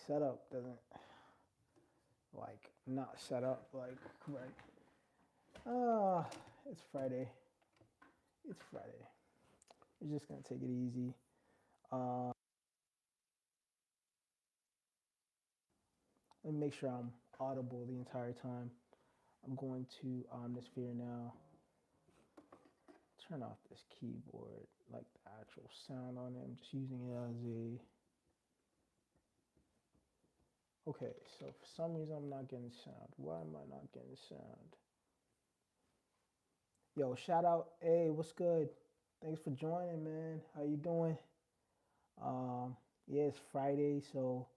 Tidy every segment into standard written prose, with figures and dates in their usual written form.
setup doesn't not set up correct. Ah, it's Friday. It's Friday. We're just gonna take it easy. Uh, Let me make sure I'm audible the entire time. I'm going to Omnisphere now. Turn off this keyboard, like the actual sound on it. I'm just using it as a. Okay, so for some reason I'm not getting sound. Why am I not getting sound? Yo, shout out. Hey, what's good? Thanks for joining, man. How you doing? Um, yeah, it's Friday, so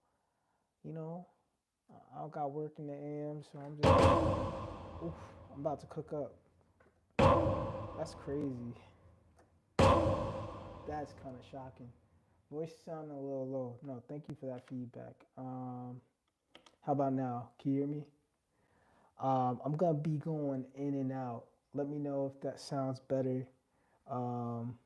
you know, I don't got work in the AM, so I'm just. Oof, I'm about to cook up. That's crazy. That's kind of shocking. Voice sounding a little low. No, thank you for that feedback. How about now? Can you hear me? I'm gonna be going in and out. Let me know if that sounds better. Um,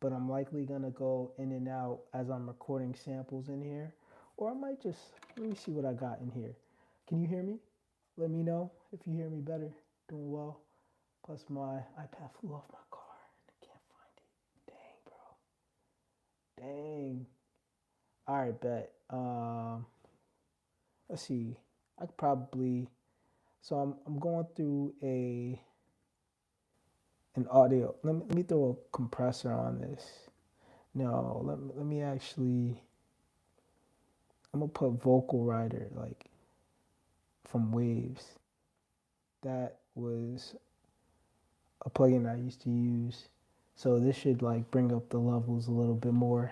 but I'm likely gonna go in and out as I'm recording samples in here, or I might just let me see what I got in here. Can you hear me? Let me know if you hear me better. Doing well. Plus my iPad flew off my car and I can't find it. Dang, bro. Dang. All right, bet. Let's see. I could probably. So I'm going through a an audio. Let me throw a compressor on this. No, let me actually. I'm gonna put Vocal Rider like from Waves. That was a plugin I used to use. So this should like bring up the levels a little bit more.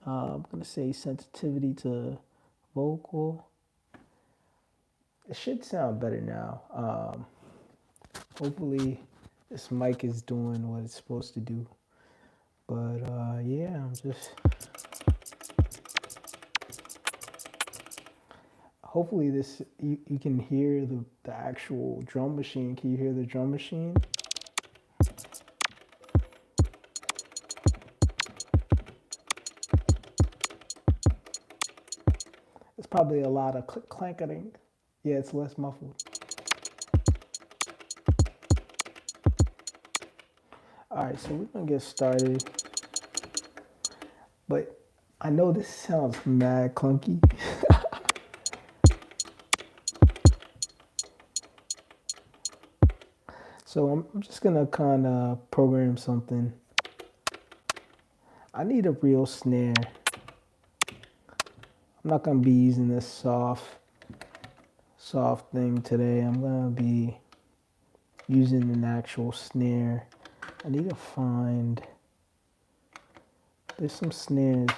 I'm gonna say sensitivity to vocal. It should sound better now. Hopefully this mic is doing what it's supposed to do. But yeah, I'm just hopefully this you can hear the actual drum machine. Can you hear the drum machine? It's probably a lot of click clanking. Yeah, it's less muffled. All right, so we're gonna get started. But I know this sounds mad clunky. So I'm just gonna kind of program something. I need a real snare. I'm not gonna be using this soft thing today. I'm gonna be using an actual snare. I need to find, there's some snares.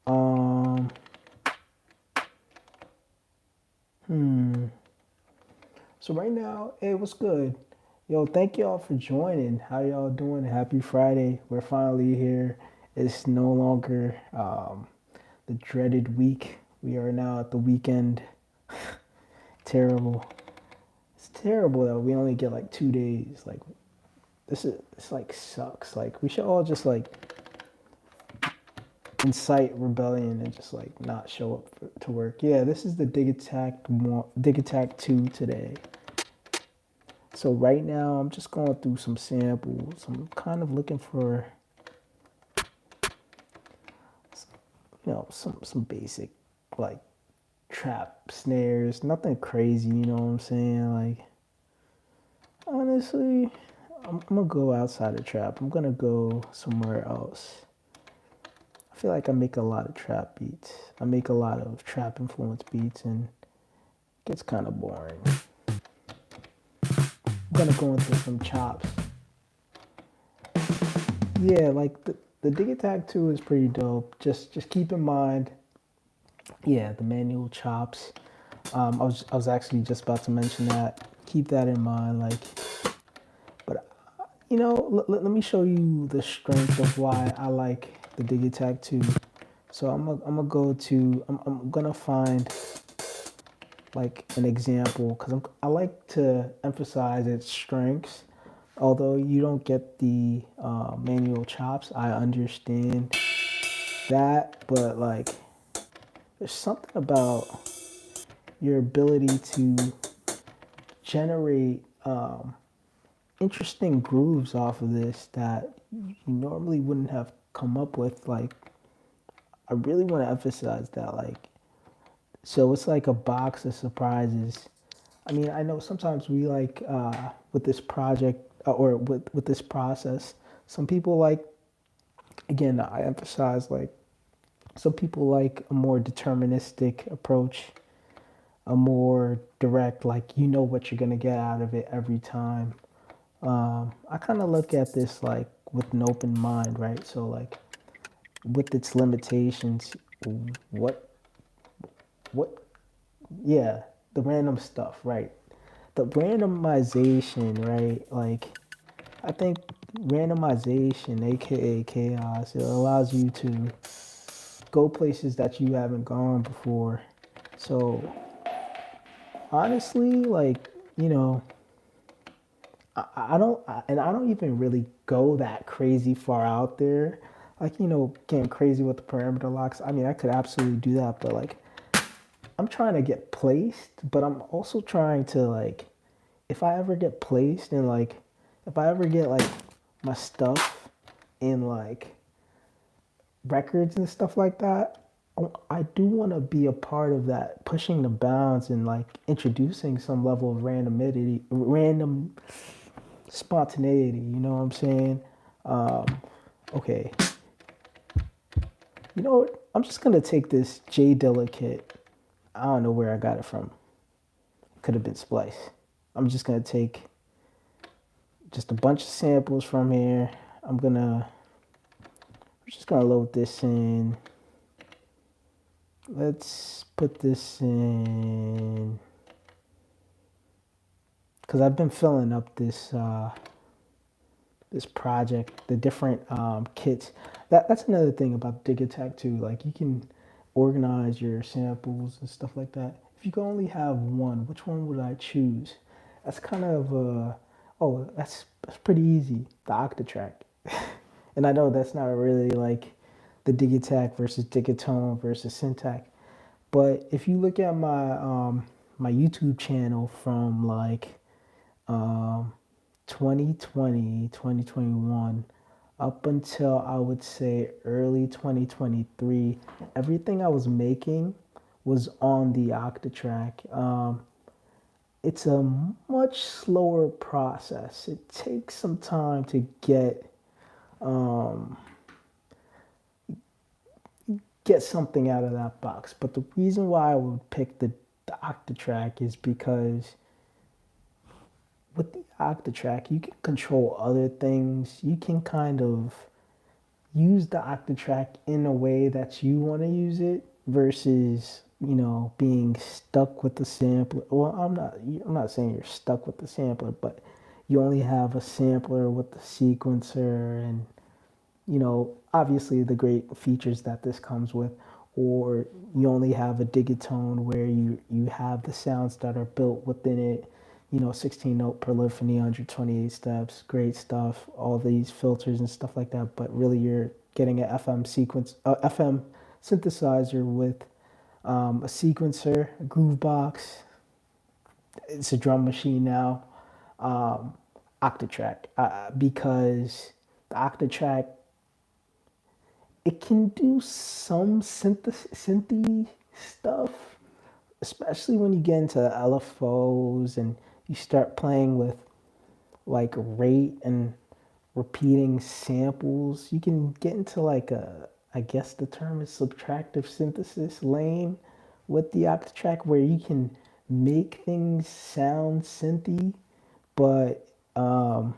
Um, So right now, hey, what's good? Yo, thank y'all for joining. How y'all doing? Happy Friday. We're finally here. It's no longer the dreaded week. We are now at the weekend. Terrible. It's terrible that we only get like 2 days. Like this like sucks. Like we should all just like incite rebellion and just like not show up to work. Yeah, this is the Dig Attack 2 today. So right now I'm just going through some samples. I'm kind of looking for some basic like trap snares, nothing crazy, you know what I'm saying? Like honestly, I'm gonna go outside of trap. I'm gonna go somewhere else. I feel like I make a lot of trap beats. I make a lot of trap influenced beats and it gets kind of boring. I'm gonna go into some chops. Yeah, like the Dig Attack 2 is pretty dope. Just keep in mind, yeah, the manual chops. I was actually just about to mention that. Keep that in mind, like. But let me show you the strength of why I like the Dig Attack 2. So I'm gonna find like an example because I like to emphasize its strengths, Although you don't get the manual chops, I understand that, but like there's something about your ability to generate interesting grooves off of this that you normally wouldn't have come up with. Like, I really want to emphasize that. Like, so it's like a box of surprises. I mean, I know sometimes we like with this project or with this process, some people like, again, I emphasize like some people like a more deterministic approach, a more direct, like you know what you're gonna get out of it every time. I kind of look at this like with an open mind, right? So like with its limitations, what what yeah, the random stuff, right? The randomization, right? Like I think randomization, aka chaos, it allows you to go places that you haven't gone before. So honestly, like, you know, and I don't even really go that crazy far out there. Like, you know, getting crazy with the parameter locks. I mean, I could absolutely do that, but like, I'm trying to get placed, but I'm also trying to like, if I ever get placed and like, if I ever get like my stuff in like records and stuff like that, I do want to be a part of that, pushing the bounds and like introducing some level of random spontaneity. You know what I'm saying? Um, okay, you know what? I'm just gonna take this J Dilla kit. I don't know where I got it from. Could have been Splice. I'm just gonna take just a bunch of samples from here. I'm just gonna load this in. Let's put this in because I've been filling up this project, the different kits. That's another thing about Digitech too. Like you can organize your samples and stuff like that. If you could only have one, which one would I choose? That's kind of oh, that's pretty easy. The Octatrack, and I know that's not really like the Digitech versus Digatone versus Syntac, but if you look at my YouTube channel from like um 2020, 2021, up until I would say early 2023, everything I was making was on the Octatrack. It's a much slower process. It takes some time to um, get something out of that box. But the reason why I would pick the Octatrack is because with the Octatrack, you can control other things. You can kind of use the Octatrack in a way that you want to use it versus, you know, being stuck with the sampler. Well, I'm not saying you're stuck with the sampler, but you only have a sampler with the sequencer and, you know, obviously the great features that this comes with, or you only have a Digatone where you have the sounds that are built within it, you know, 16 note polyphony, 128 steps, great stuff, all these filters and stuff like that. But really, you're getting an FM synthesizer with a sequencer, a groove box. It's a drum machine now, um, Octatrack, because the Octatrack, it can do some synthy stuff, especially when you get into LFOs and you start playing with like rate and repeating samples. You can get into like I guess the term is subtractive synthesis lane with the Octatrack where you can make things sound synthy, but um,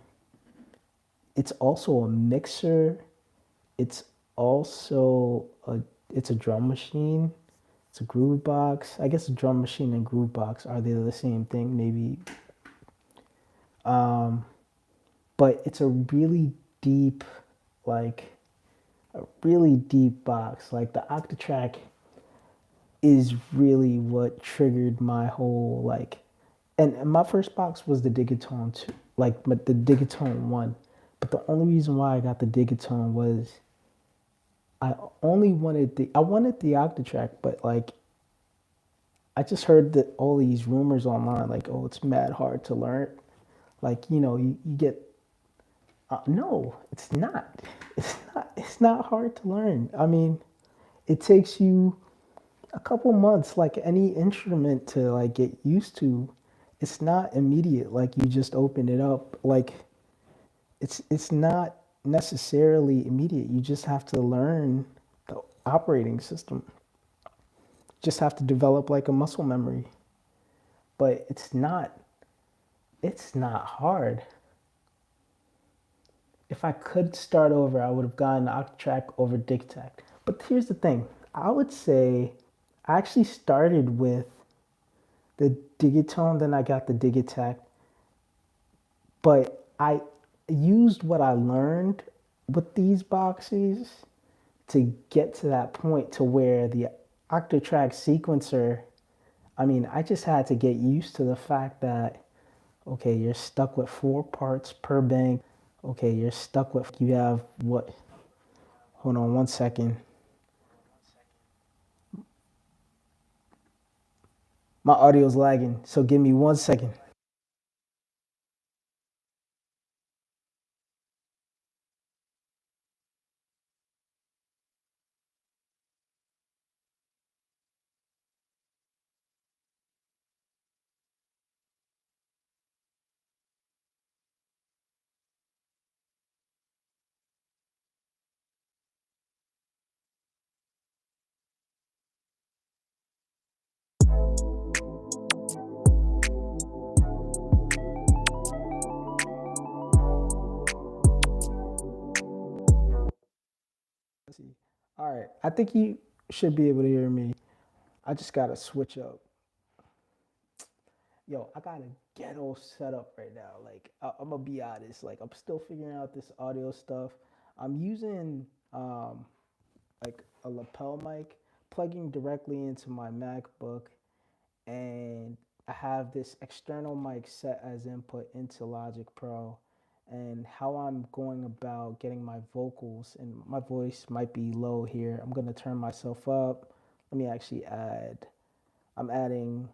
it's also a mixer. It's also it's a drum machine. It's a groove box. I guess a drum machine and groove box are they the same thing? Maybe. Um, but it's a really deep, like a really deep box. Like the Octatrack is really what triggered my whole like. And my first box was the Digatone like the Digitone one. But the only reason why I got the Digitone was I only wanted I wanted the Octatrack, but like I just heard that all these rumors online, like, oh, it's mad hard to learn. Like, you get, no, it's not. It's not hard to learn. I mean, it takes you a couple months, like any instrument, to like get used to. It's not immediate. Like you just open it up. Like it's not necessarily immediate. You just have to learn the operating system. Just have to develop like a muscle memory. But it's not hard. If I could start over, I would have gotten Octatrack over Digitac. But here's the thing. I would say I actually started with the Digitone, then I got the Digitac, but I used what I learned with these boxes to get to that point to where the Octatrack sequencer, I mean, I just had to get used to the fact that, okay, you're stuck with 4 parts per bank. Okay, you're stuck with, you have what? Hold on 1 second. My audio's lagging, so give me 1 second. Let's see. All right, I think you should be able to hear me. I just gotta switch up. Yo, I got a ghetto setup right now. Like, I'm gonna be honest. Like, I'm still figuring out this audio stuff. I'm using like a lapel mic, plugging directly into my MacBook, and I have this external mic set as input into Logic Pro. And how I'm going about getting my vocals, and my voice might be low here. I'm gonna turn myself up. Let me actually I'm adding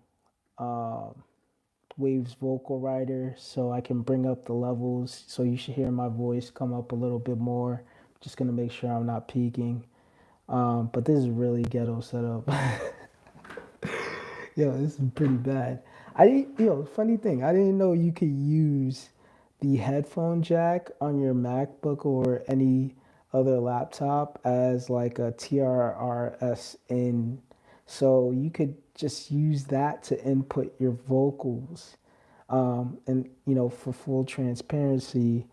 um, Waves Vocal Writer so I can bring up the levels. So you should hear my voice come up a little bit more. Just gonna make sure I'm not peaking. But this is really ghetto setup. Yo, this is pretty bad. I didn't, funny thing, I didn't know you could use the headphone jack on your MacBook or any other laptop as like a TRRS in. So you could just use that to input your vocals. And, for full transparency,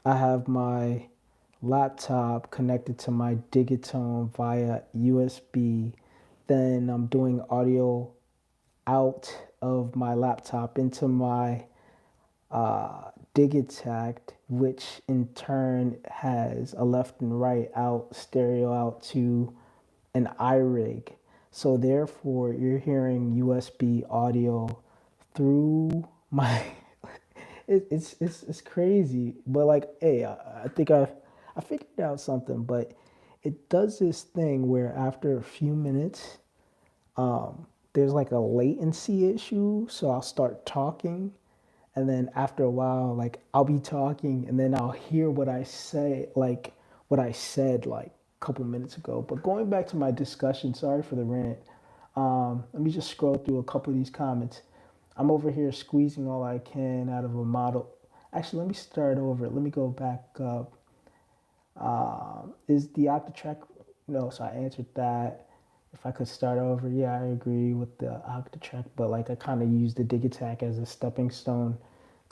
I have my laptop connected to my Digitone via USB. Then I'm doing audio out of my laptop into my Digitact, which in turn has a left and right out stereo out to an iRig. So therefore, you're hearing USB audio through my. It's crazy, but like, hey, I think I figured out something, but it does this thing where after a few minutes, there's like a latency issue. So I'll start talking, and then after a while, like I'll be talking, and then I'll hear what I say, like what I said like a couple minutes ago. But going back to my discussion, sorry for the rant. Let me just scroll through a couple of these comments. I'm over here squeezing all I can out of a model. Actually, let me start over. Let me go back up. Is the Octatrack? No, so I answered that. If I could start over, yeah, I agree with the Octatrack, but like I kind of used the Digitac as a stepping stone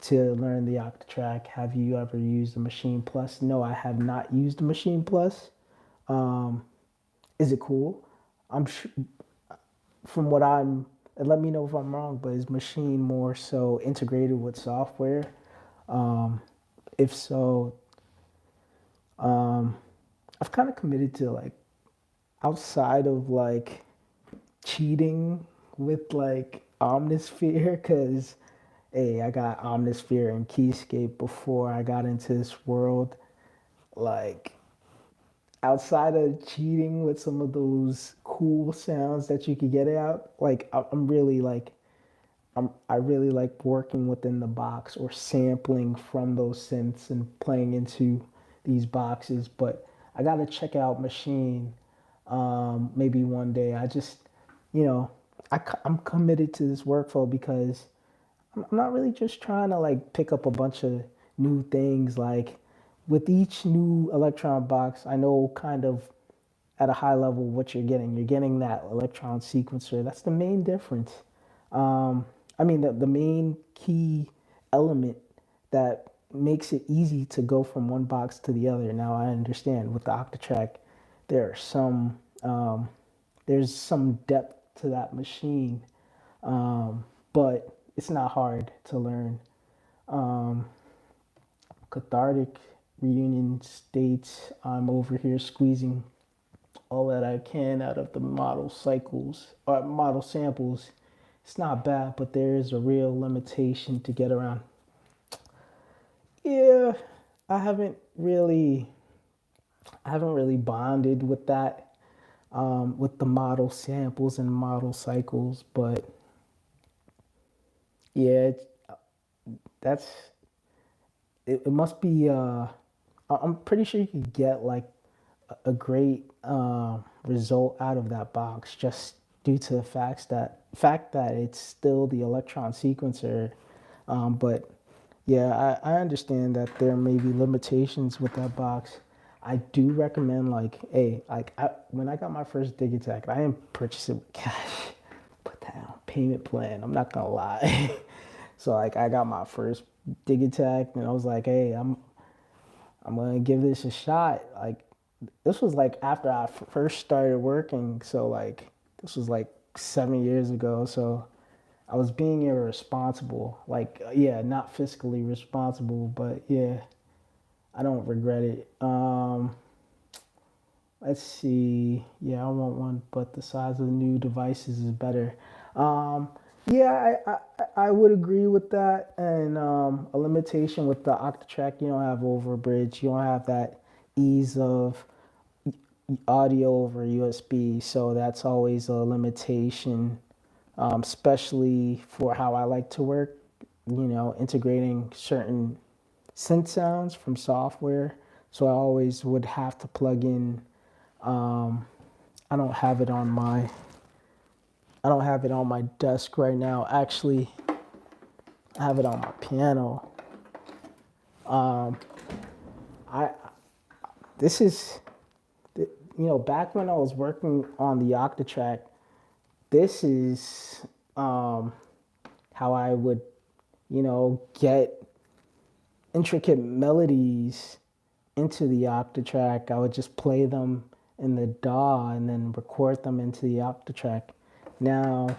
to learn the Octatrack. Have you ever used the Machine Plus? No, I have not used the Machine Plus. Um, is it cool? I'm sure, from what I'm, and let me know if I'm wrong, but is Machine more so integrated with software? Um, if so, um, I've kind of committed to like outside of like cheating with like Omnisphere because hey, I got Omnisphere and Keyscape before I got into this world. Like, outside of cheating with some of those cool sounds that you could get out, like, I'm really like, I really like working within the box or sampling from those synths and playing into these boxes. But I gotta check out Machine maybe one day. I just, you know, I'm committed to this workflow because I'm not really just trying to like pick up a bunch of new things. Like with each new Electron box, I know kind of at a high level what you're getting. You're getting that Electron sequencer. That's the main difference. Um, I mean, the main key element that makes it easy to go from one box to the other. Now I understand with the Octatrack, there are there's some depth to that machine, but it's not hard to learn. Um, Cathartic reunion states I'm over here squeezing all that I can out of the model cycles or model samples. It's not bad, but there is a real limitation to get around. Yeah, I haven't really, I haven't really bonded with that, with the model samples and model cycles. But yeah, that's it must be. I'm pretty sure you could get like a great result out of that box just due to the fact that it's still the Electron sequencer. But yeah, I understand that there may be limitations with that box. I do recommend like, hey, like when I got my first Digitech, I didn't purchase it with cash. Put that on payment plan. I'm not gonna lie. So like I got my first Digitech and I was like, hey, I'm gonna give this a shot. Like this was like after I first started working, so like this was like 7 years ago. So I was being irresponsible. Like yeah, not fiscally responsible, but yeah, I don't regret it. Let's see. Yeah, I want one, but the size of the new devices is better. Um, yeah, I would agree with that. And a limitation with the Octatrack, you don't have overbridge. You don't have that ease of audio over USB. So that's always a limitation, especially for how I like to work. You know, integrating certain synth sounds from software. So I always would have to plug in. Um, I don't have it on my I don't have it on my desk right now. Actually, I have it on my piano. I this is back when I was working on the Octatrack, this is how I would get intricate melodies into the Octatrack. I would just play them in the DAW and then record them into the Octatrack. Now,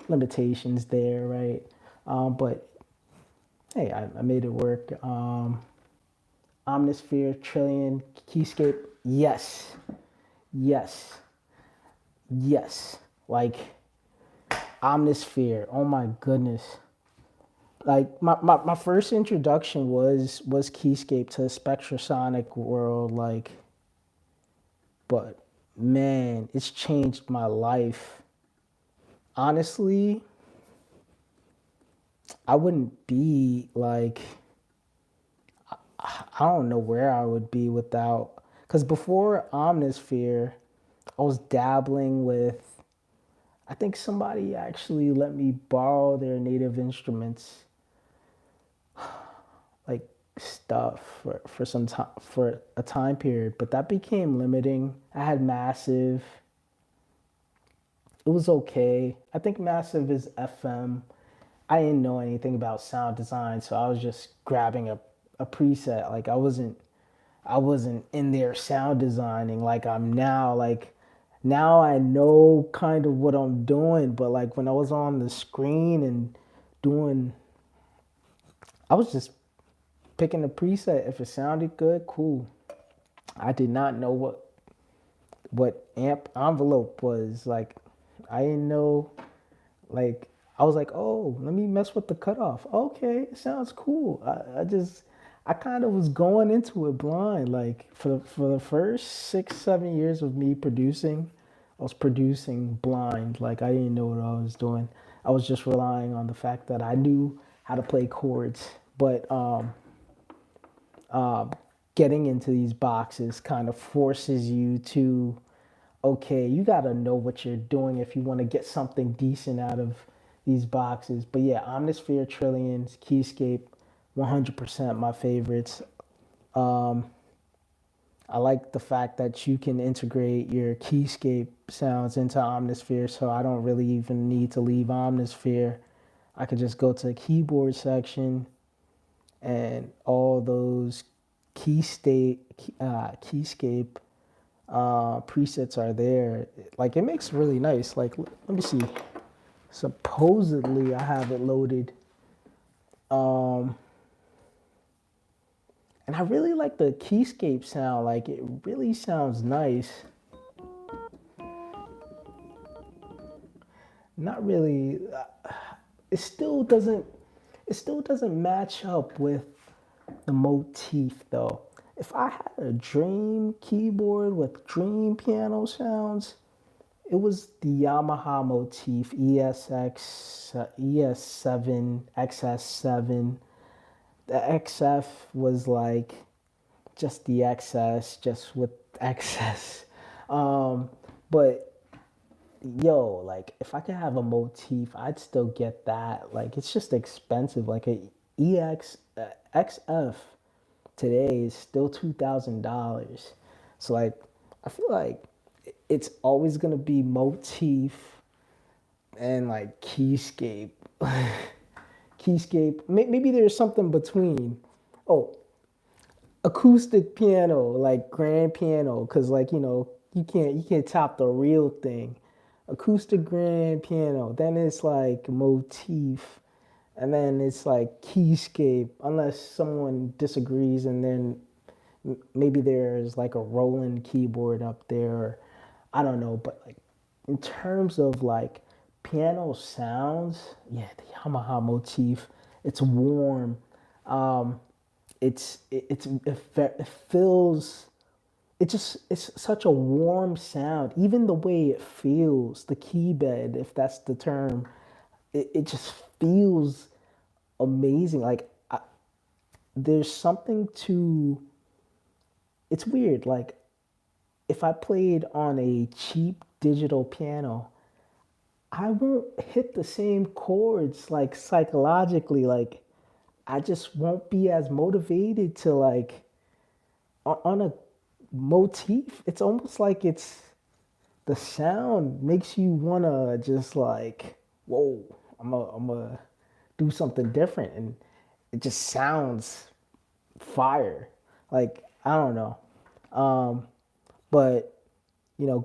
limitations there, right? But hey, I made it work. Omnisphere, Trillion, Keyscape, yes, yes, yes. Like Omnisphere, oh my goodness. Like my first introduction was Keyscape to the Spectrasonic world, like, but man, it's changed my life. Honestly, I wouldn't be like I don't know where I would be without, because before Omnisphere, I was dabbling with. I think somebody actually let me borrow their native instruments, like stuff for some time for a time period, but that became limiting. I had Massive. It was okay. I think Massive is FM. I didn't know anything about sound design, so I was just grabbing a preset. Like I wasn't in there sound designing like I'm now. Like now I know kind of what I'm doing, but like when I was on the screen and doing, I was just picking a preset. If it sounded good, cool. I did not know what amp envelope was. Like I didn't know. Like I was like, oh, let me mess with the cutoff. Okay, it sounds cool. I kind of was going into it blind. Like for the first 6, 7 years of me producing, I was producing blind. Like I didn't know what I was doing. I was just relying on the fact that I knew how to play chords. But getting into these boxes kind of forces you to, okay, you got to know what you're doing if you want to get something decent out of these boxes. But yeah, Omnisphere, Trillions, Keyscape, 100% my favorites. I like the fact that you can integrate your Keyscape sounds into Omnisphere, so I don't really even need to leave Omnisphere. I could just go to the keyboard section and all those Keyscape presets are there. Like it makes really nice. Like let me see. Supposedly I have it loaded. And I really like the keyscape sound. Like it really sounds nice. Not really. It still doesn't. It still doesn't match up with the motif though. If I had a dream keyboard with dream piano sounds, it was the Yamaha motif ESX, ES7, XS7. The XF was like just the XS, just with XS. But yo, like if I could have a motif, I'd still get that. Like it's just expensive. Like a EX XF today is still $2,000. So like I feel like it's always gonna be motif and like keyscape. Keyscape. Maybe there's something between. Oh, acoustic piano, like grand piano, because like you can't top the real thing. Acoustic grand piano. Then it's like motif, and then it's like keyscape. Unless someone disagrees, and then maybe there's like a Roland keyboard up there. Or, I don't know, but like in terms of like piano sounds, yeah, the Yamaha motif. It's warm. Um, it feels it's such a warm sound. Even the way it feels, the key bed, if that's the term, it just feels amazing. Like there's something to. It's weird. Like if I played on a cheap digital piano, I won't hit the same chords like psychologically. Like I just won't be as motivated to like on a motif. It's almost like it's the sound makes you wanna just like, whoa, I'm a do something different, and it just sounds fire. Like I don't know, but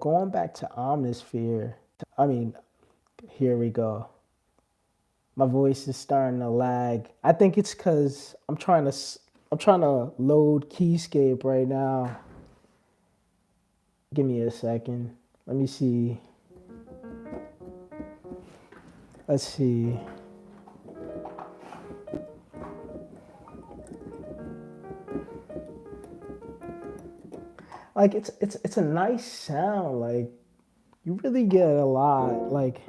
going back to Omnisphere. I mean, here we go. My voice is starting to lag. I think it's because I'm trying to load Keyscape right now. Give me a second. Let me see. Let's see. Like it's a nice sound. Like you really get a lot. Like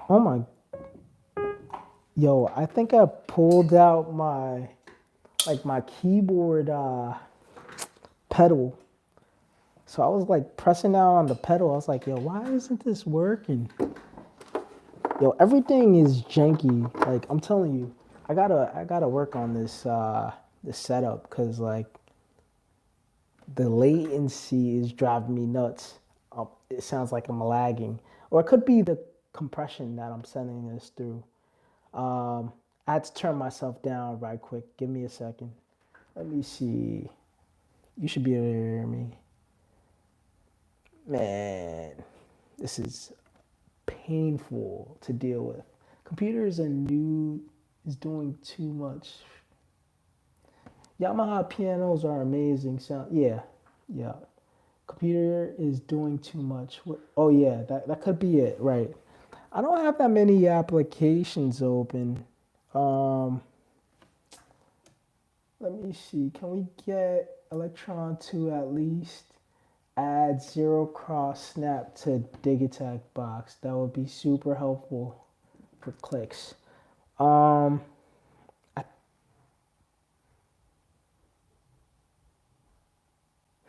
oh my, yo, I think I pulled out my keyboard pedal. So I was like pressing down on the pedal. I was like, yo, why isn't this working? Yo, everything is janky. Like I'm telling you, I gotta work on this setup because like the latency is driving me nuts. It sounds like I'm lagging, or it could be the compression that I'm sending this through. I had to turn myself down right quick. Give me a second. Let me see. You should be able to hear me. Man, this is painful to deal with Computers is doing too much. Yamaha pianos are amazing sound. Yeah, yeah. Computer is doing too much. Oh yeah, that could be it, right? I don't have that many applications open. Um, Let me see. Can we get Electron to at least add zero cross snap to Digitech box? That would be super helpful for clicks. Um, I,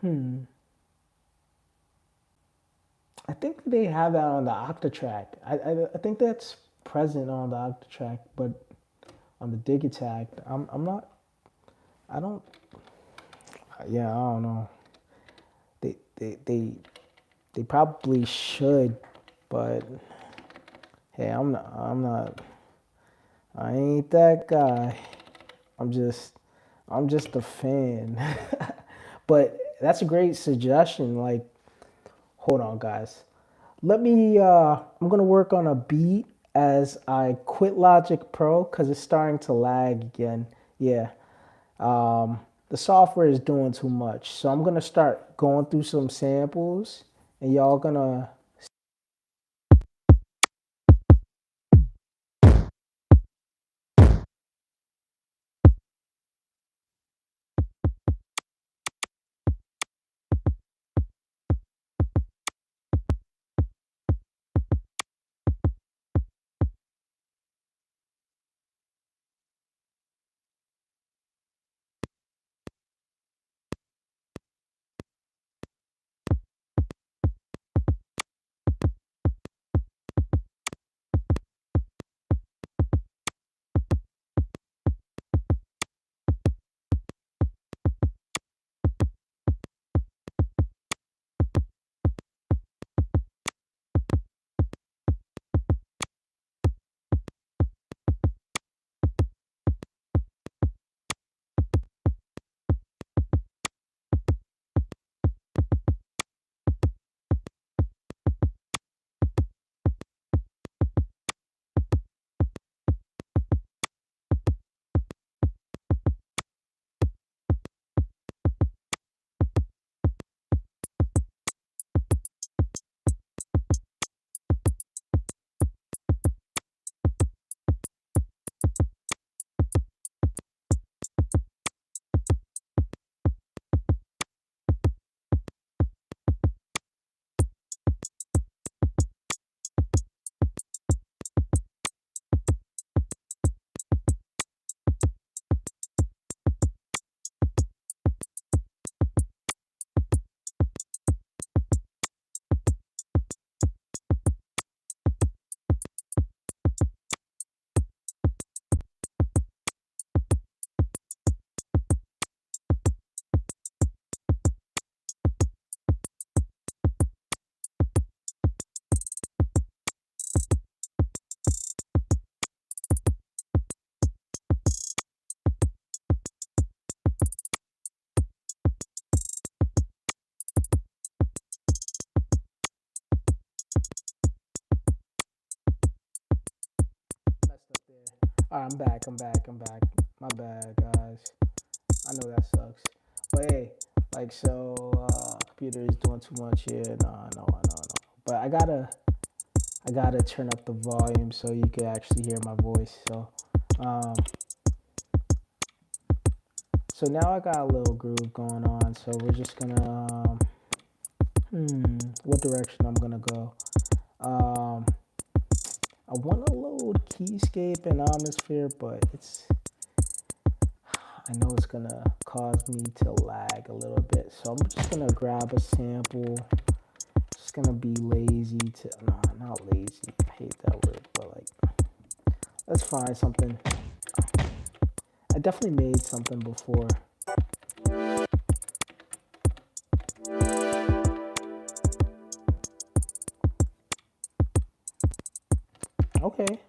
hmm. I think they have that on the Octatrack. I think that's present on the Octatrack, but on the Digitech, I'm not. I don't. Yeah, I don't know. They they they they probably should, but hey, I'm not. I ain't that guy. I'm just I'm just a fan. But that's a great suggestion. Like, hold on, guys. Let me. I'm gonna work on a beat as I quit Logic Pro because it's starting to lag again. Yeah. The software is doing too much, so I'm gonna start going through some samples, and y'all gonna. Messed up there. All right, I'm back. I'm back. My bad, guys. I know that sucks. But hey, like computer is doing too much here. No, I know. But I gotta turn up the volume so you can actually hear my voice. Um, so now I got a little groove going on. So we're just gonna what direction I'm gonna go. Um, I want to load Keyscape and Atmosphere, but I know it's gonna cause me to lag a little bit. So I'm just gonna grab a sample. Just gonna be lazy to no, not lazy. I hate that word, but like let's find something. I definitely made something before. Okay.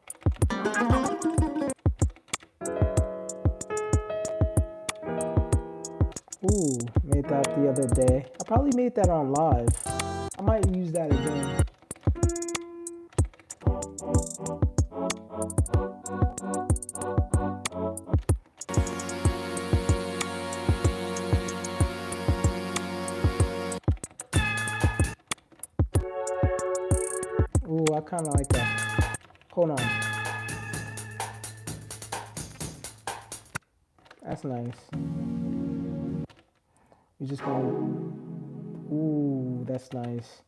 Ooh, made that the other day. I probably made that on live. I might use that again. kind of like that. Hold on. That's nice. We're just gonna. Ooh, that's nice.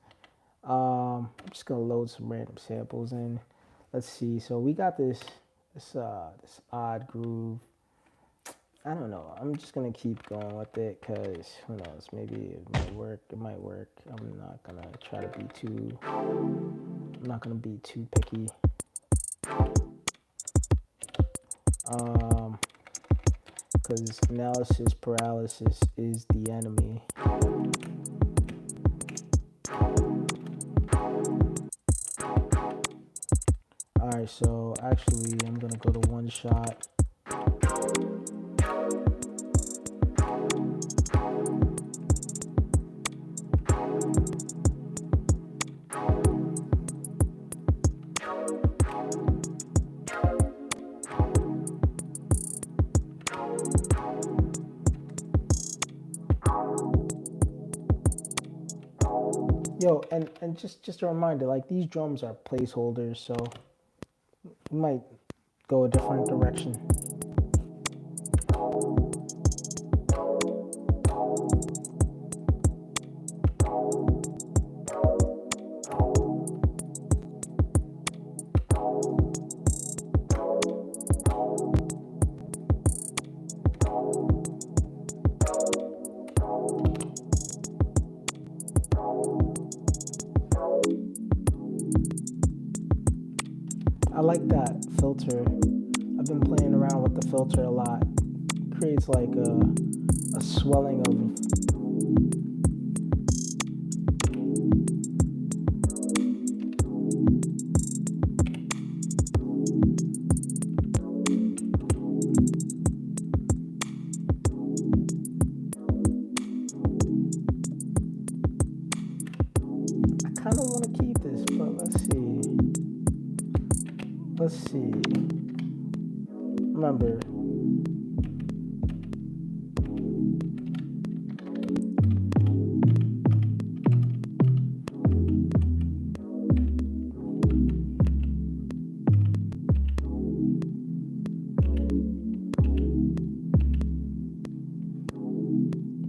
I'm just gonna load some random samples in. Let's see. So we got this odd groove. I don't know. I'm just gonna keep going with it because who knows? Maybe it might work. It might work. I'm not gonna try to be too. I'm not gonna be too picky. Because analysis paralysis is the enemy. Alright, so actually I'm gonna go to one shot. Yo, and just a reminder, like these drums are placeholders, so we might go a different direction. I like that filter. I've been playing around with the filter a lot. It creates like a swelling of. I kind of want to keep this, but let's see. Let's see. Remember.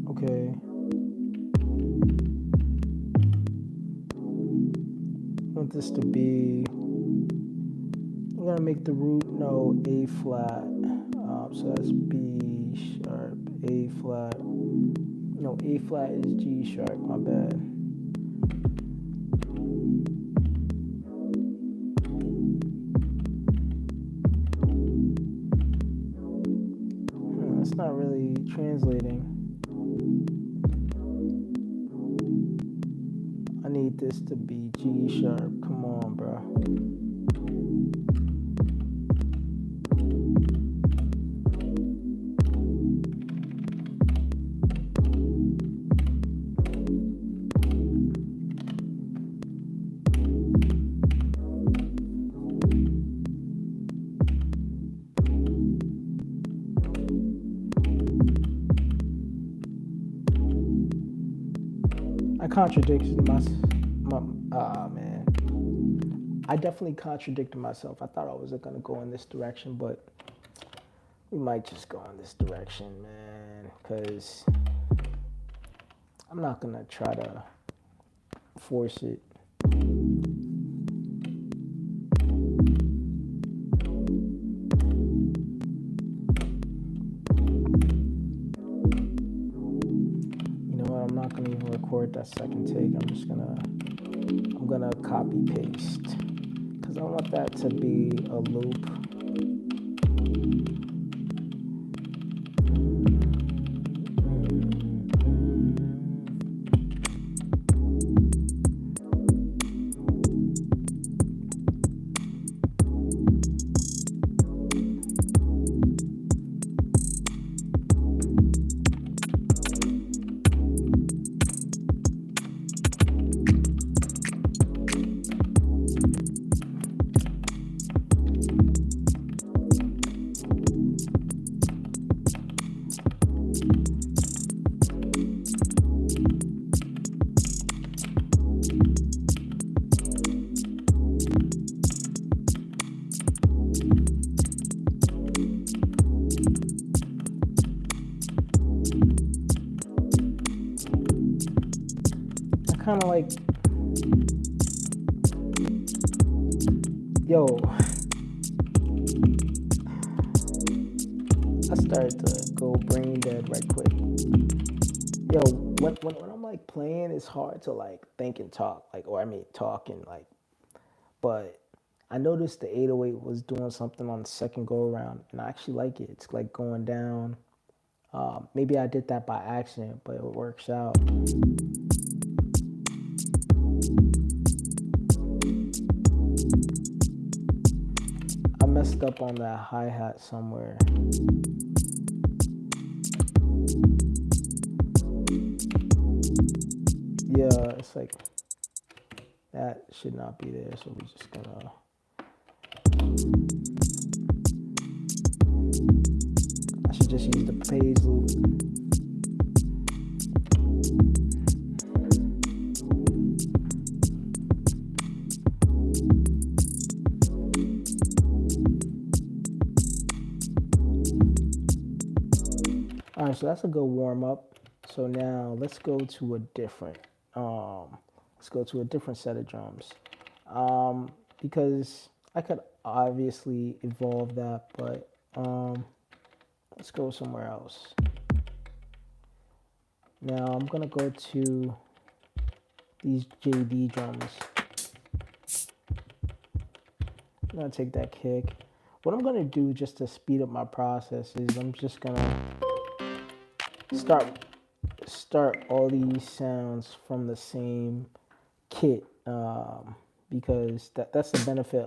Okay. I want this to be. I'm gonna make the root note A flat, so that's B sharp, A flat. No, A flat is G sharp. My bad. That's not really translating. I need this to be G sharp. Come on, bro. I contradicted man. I definitely contradicted myself. I thought I was gonna go in this direction, but we might just go in this direction, man, because I'm not gonna try to force it. I'm not gonna even record that second take. I'm gonna copy paste because I want that to be a loop. kind of like, yo, I started to go brain dead right quick. Yo, when I'm like playing, it's hard to like think and talk, like, or I mean, talk and like, but I noticed the 808 was doing something on the second go around, and I actually like it. It's like going down. Maybe I did that by accident, but it works out. I messed up on that hi-hat somewhere. Yeah, it's like that should not be there, so we're just gonna. I should just use the page loop. All right, so that's a good warm up. So now let's go to a different, let's go to a different set of drums, because I could obviously evolve that, but let's go somewhere else. Now I'm gonna go to these JD drums. I'm gonna take that kick. What I'm gonna do just to speed up my process is I'm just gonna start all these sounds from the same kit, because that's the benefit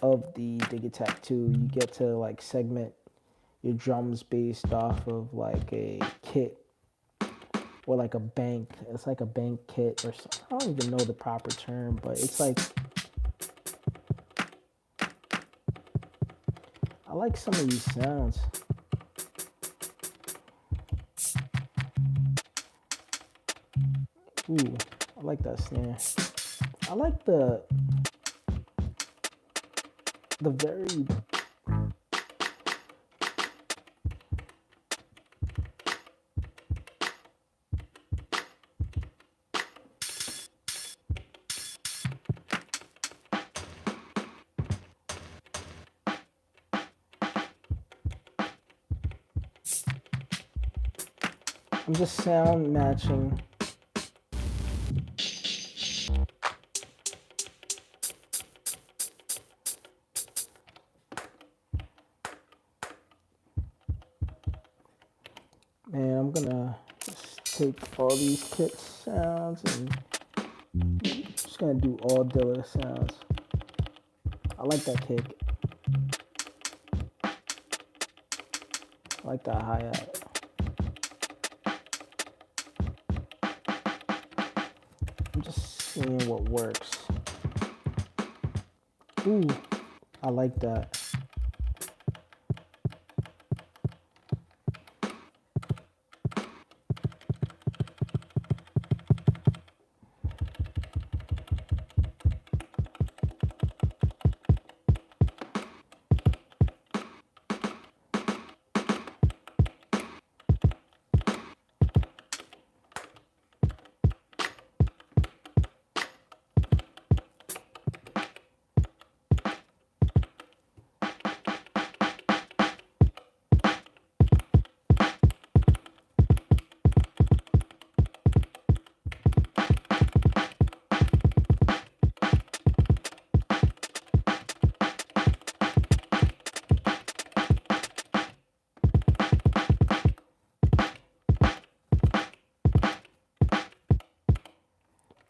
of the Digitakt 2. You get to like segment your drums based off of like a kit or like a bank. It's like a bank kit or something. I don't even know the proper term, but it's like I like some of these sounds. Ooh, I like that snare. I like the very I'm just sound matching. Man, I'm gonna just take all these kit sounds and just gonna do all Dilla sounds. I like that kick. I like that hi-hat. I'm just seeing what works. Ooh, I like that.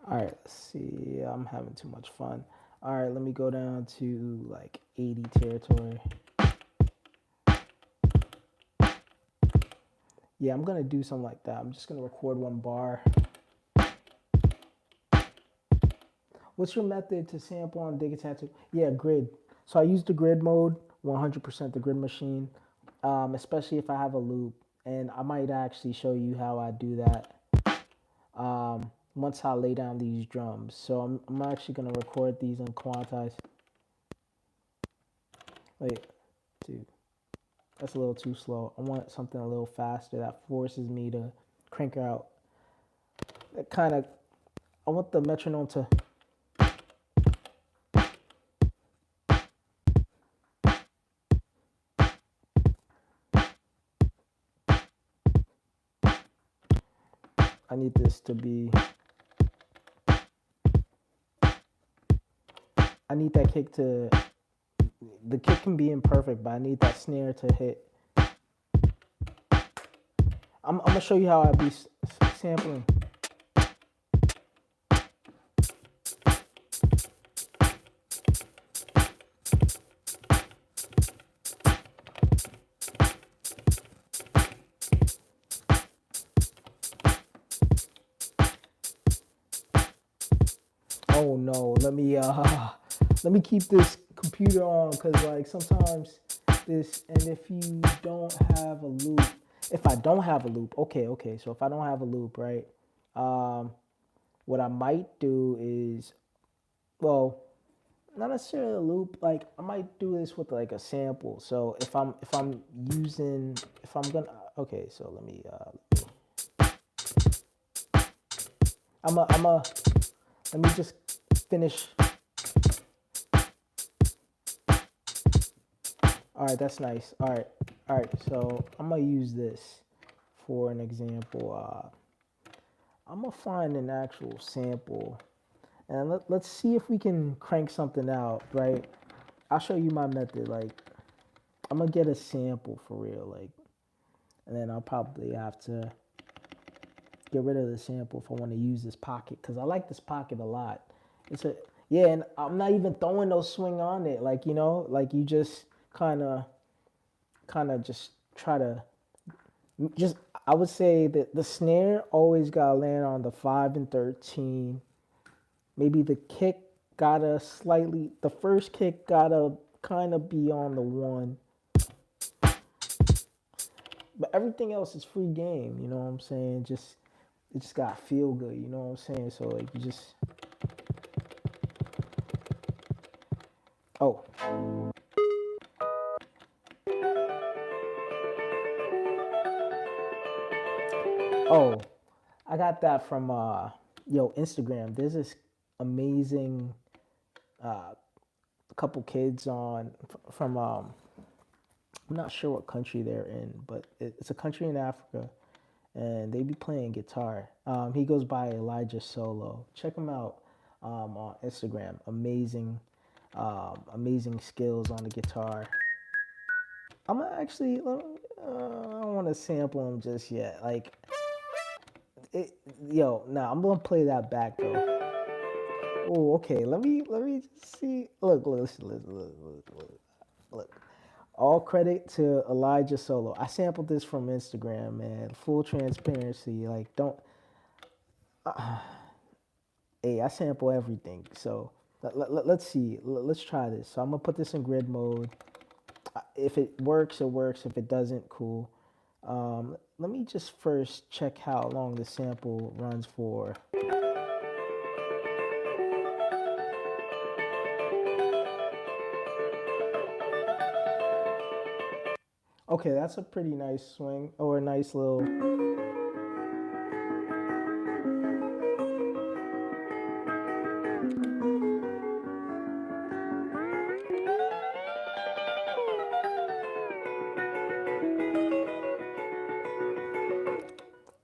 All right, let's see. I'm having too much fun. All right, let me go down to like 80 territory. Yeah, I'm gonna do something like that. I'm just gonna record one bar. What's your method to sample on Digitakt 2? Yeah, grid. So I use the grid mode, 100% the grid machine, especially if I have a loop. And I might actually show you how I do that once I lay down these drums. So I'm actually going to record these and quantize. Wait, dude, that's a little too slow. I want something a little faster that forces me to crank out that kind of, I want the metronome to, I need this to be, I need that kick to, the kick can be imperfect, but I need that snare to hit. I'm gonna show you how I be sampling. Oh no, let me keep this computer on, because like sometimes this, and if you don't have a loop, if I don't have a loop, okay, so if I don't have a loop, right, what I might do is, well, not necessarily a loop, like I might do this with like a sample. So if I'm using, if I'm gonna, okay, so let me just finish. All right, that's nice. All right. So I'm gonna use this for an example. I'm gonna find an actual sample, and let's see if we can crank something out. Right? I'll show you my method. Like, I'm gonna get a sample for real. Like, and then I'll probably have to get rid of the sample if I want to use this pocket, because I like this pocket a lot. It's a, yeah, and I'm not even throwing no swing on it. Like, like you just kind of just try to just, I would say that the snare always gotta land on the 5 and 13. Maybe the kick gotta slightly, the first kick gotta kind of be on the 1. But everything else is free game, you know what I'm saying? Just, it just gotta feel good, you know what I'm saying? So like you just, oh. Oh, I got that from Instagram. There's this amazing couple kids on from I'm not sure what country they're in, but it's a country in Africa, and they be playing guitar. He goes by Elijah Solo. Check him out on Instagram. Amazing, amazing skills on the guitar. I'm actually, I don't want to sample him just yet. Like, I'm gonna play that back though. Oh, okay. Let me see. Look, look. All credit to Elijah Solo. I sampled this from Instagram, man. Full transparency. Like, don't. Hey, I sample everything. So let's see. Let's try this. So I'm gonna put this in grid mode. If it works, it works. If it doesn't, cool. Let me just first check how long the sample runs for. Okay, that's a pretty nice swing, or a nice little.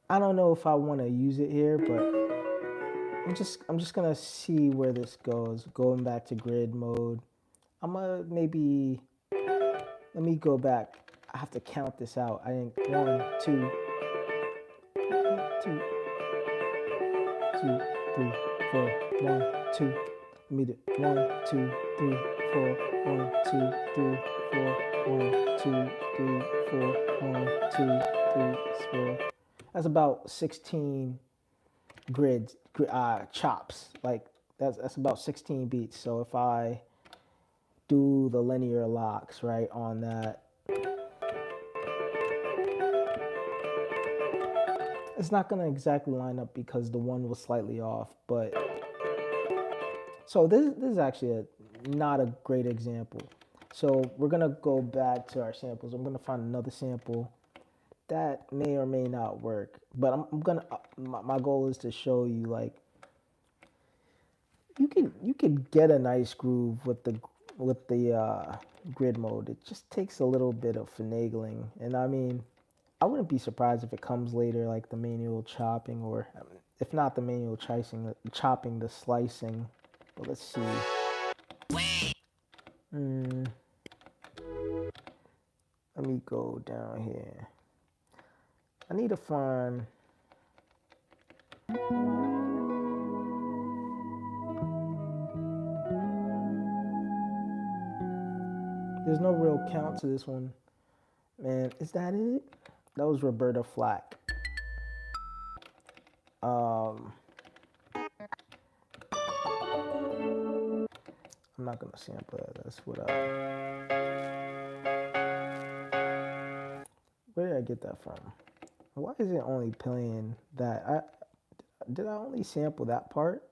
I don't know if I want to use it here, but I'm just gonna see where this goes. Going back to grid mode. I'm gonna maybe, let me go back. I have to count this out. I think 1, 2, 2, 2, 3, 4. 1, 2. Let me do 1, 2, 3, 4. 1, 2, 3, 4. 1, 2, 3, 4. 1, 2, 3, 4. That's about 16 grids, chops. Like that's about 16 beats. So if I do the linear locks right on that, it's not gonna exactly line up because the 1 was slightly off. But so this is actually not a great example. So we're gonna go back to our samples. I'm gonna find another sample that may or may not work. But I'm gonna. My goal is to show you like you can get a nice groove with the grid mode. It just takes a little bit of finagling, and I mean, I wouldn't be surprised if it comes later, like the manual chopping, or if not the manual chopping, the slicing. But let's see. Mm, let me go down here. I need to find. There's no real count to this one. Man, is that it? That was Roberta Flack. Um, I'm not gonna sample that. That's what Where did I get that from? Why is it only playing that? Did I only sample that part?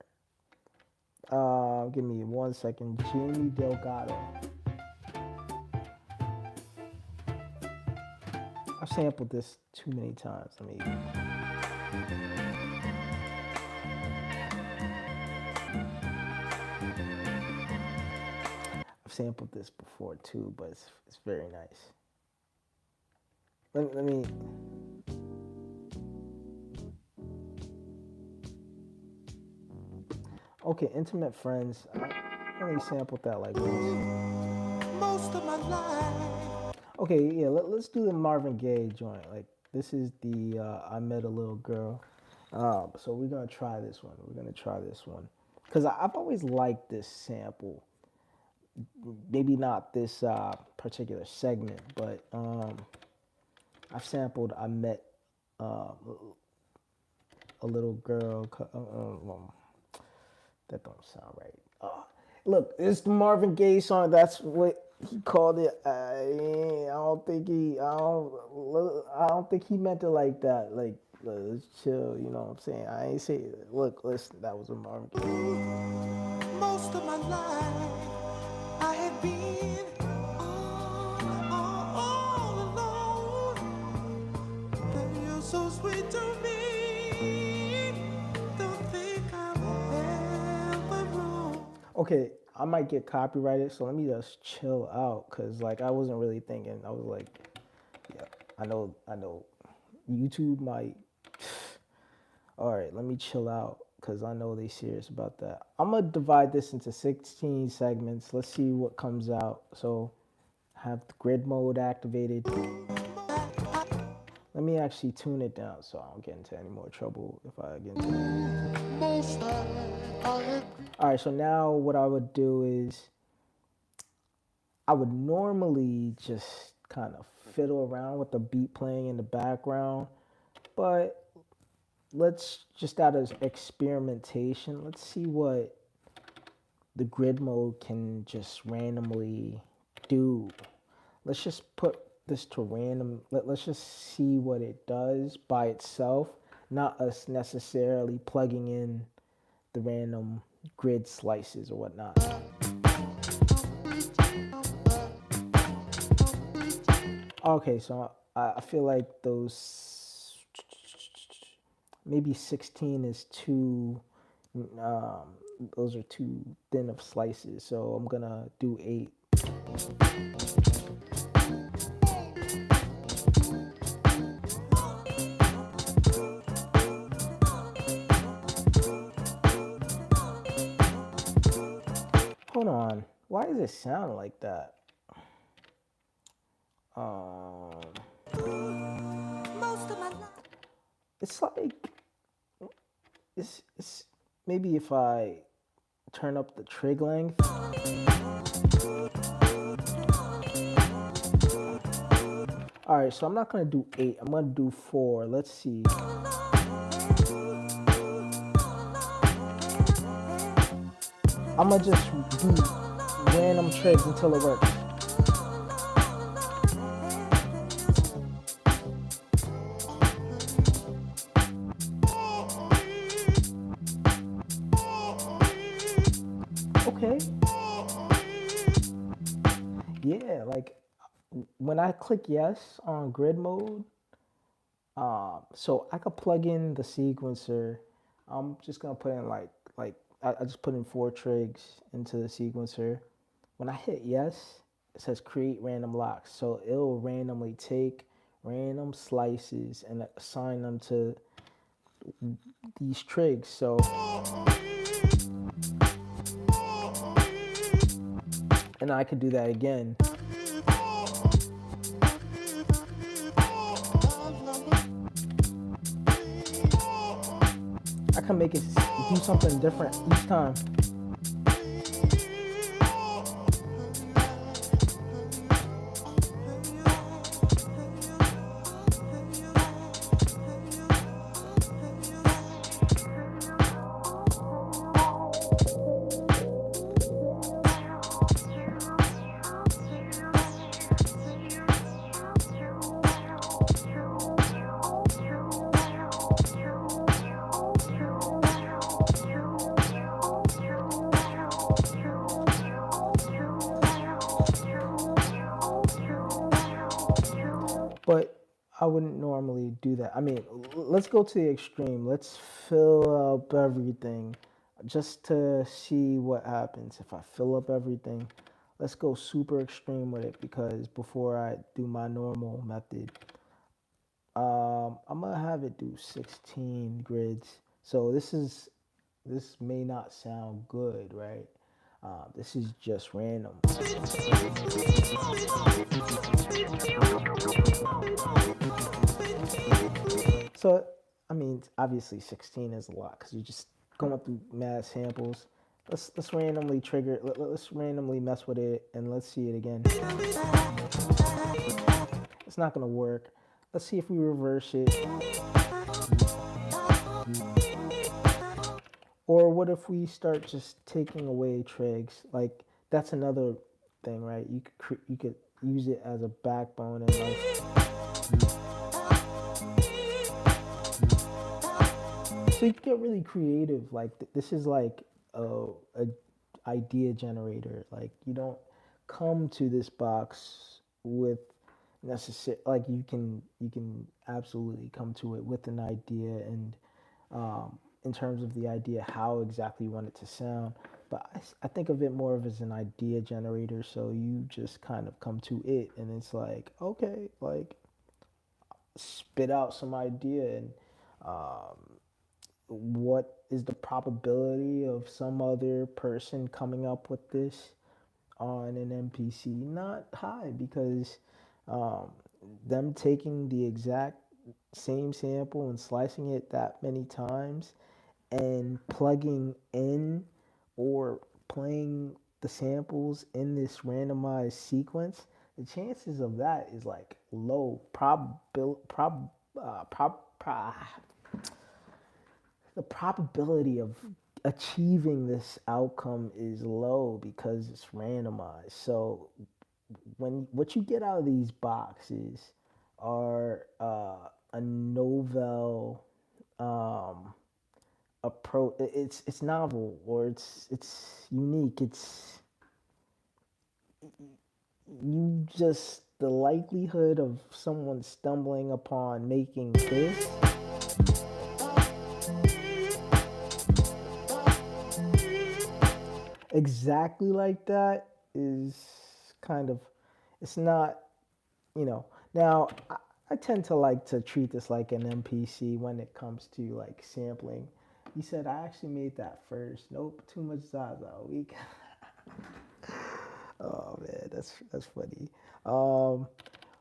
Give me 1 second. Jamie Delgado. I've sampled this too many times. Let me. I've sampled this before too, but it's very nice. Let me. Okay, Intimate Friends. I only sampled that like once. Most of my life. Okay, yeah, let's do the Marvin Gaye joint. Like, this is the I Met a Little Girl. So we're going to try this one. We're going to try this one. Because I've always liked this sample. Maybe not this particular segment, but I've sampled I Met a Little Girl. That don't sound right. Look, it's the Marvin Gaye song. That's what he called it. I don't think he meant it like that. Like, let's chill. You know what I'm saying? I ain't say. Look, listen. That was a Marvin Gaye. Most of my life, I had been all alone. And you're so sweet to me. Don't think I'm ever wrong. Okay, I might get copyrighted, so let me just chill out, cause like I wasn't really thinking. I was like, yeah, I know, YouTube might. All right, let me chill out, cause I know they serious about that. I'm gonna divide this into 16 segments. Let's see what comes out. So, have the grid mode activated. Let me actually tune it down so I don't get into any more trouble if I get into it. All right, so now what I would do is I would normally just kind of fiddle around with the beat playing in the background, but let's just out of experimentation, let's see what the grid mode can just randomly do. Let's just put this to random. Let's just see what it does by itself, not us necessarily plugging in the random grid slices or whatnot. Okay, so I feel like maybe 16 is too, those are too thin of slices, so I'm gonna do 8. Hold on, why does it sound like that? It's like it's maybe if I turn up the trig length. All right, so I'm not gonna do 8. I'm gonna do 4. Let's see. I'm gonna just do random trigs until it works. Okay. Yeah, like when I click yes on grid mode, So I could plug in the sequencer. I'm just gonna put in I just put in 4 trigs into the sequencer. When I hit yes, it says create random locks. So it'll randomly take random slices and assign them to these trigs. So and I could do that again. I can make it do something different each time. But I wouldn't normally do that. I mean, let's go to the extreme. Let's fill up everything just to see what happens if I fill up everything. Let's go super extreme with it because before I do my normal method, I'm gonna have it do 16 grids. So this may not sound good, right? This is just random. So, I mean, obviously 16 is a lot because you're just going through mad samples. Let's randomly trigger. Let's randomly mess with it and let's see it again. It's not gonna work. Let's see if we reverse it. Or what if we start just taking away trigs? Like that's another thing, right? You could use it as a backbone and like. So you can get really creative. Like this is like a idea generator. Like you don't come to this box with necessary. Like you can absolutely come to it with an idea and in terms of the idea how exactly you want it to sound. But I think of it more of as an idea generator. So you just kind of come to it and it's like okay, like spit out some idea and what is the probability of some other person coming up with this on an MPC? Not high because um, them taking the exact same sample and slicing it that many times and plugging in or playing the samples in this randomized sequence, the chances of that is like low. The probability of achieving this outcome is low because it's randomized. So when what you get out of these boxes are a novel approach. It's novel or it's unique. It's you just the likelihood of someone stumbling upon making this exactly like that is kind of it's not now I tend to like to treat this like an MPC when it comes to like sampling. You said I actually made that first. Nope, too much Zaza. Oh man, that's funny. Um,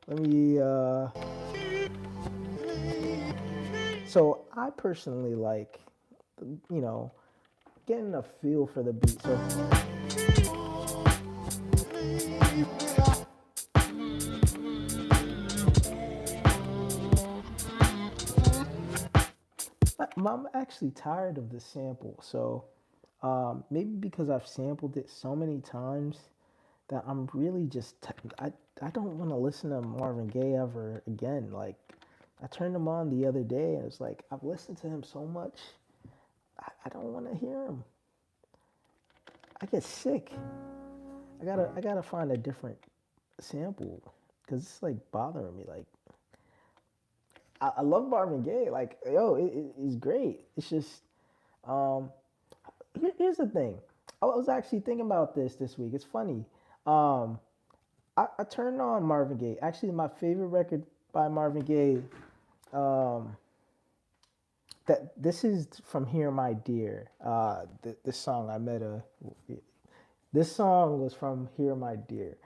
let me. So I personally like, you know, getting a feel for the beat. So I'm actually tired of the sample. So maybe because I've sampled it so many times that I'm really I don't want to listen to Marvin Gaye ever again. Like I turned him on the other day and it's like I've listened to him so much, I don't want to hear him. I get sick. I gotta find a different sample because it's like bothering me. Like I love Marvin Gaye. Like, yo, he's great. It's just, um, here's the thing. I was actually thinking about this week. It's funny. Um, I turned on Marvin Gaye. Actually, my favorite record by Marvin Gaye. Um, that this is from "Hear My Dear." This song I met a. This song was from "Hear My Dear."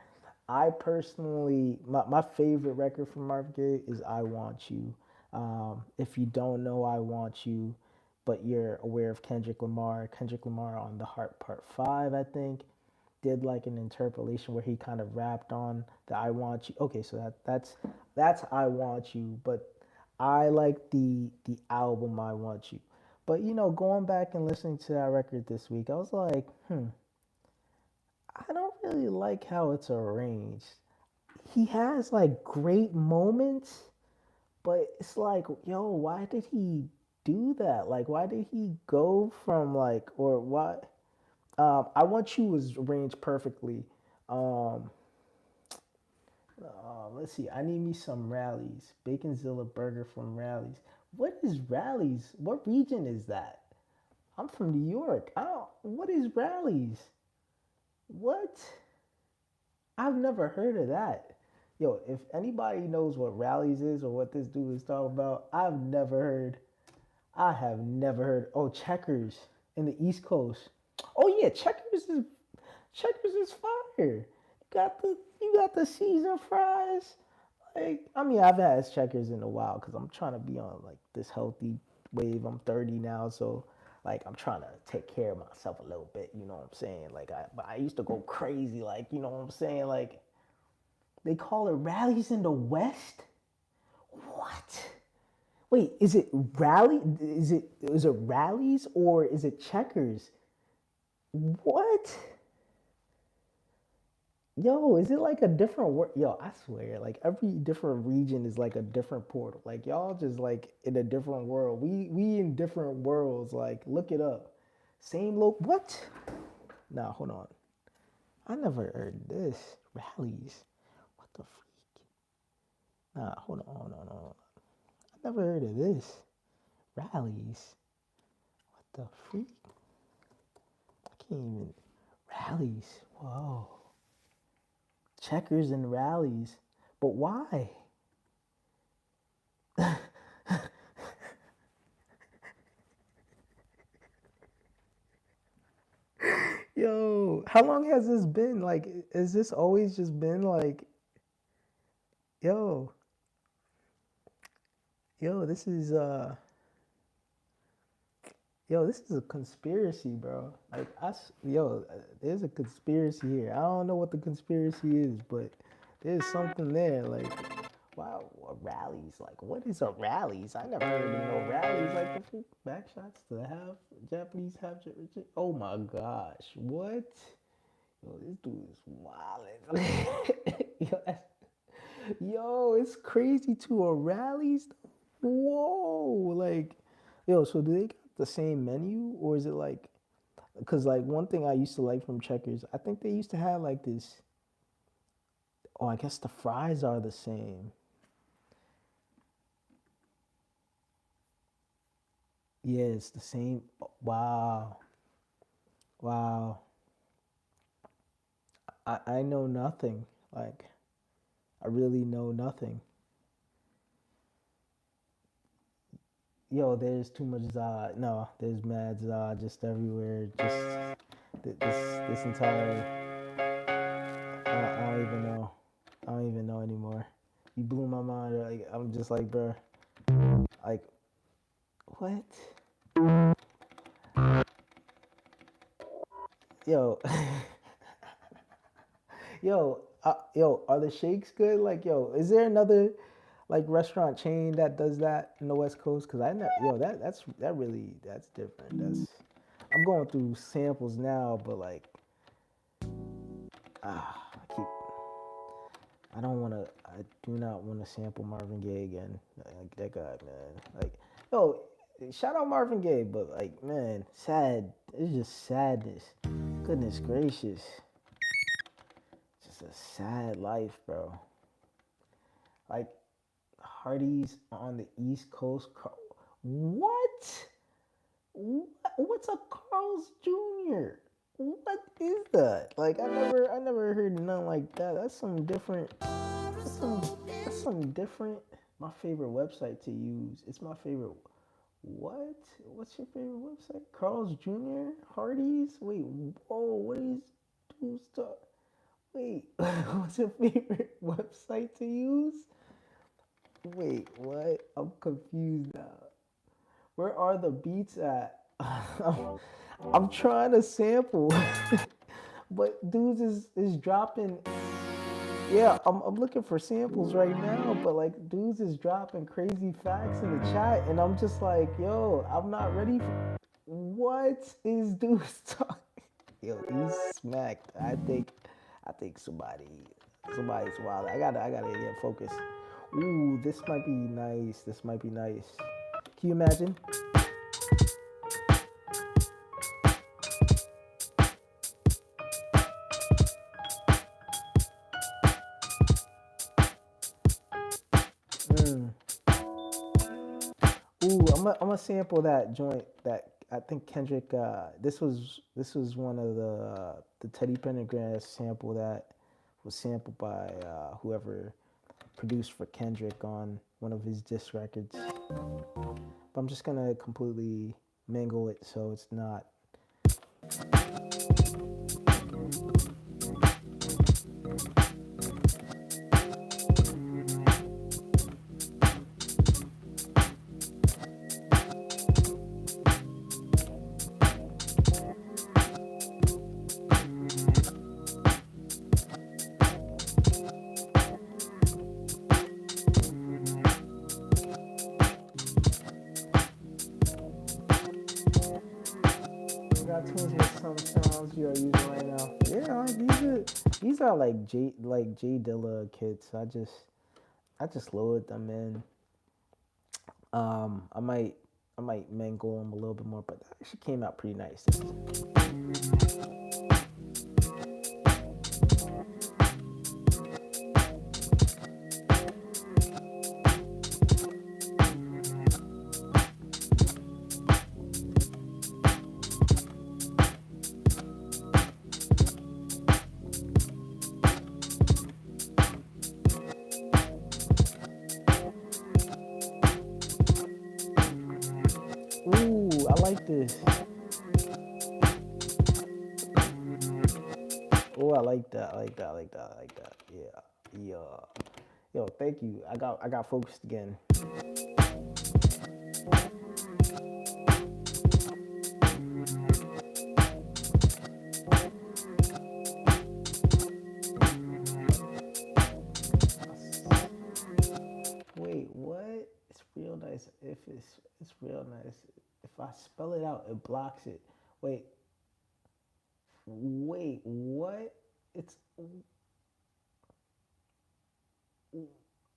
I personally, my favorite record from Marvin Gaye is "I Want You." If you don't know "I Want You," but you're aware of Kendrick Lamar on the Heart Part Five, I think, did like an interpolation where he kind of rapped on the "I Want You." Okay, so that's "I Want You," but I like the album "I Want You." But going back and listening to that record this week, I was like, I don't really like how it's arranged. He has like great moments, but it's like, yo, why did he do that? Like, why did he go from like, or what? I Want You was arranged perfectly. Um, let's see. I need me some Rallies. Baconzilla burger from Rallies. What is Rallies? What region is that? I'm from New York. I don't. What is Rallies? What? I've never heard of that. Yo, if anybody knows what Rallies is or what this dude is talking about, I've never heard. I have never heard. Oh, Checkers in the East Coast. Oh yeah, Checkers is fire. You got the seasoned fries. Like, I mean, I've had Checkers in a while because I'm trying to be on like this healthy wave. I'm 30 now, so like I'm trying to take care of myself a little bit. You know what I'm saying? Like I used to go crazy. Like you know what I'm saying? Like they call it rallies in the West. What? Wait, is it rally? Is it rallies or is it Checkers? What? Yo, is it like a different word? Yo, I swear, like every different region is like a different portal. Like y'all just like in a different world. We in different worlds. Like look it up. Same what? Nah, hold on. I never heard this. Rallies. What the freak? Nah, hold on. I never heard of this. Rallies. What the freak? I can't even. Rallies. Whoa. Checkers and rallies. But why? Yo, how long has this been? Like, has this always just been like, yo, yo, this is a conspiracy, bro. Like, there's a conspiracy here. I don't know what the conspiracy is, but there's something there. Like, wow, rallies. Like, what is a rallies? I never heard of no rallies. Like, the freak backshots to the half Japanese half. Oh my gosh, what? Yo, this dude is wild. Yo, it's crazy to a rallies. Whoa, like, yo. So do they got the same menu, or is it like? Because like one thing I used to like from Checkers, I think they used to have like this. Oh, I guess the fries are the same. Yeah, it's the same. Wow, wow. I know nothing. Like I really know nothing. Yo, there's too much Zod. No, there's mad Zod just everywhere. Just this entire. I don't even know. I don't even know anymore. You blew my mind. Like I'm just like, bro. Like what? Yo, yo, are the shakes good? Like, yo, is there another like restaurant chain that does that in the West Coast? Cause I know, yo, that's different. I'm going through samples now, but like, I keep I don't want to. I do not want to sample Marvin Gaye again. Like that guy, man. Like, yo, shout out Marvin Gaye, but like, man, sad. It's just sadness. Goodness gracious, just a sad life, bro. Like, Hardee's on the East Coast. What? What's a Carl's Jr.? What is that? Like I never heard nothing like that. That's some different. That's some different. My favorite website to use. It's my favorite. What? What's your favorite website? Carl's Jr. Hardee's. Wait. Whoa. What is dudes talk? Wait. What's your favorite website to use? Wait. What? I'm confused now. Where are the beats at? I'm trying to sample, but dudes is dropping. Yeah, I'm looking for samples right now, but like dudes is dropping crazy facts in the chat, and I'm just like, yo, I'm not ready for. What is dudes talking? Yo, he's smacked. I think somebody's wild. I gotta get focused. Ooh, this might be nice. This might be nice. Can you imagine? Mm. Ooh, I'm gonna sample that joint that I think Kendrick. This was one of the Teddy Pendergrass sample that was sampled by whoever produced for Kendrick on one of his diss records. But I'm just gonna completely mingle it so it's not. Got tunes with some sounds you are using right now. Yeah, these are like J Dilla kits. I just loaded them in. I might mangle them a little bit more, but that actually came out pretty nice. Ooh, I like this. Oh, I like that. I like that. I like that. I like that. Yeah. Yeah. Yo, thank you. I got focused again. Wait, what? It's real nice. If it's real nice. If I spell it out, it blocks it. Wait. Wait, what? It's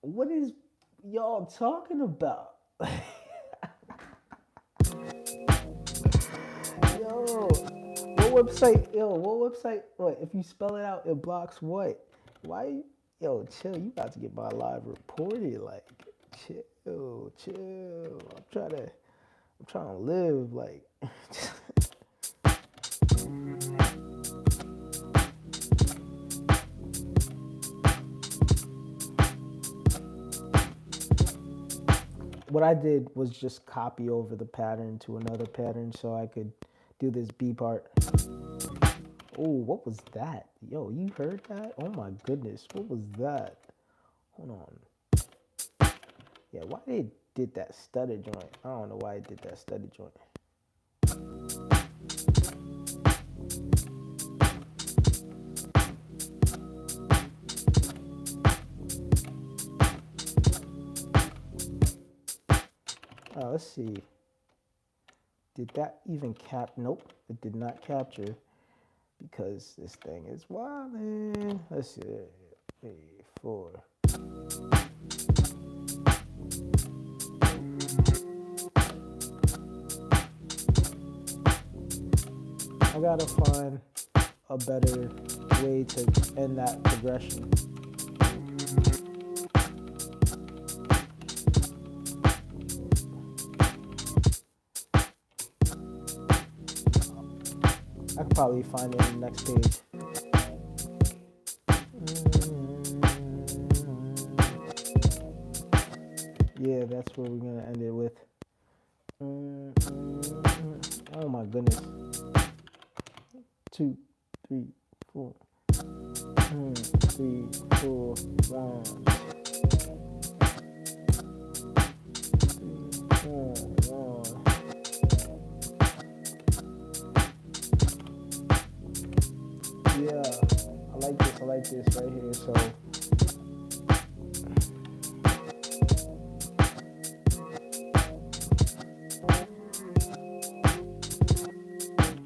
what is y'all talking about? Yo, what website? Yo, what website? What? If you spell it out, it blocks what? Why? Yo, chill. You about to get my live reported? Like, chill, chill. I'm trying to live. Like, what I did was just copy over the pattern to another pattern so I could do this B part. Oh, what was that? Yo, you heard that? Oh my goodness, what was that? Hold on. Yeah, why they did that stutter joint? I don't know why I did that stutter joint. Let's see. Did that even Nope, it did not capture because this thing is wildin'. Let's see. 3, 4. I gotta find a better way to end that progression. I could probably find it on the next page. Yeah, that's what we're gonna end it with. Oh my goodness. 2, 3, 4. 3, 4, 1. 4, 1. Yeah, I like this right here. So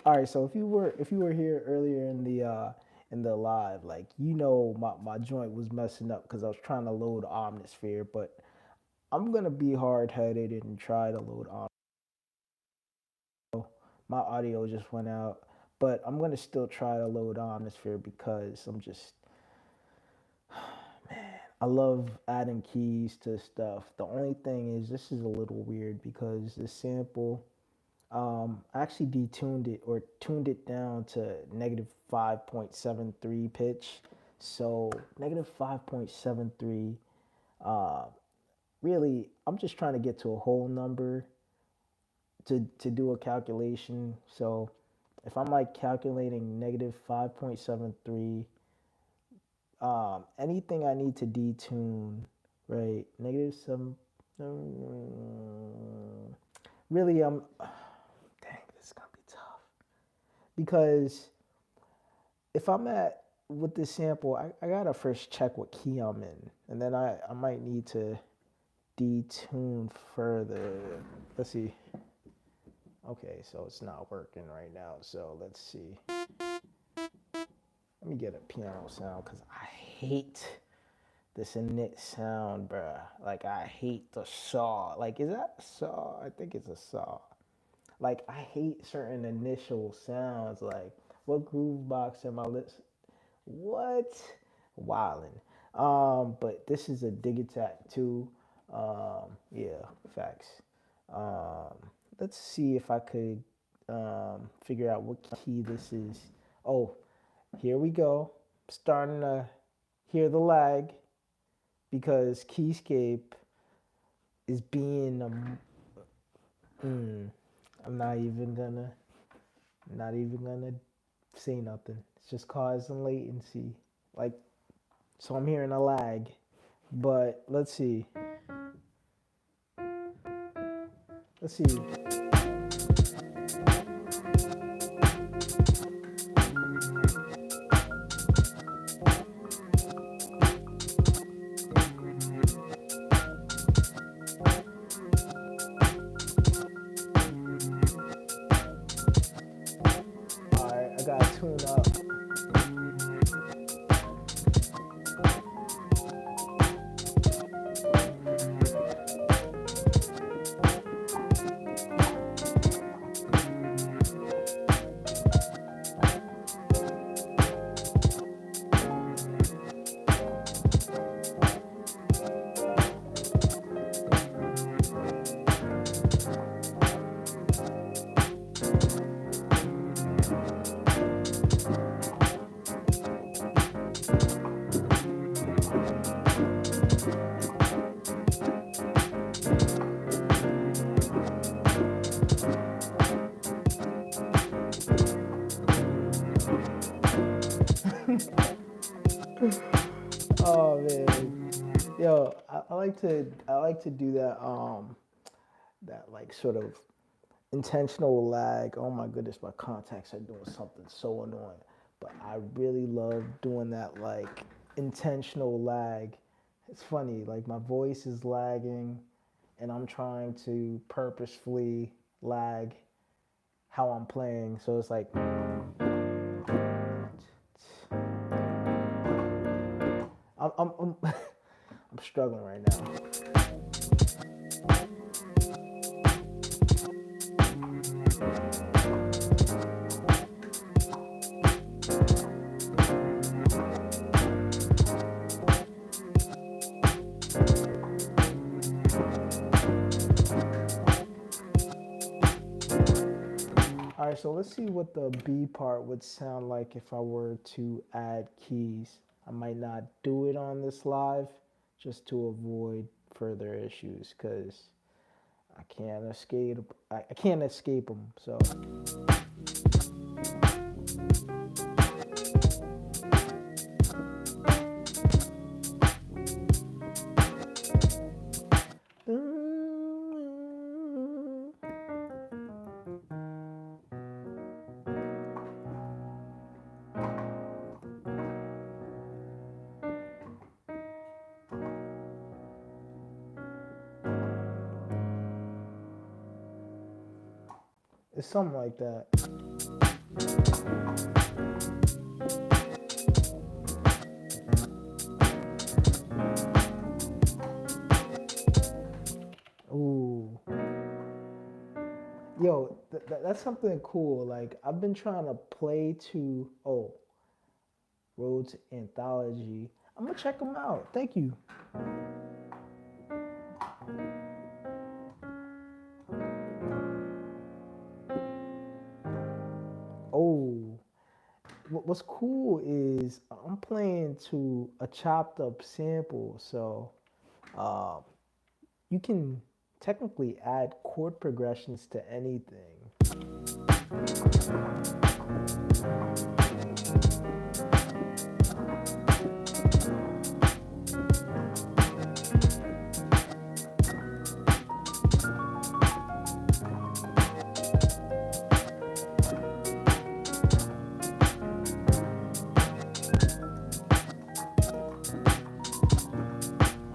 all right, so if you were here earlier in the live, like my joint was messing up because I was trying to load Omnisphere, but I'm gonna be hard headed and try to load Omnisphere. My audio just went out, but I'm gonna still try to load Omnisphere because I love adding keys to stuff. The only thing is this is a little weird because the sample I actually detuned it or tuned it down to negative 5.73 pitch. So negative 5.73. Really, I'm just trying to get to a whole number to do a calculation. So if I'm like calculating negative 5.73, anything I need to detune, right? Negative 7. Really, dang, this is gonna be tough because if I'm at with this sample, I gotta first check what key I'm in, and then I might need to detune further. Let's see. Okay, so it's not working right now. So let's see. Let me get a piano sound because I hate this init sound, bruh. Like I hate the saw. Like is that a saw? I think it's a saw. Like I hate certain initial sounds. Like what groove box am I listening? What? Wildin'. But this is a Digitat 2. Yeah, facts. Um, let's see if I could figure out what key this is. Oh, here we go. Starting to hear the lag because Keyscape is being I'm not even gonna say nothing. It's just causing latency. Like so I'm hearing a lag. But let's see. Let's see. Alright, I gotta tune up. Oh man. Yo, I like to do that like sort of intentional lag. Oh my goodness, my contacts are doing something so annoying. But I really love doing that like intentional lag. It's funny, like my voice is lagging and I'm trying to purposefully lag how I'm playing. So it's like I'm I'm struggling right now. All right, so let's see what the B part would sound like if I were to add keys. I might not do it on this live just to avoid further issues because I can't escape them. So it's something like that. Ooh. Yo, that's something cool. Like, I've been trying to play to, Rhodes Anthology. I'm gonna check them out. Thank you. Oh, what's cool is I'm playing to a chopped up sample, so you can technically add chord progressions to anything.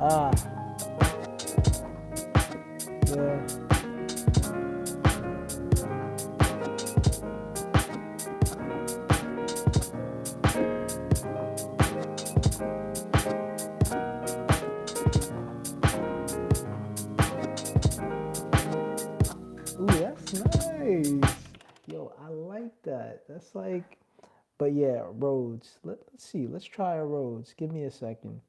Ah, yeah. Ooh, that's nice. Yo, I like that. That's like, but yeah, Rhodes. Let's see. Let's try a Rhodes. Give me a second.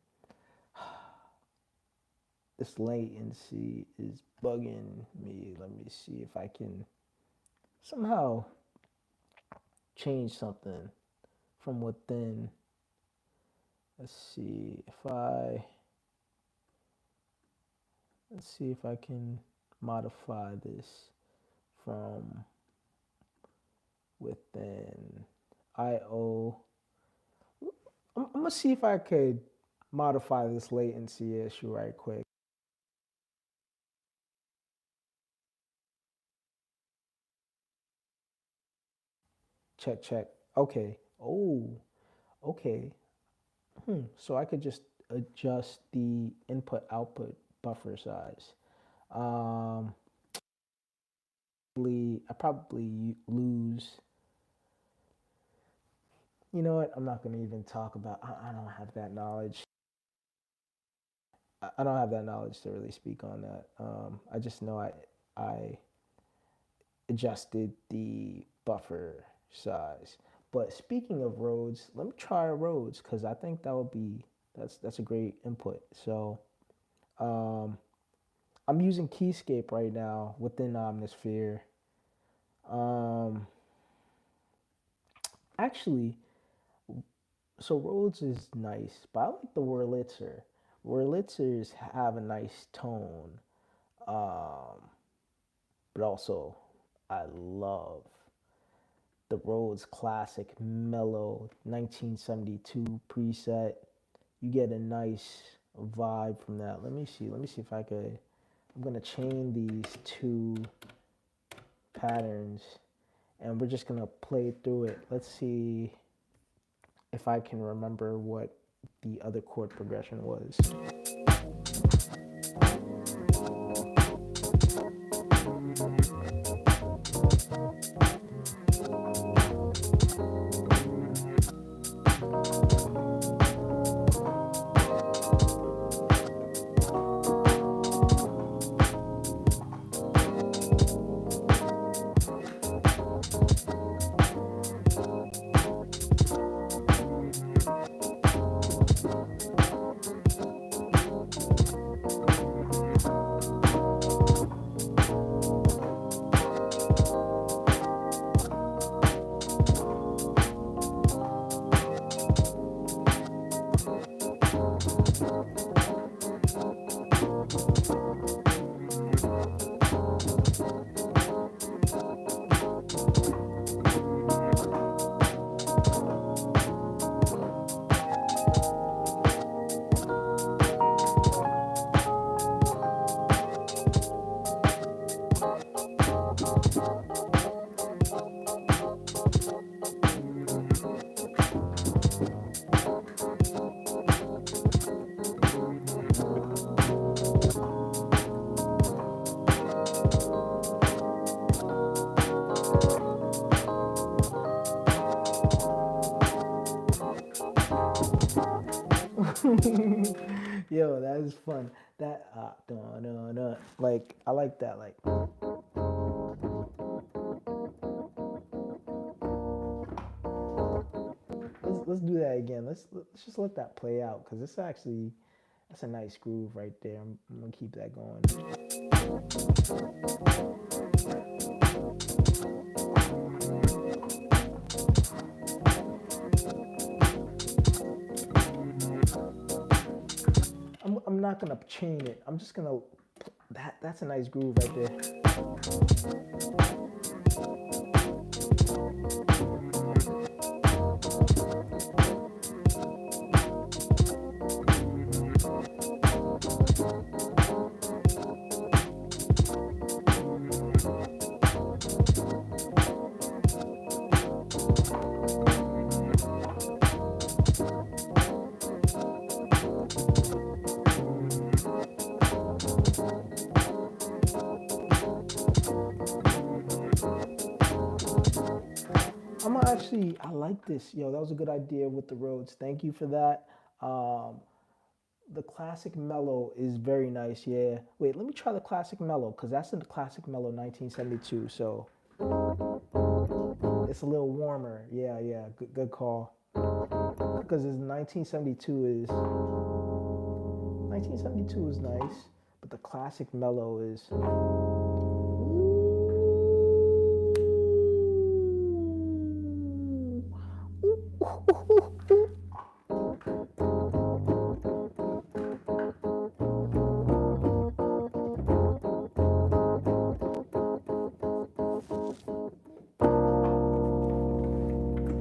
This latency is bugging me. Let me see if I can somehow change something from within. Let's see if I can modify this from within IO. I'm gonna see if I could modify this latency issue right quick. Check. Okay. Oh, okay. So I could just adjust the input output buffer size. I probably lose. You know what? I'm not going to even talk about. I don't have that knowledge. I don't have that knowledge to really speak on that. I just know I adjusted the buffer size. But speaking of Rhodes, let me try Rhodes because I think that's a great input. So I'm using Keyscape right now within Omnisphere. Actually, so Rhodes is nice, but I like the Wurlitzer. Wurlitzers have a nice tone, but also I love the Rhodes Classic Mellow 1972 preset. You get a nice vibe from that. Let me see if I could. I'm gonna chain these two patterns and we're just gonna play through it. Let's see if I can remember what the other chord progression was. Yo, that is fun. That dun, dun, dun. Like I like that. Like let's do that again. Let's just let that play out because it's actually that's a nice groove right there. I'm gonna keep that going. I'm not gonna chain it. I'm just gonna that's a nice groove right there. I'm actually, I like this. Yo, that was a good idea with the Rhodes. Thank you for that. Um, the classic mellow is very nice. Yeah. Wait, let me try the classic mellow because that's in the classic mellow 1972. So it's a little warmer. Yeah, yeah. Good call. Because it's 1972 is nice, but the classic mellow is.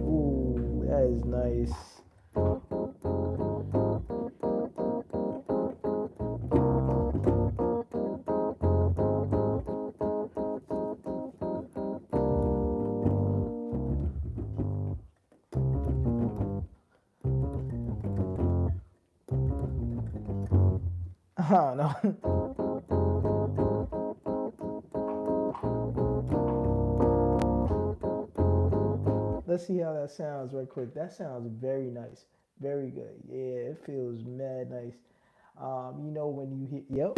Ooh, that is nice. No. Let's see how that sounds right quick. That sounds very nice. Very good. Yeah, it feels mad nice. You know when you hit, yep.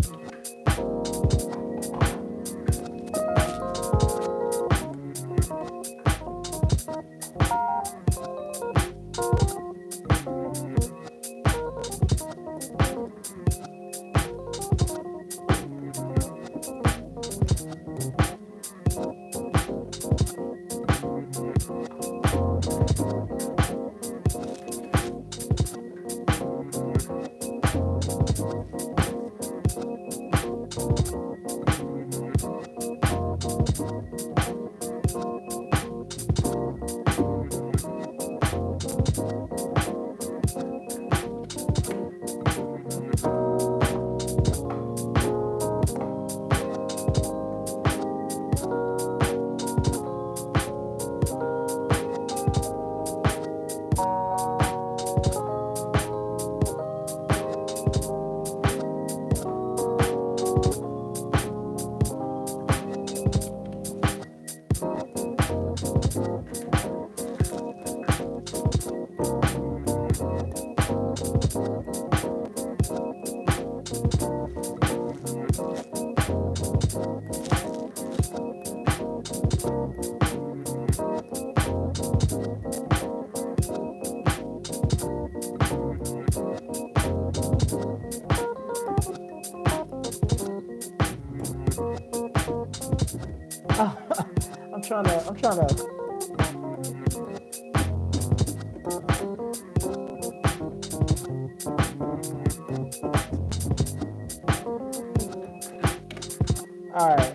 I'm trying to. All right.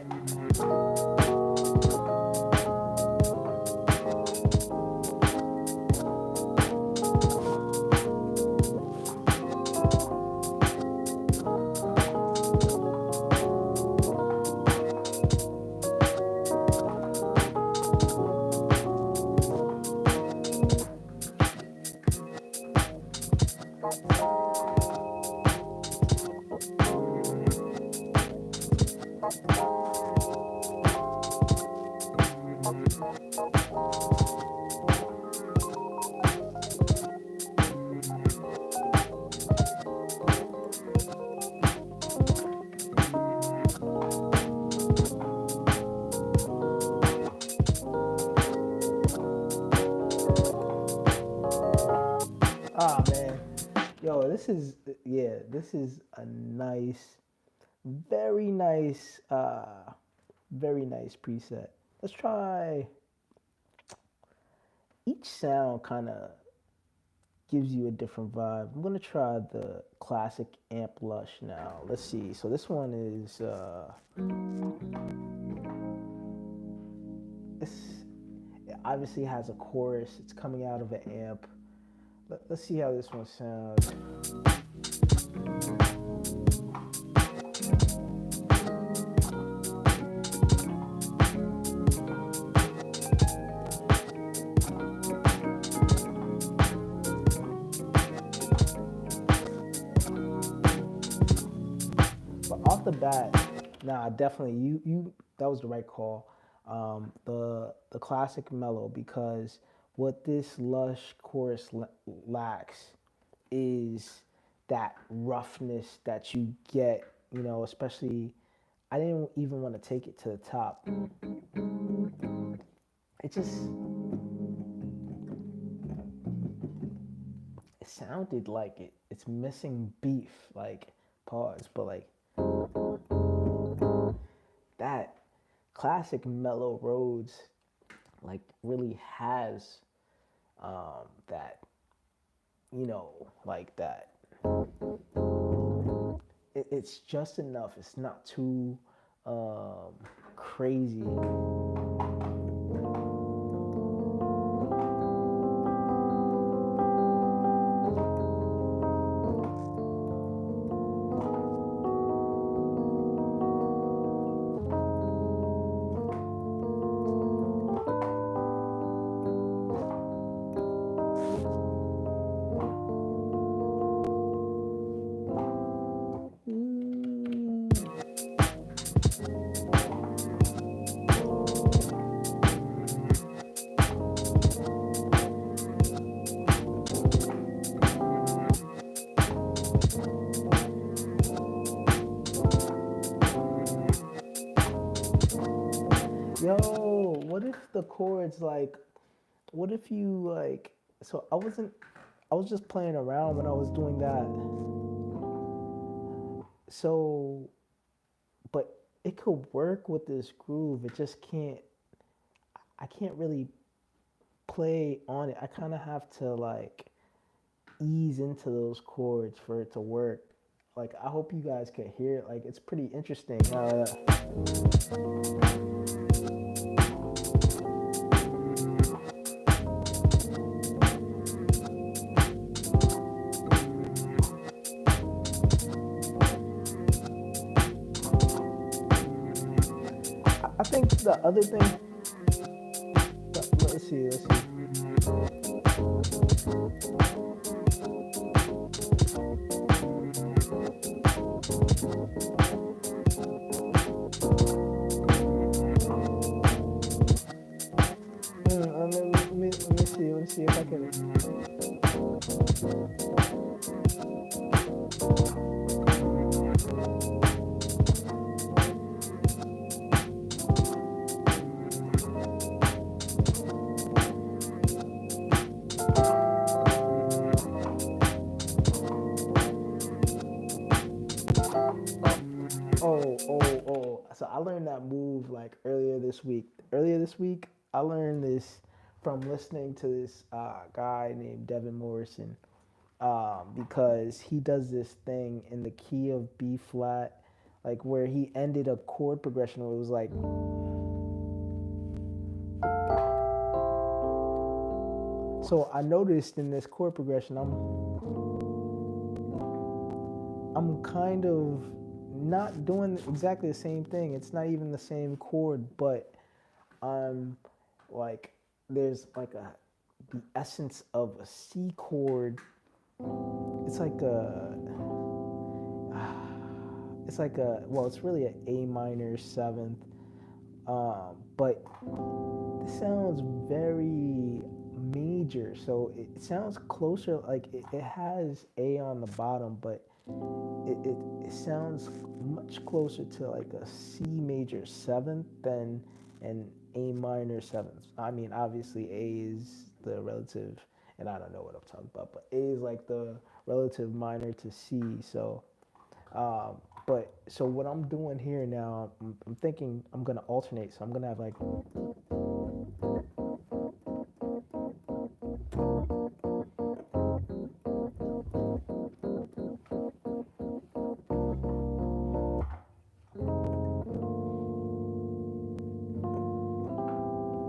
Ah man, yo, this is a nice, very nice, very nice preset. Let's try. Each sound kind of gives you a different vibe. I'm gonna try the classic amp lush now. Let's see. So this one is this it obviously has a chorus. It's coming out of an amp. Let's see how this one sounds. But off the bat, nah, definitely you that was the right call. The classic mellow, because what this lush chorus lacks is that roughness that you get, especially I didn't even want to take it to the top. It just it sounded like it's missing beef, like pause, but like that classic mellow Rhodes like really has that, like that. It's just enough. It's not too crazy. Yo, what if the chords like, what if you like, so I was just playing around when I was doing that. So, but it could work with this groove. It just can't, I can't really play on it. I kind of have to like ease into those chords for it to work. Like, I hope you guys can hear it. Like, it's pretty interesting. I think the other thing, let's see. Let me see. Let me see if I can. Oh. So I learned that move like earlier this week. Earlier this week, I learned this from listening to this guy named Devin Morrison, because he does this thing in the key of B flat, like where he ended a chord progression where it was like. So I noticed in this chord progression, I'm kind of not doing exactly the same thing. It's not even the same chord, but I'm like, there's like the essence of a C chord. It's like well, it's really an A minor seventh, but it sounds very major. So it sounds closer, like it has A on the bottom, but it sounds much closer to like a C major seventh than an A minor seventh. I mean, obviously A is the relative and I don't know what I'm talking about. But A is like the relative minor to C. So, um, but so what I'm doing here now, I'm thinking I'm gonna alternate. So I'm gonna have like,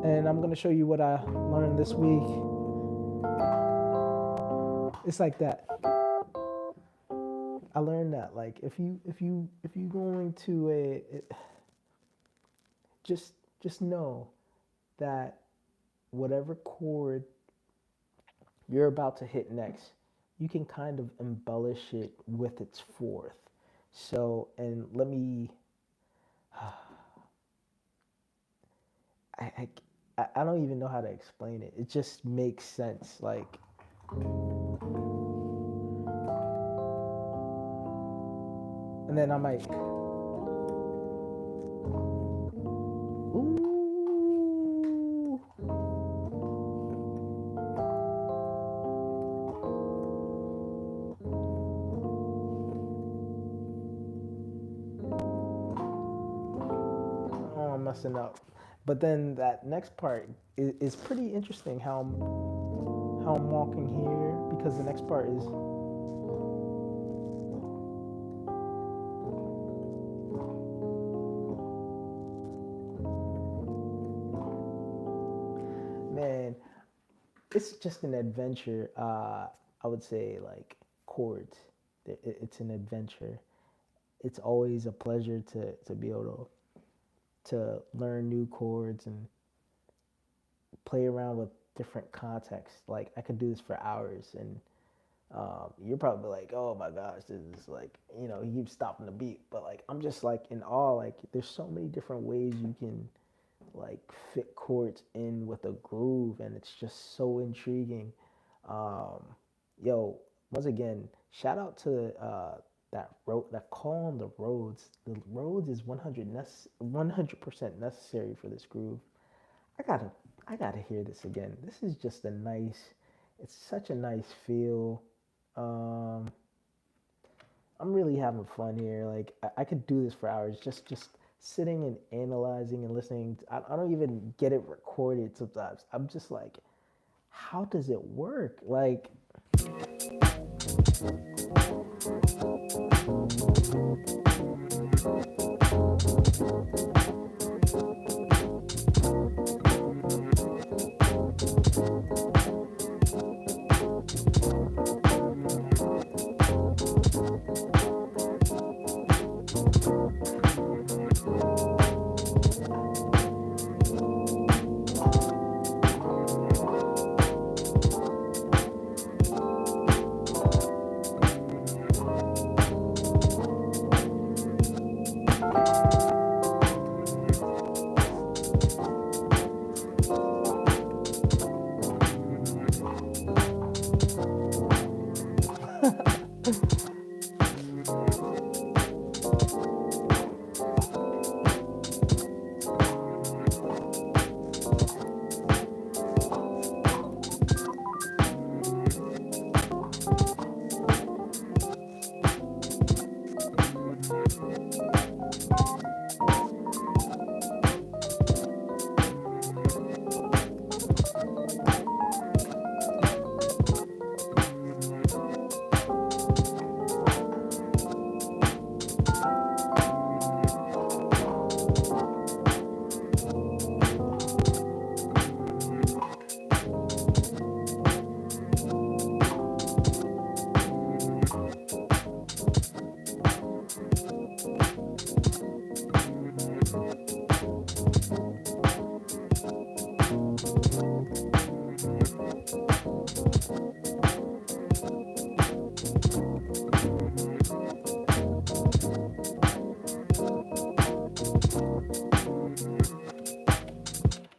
and I'm gonna show you what I learned this week. It's like that. I learned that like if you going to just just know that whatever chord you're about to hit next, you can kind of embellish it with its fourth. So, and let me, I, I don't even know how to explain it. It just makes sense. Like, and then I might, ooh, oh, I'm messing up. But then that next part is pretty interesting how I'm walking here because the next part is, man, it's just an adventure. I would say like chords. It's an adventure. It's always a pleasure to be able to learn new chords and play around with different contexts. Like I could do this for hours, and you're probably like, "Oh my gosh, this is like, he keeps stopping the beat." But like, I'm just like in awe. Like, there's so many different ways you can like fit chords in with a groove, and it's just so intriguing. Um, Yo, once again, shout out to that road, that call on the Rhodes. The Rhodes is 100% necessary for this groove. I gotta I gotta hear this again. This is just a nice. It's such a nice feel. Um, I'm really having fun here. Like I could do this for hours, just sitting and analyzing and listening. I don't even get it recorded sometimes. I'm just like, how does it work? Like,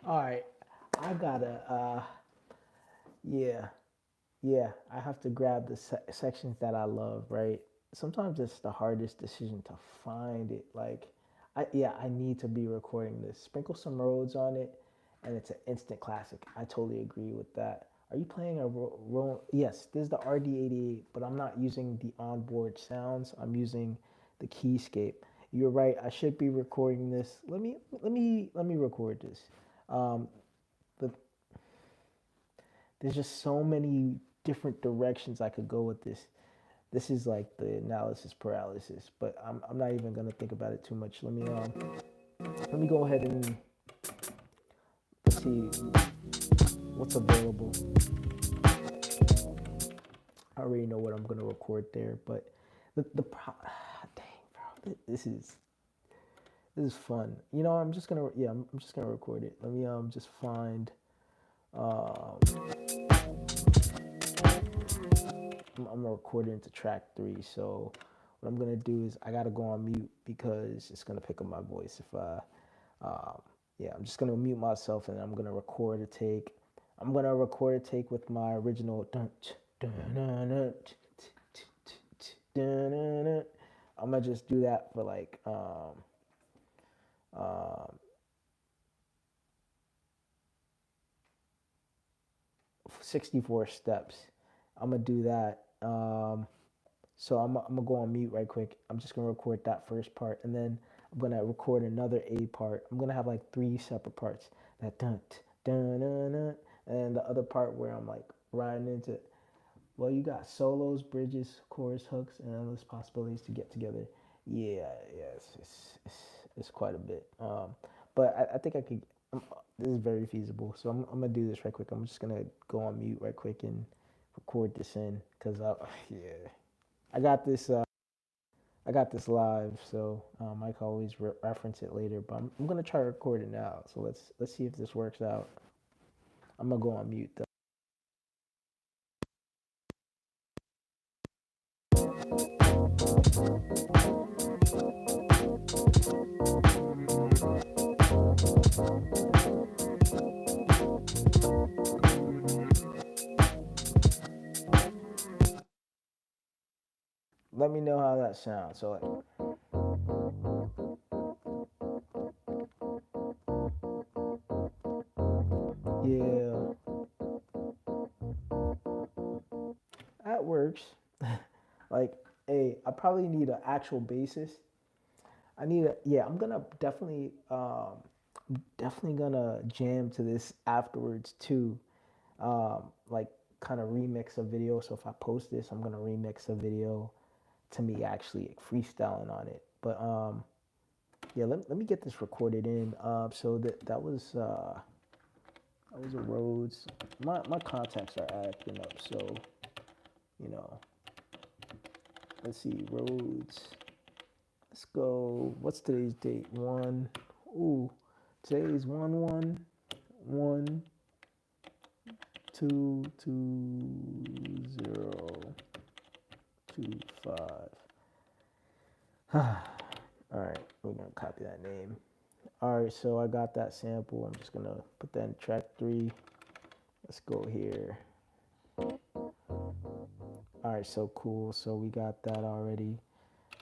all right, I gotta, yeah, yeah, I have to grab the sections that I love, right? Sometimes it's the hardest decision to find it. Like, I need to be recording this. Sprinkle some roads on it, and it's an instant classic. I totally agree with that. Are you playing a Yes, this is the RD88, but I'm not using the onboard sounds. I'm using the keyscape. You're right. I should be recording this. Let me record this. Um, the There's just so many different directions I could go with this. This is like the analysis paralysis, but I'm not even gonna think about it too much. Let me go ahead and see what's available. I already know what I'm gonna record there, but dang, bro, this is fun. I'm just gonna I'm just gonna record it. Let me just find. Um, I'm gonna record it into track 3. So what I'm gonna do is I gotta go on mute because it's gonna pick up my voice if I. I'm just gonna mute myself and I'm gonna record a take. I'm gonna record a take with my original. I'm gonna just do that for like 64 steps. I'm gonna do that. So I'm gonna go on mute right quick. I'm just gonna record that first part, and then I'm gonna record another A part. I'm gonna have like 3 separate parts. That dun dun dun dun, and the other part where I'm like riding into. Well, you got solos, bridges, chorus, hooks, and endless possibilities to get together. Yeah, it's quite a bit. But I think I could. This is very feasible. So I'm gonna do this right quick. I'm just gonna go on mute right quick and record this in because I got this. I got this live, so I can always reference it later. But I'm gonna try to record it now. So let's see if this works out. I'm gonna go on mute though. Let me know how that sounds. So yeah, that works. Like, hey, I probably need an actual basis. I'm gonna definitely gonna jam to this afterwards too. Like kind of remix a video. So if I post this, I'm gonna remix a video to me actually freestyling on it. But let me get this recorded in. So that was a Rhodes. My contacts are acting up, so you know. Let's see, Rhodes. Let's go. What's today's date? 1. Ooh, today's 1/1/1 2 2 0 2 5. All right, we're gonna copy that name. All right, so I got that sample. I'm just gonna put that in track 3. Let's go here. All right, so cool. So we got that already.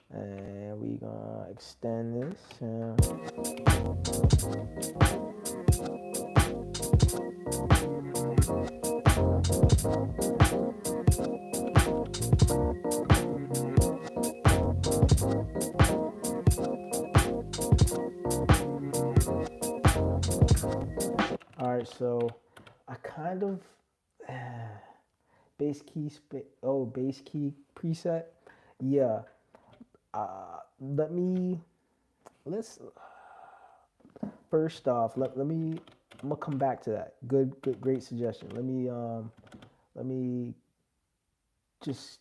And we gonna extend this. All right, so I kind of bass key preset. Yeah. Let's first off, I'm gonna come back to that. Great suggestion. Let me just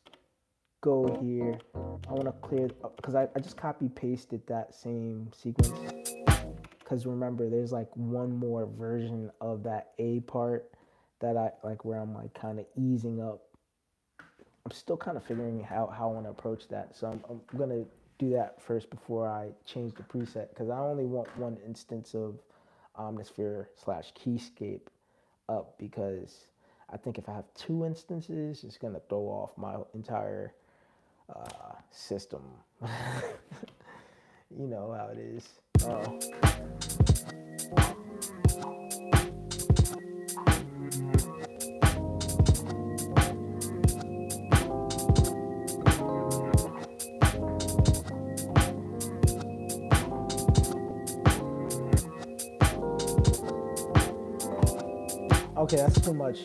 go here. I want to clear because I just copy pasted that same sequence. Because remember, there's like one more version of that A part that I like where I'm like kind of easing up. I'm still kind of figuring how I want to approach that. So I'm gonna do that first before I change the preset because I only want one instance of Omnisphere/Keyscape up because I think if I have 2 instances, it's gonna throw off my entire system. You know how it is. Okay, that's too much.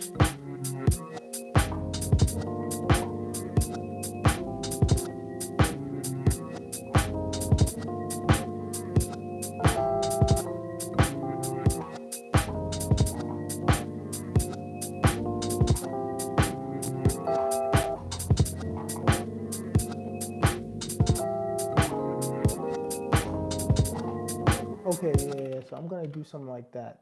Okay, yeah. So I'm gonna do something like that.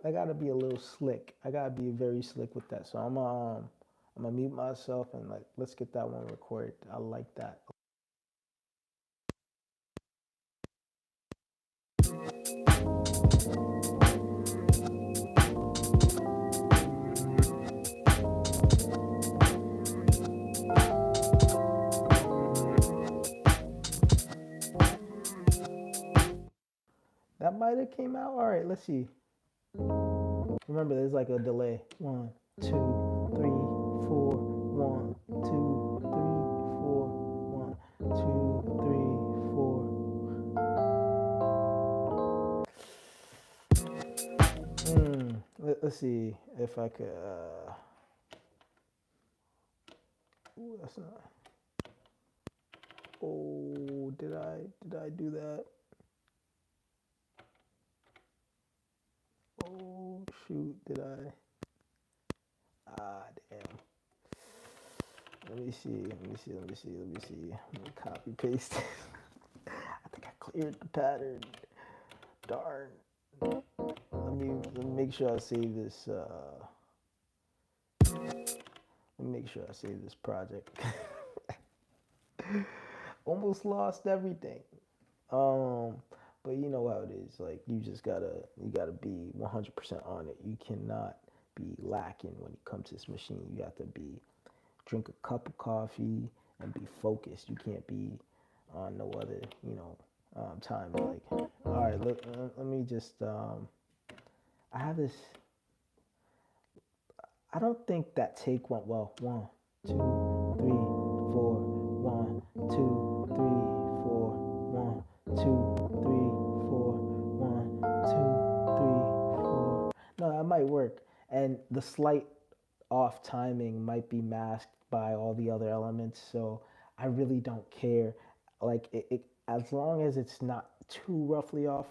That gotta be a little slick. I gotta be very slick with that. So I'm gonna mute myself and like let's get that one recorded. I like that. That might have came out. All right, let's see. Remember, there's like a delay. 1, 2, 3, 4. 1, 2, 3, 4. 1, 2, 3, 4. Let's see if I could. Ooh, that's not. Oh, did I do that? Oh shoot, did I? Ah, damn. Let me see. Let me copy paste. I think I cleared the pattern. Darn. Let me make sure I save this. Let me make sure I save this project. Almost lost everything. But you know how it is. Like you gotta be 100% on it. You cannot be lacking when you come to this machine. You have to drink a cup of coffee and be focused. You can't be on no other, time. Like, all right, let me just. I have this. I don't think that take went well. 1, 2, 3, 4. 1, 2, 3, 4. 1, 2, 3, 4. 1, 2, 3, 4. No, that might work. And the slight off timing might be masked by all the other elements. So I really don't care. Like as long as it's not too roughly off,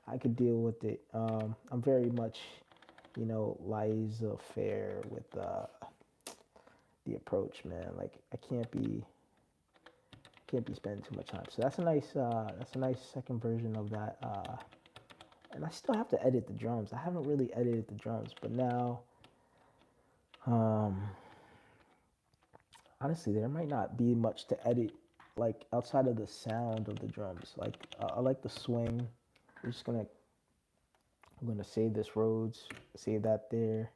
I could deal with it. I'm very much, laissez-faire with the approach, man. Like I can't be spending too much time. So that's a nice second version of that. And I still have to edit the drums. I haven't really edited the drums, but now, honestly, there might not be much to edit, like outside of the sound of the drums. Like I like the swing. I'm gonna save this Rhodes, save that there.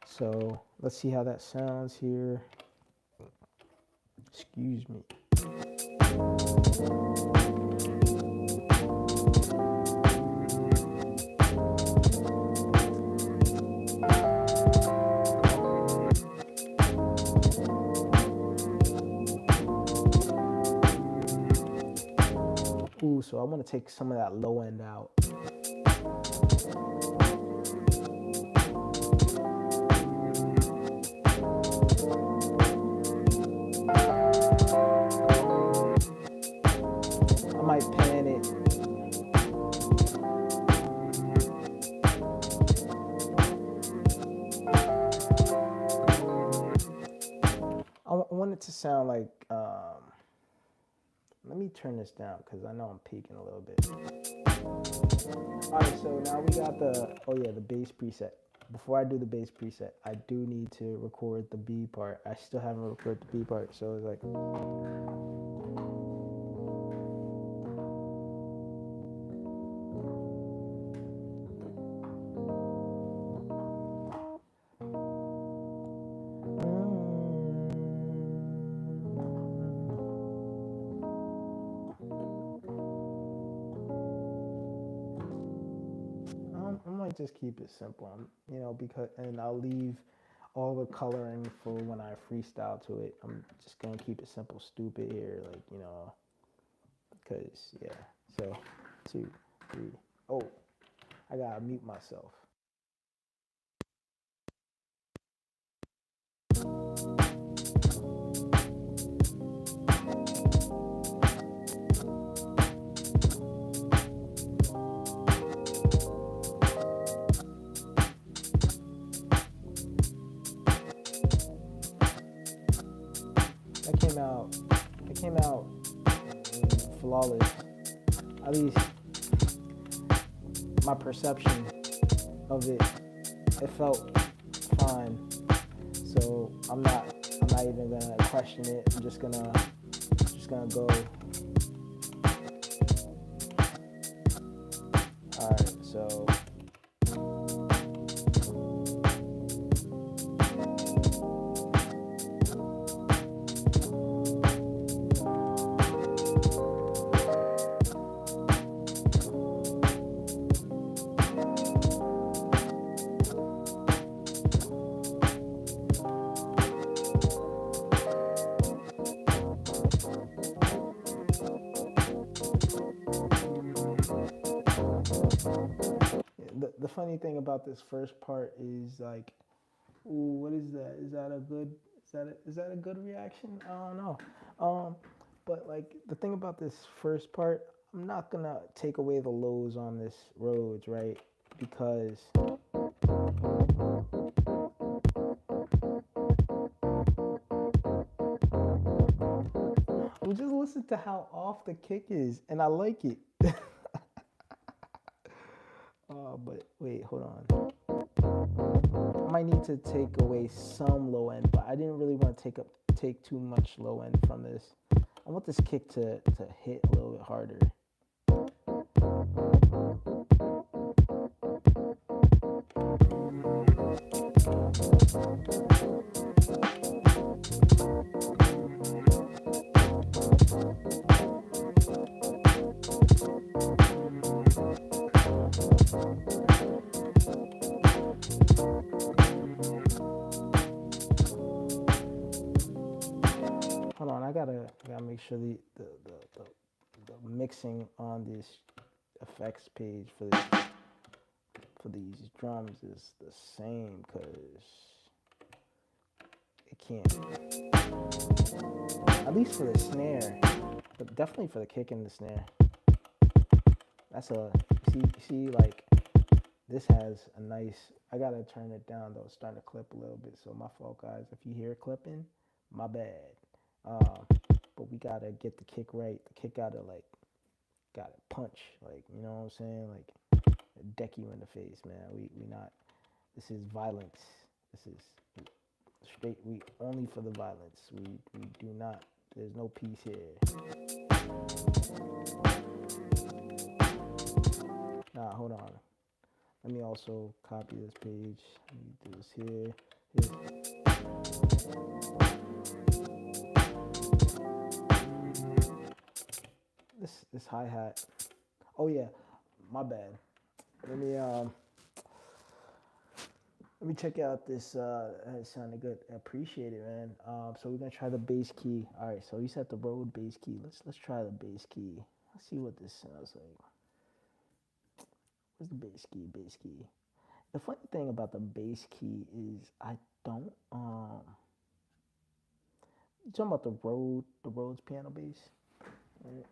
So let's see how that sounds here. Excuse me. Ooh, so I want to take some of that low end out. I might pan it. I want it to sound like, let me turn this down because I know I'm peaking a little bit. All right, so now we got the bass preset. Before I do the bass preset, I do need to record the B part. I still haven't recorded the B part, so it's like. I might just keep it simple, because and I'll leave all the coloring for when I freestyle to it. I'm just gonna keep it simple, stupid here, like because yeah. So 2, 3. Oh, I gotta mute myself. it came out flawless. At least my perception of it, it felt fine. So I'm not even gonna question it. I'm just gonna go. All right, so. The funny thing about this first part is like, ooh, what is that? Is that a good reaction? I don't know. But like the thing about this first part, I'm not gonna take away the lows on this Rhodes, right? Because we just listen to how off the kick is, and I like it. But wait, hold on. I might need to take away some low end, but I didn't really want to take too much low end from this. I want this kick to hit a little bit harder. Hold on, I gotta make sure the mixing on this effects page for these drums is the same, because it can't. At least for the snare, but definitely for the kick and the snare. That's a see like this has a nice. I gotta turn it down though. It's starting to clip a little bit, so my fault, guys. If you hear it clipping, my bad. But we gotta get the kick right. The kick gotta punch, like, you know what I'm saying, like deck you in the face, man. We not. This is violence. This is straight. We only for the violence. We do not. There's no peace here. Nah, hold on. Let me also copy this page. Let me do this here. This hi-hat. Oh yeah, my bad. Let me check out this. That sounded good. I appreciate it, man. So we're gonna try the bass key. All right. So you set the Rode bass key. Let's try the bass key. Let's see what this sounds like. Where's the bass key? Bass key. The funny thing about the bass key is I don't. You talking about the Rhodes piano bass? Right.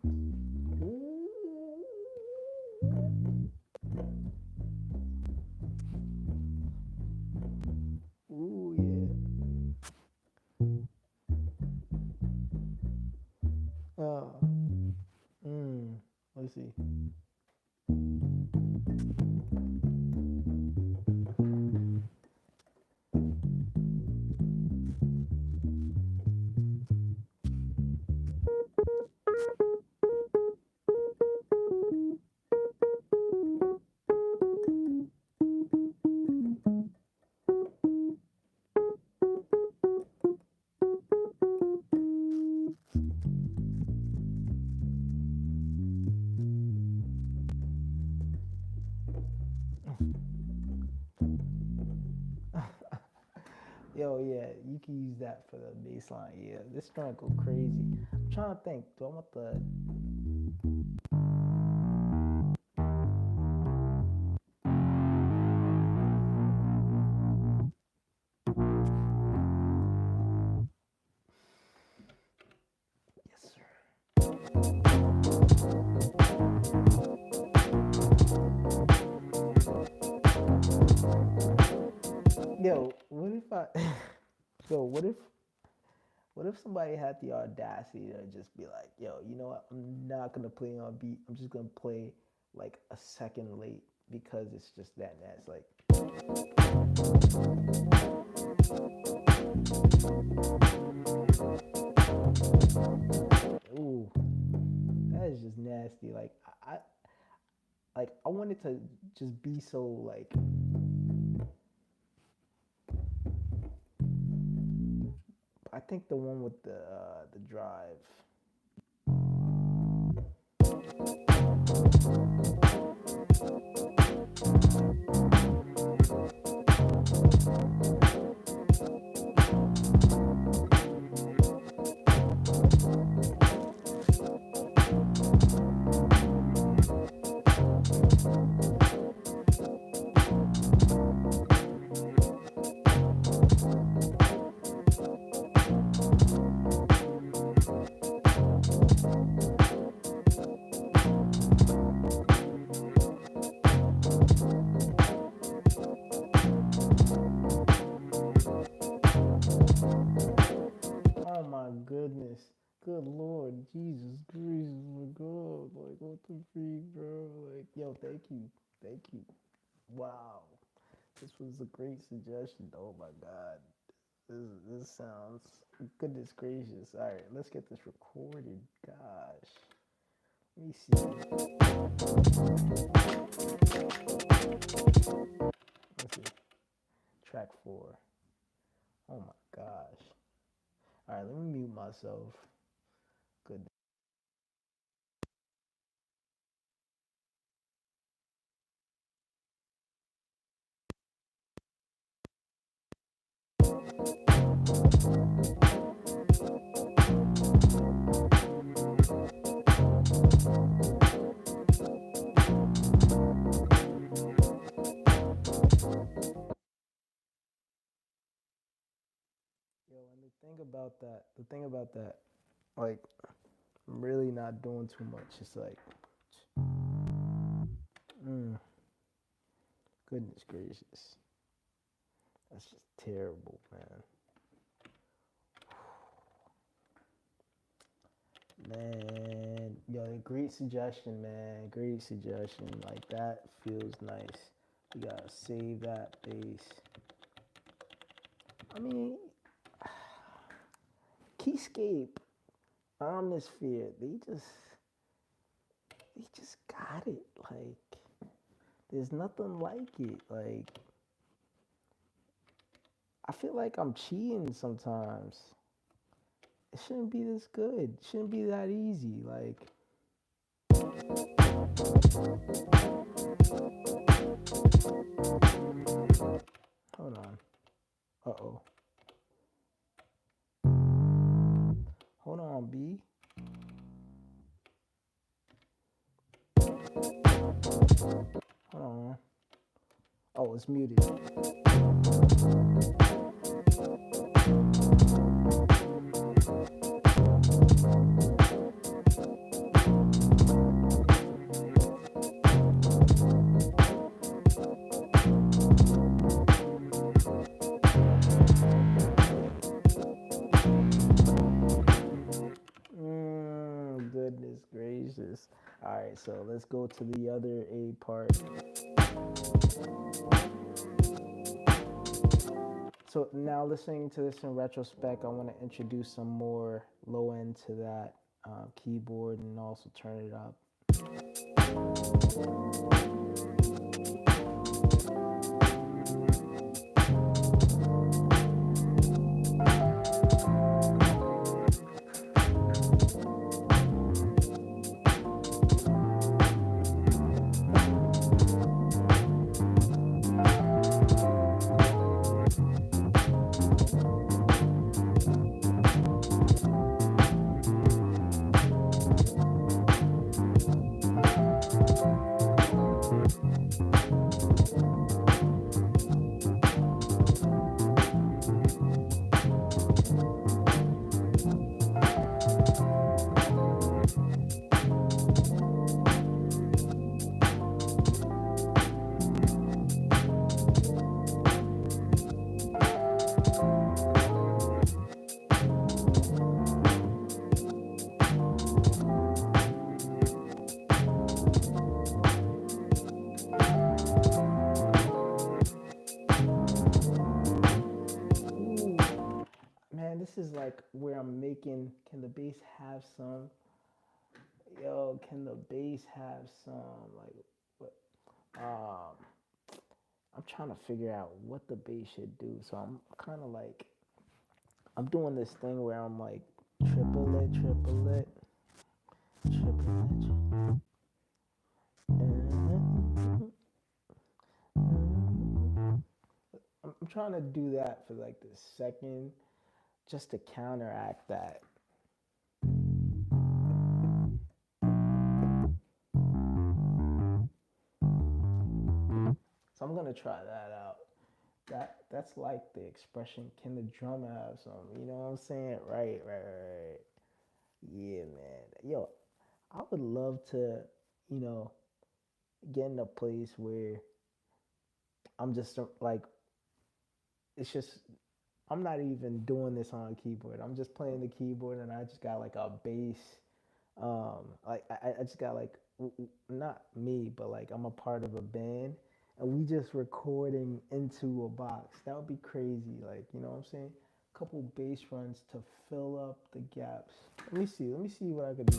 Ooh, yeah. Let's see. Yo, yeah, you can use that for the bass line. Yeah, this joint go crazy. I'm trying to think. Do I want the... Yes, sir. Yo, what if I... Yo, what What if somebody had the audacity to just be like, yo, you know what? I'm not gonna play on beat. I'm just gonna play like a second late because it's just that nice. Like, ooh, that is just nasty. Like, I wanted to just be so like. I think the one with the drive. Oh my goodness. Good Lord, Jesus, Jesus, my God. Like, what the freak, bro? Like, yo, thank you. Thank you. Wow. This was a great suggestion. Oh my God. This sounds, goodness gracious. All right, let's get this recorded. Gosh. Let me see. Let's see. Track 4. Oh my gosh. All right, let me mute myself. Good. Yo, and the thing about that, like, I'm really not doing too much. It's like, goodness gracious. That's just terrible, man. Man, yo, great suggestion, man. Great suggestion. Like, that feels nice. We gotta save that bass. I mean, Keyscape, Omnisphere, they just got it. Like, there's nothing like it. Like, I feel like I'm cheating sometimes. It shouldn't be this good. It shouldn't be that easy. Like, hold on. Uh-oh. Hold on, B. Hold on. Oh, it's muted. Goodness gracious. All right, so let's go to the other A part. So now listening to this in retrospect, I want to introduce some more low end to that keyboard and also turn it up. man, this is like where I'm making. Can the bass have some? Yo, can the bass have some? Like, what? Um, I'm trying to figure out what the bass should do. So I'm kind of like, I'm doing this thing where I'm like, triplet, triplet, triplet. I'm trying to do that for like the second, just to counteract that. So I'm gonna try that out. That's like the expression. Can the drum have some? You know what I'm saying? Right, right, right, right. Yeah, man. Yo, I would love to, you know, get in a place where I'm just like, it's just, I'm not even doing this on a keyboard. I'm just playing the keyboard and I just got like a bass. Like I just got like, not me, but like I'm a part of a band and we just recording into a box. That would be crazy. Like, you know what I'm saying? A couple bass runs to fill up the gaps. Let me see what I could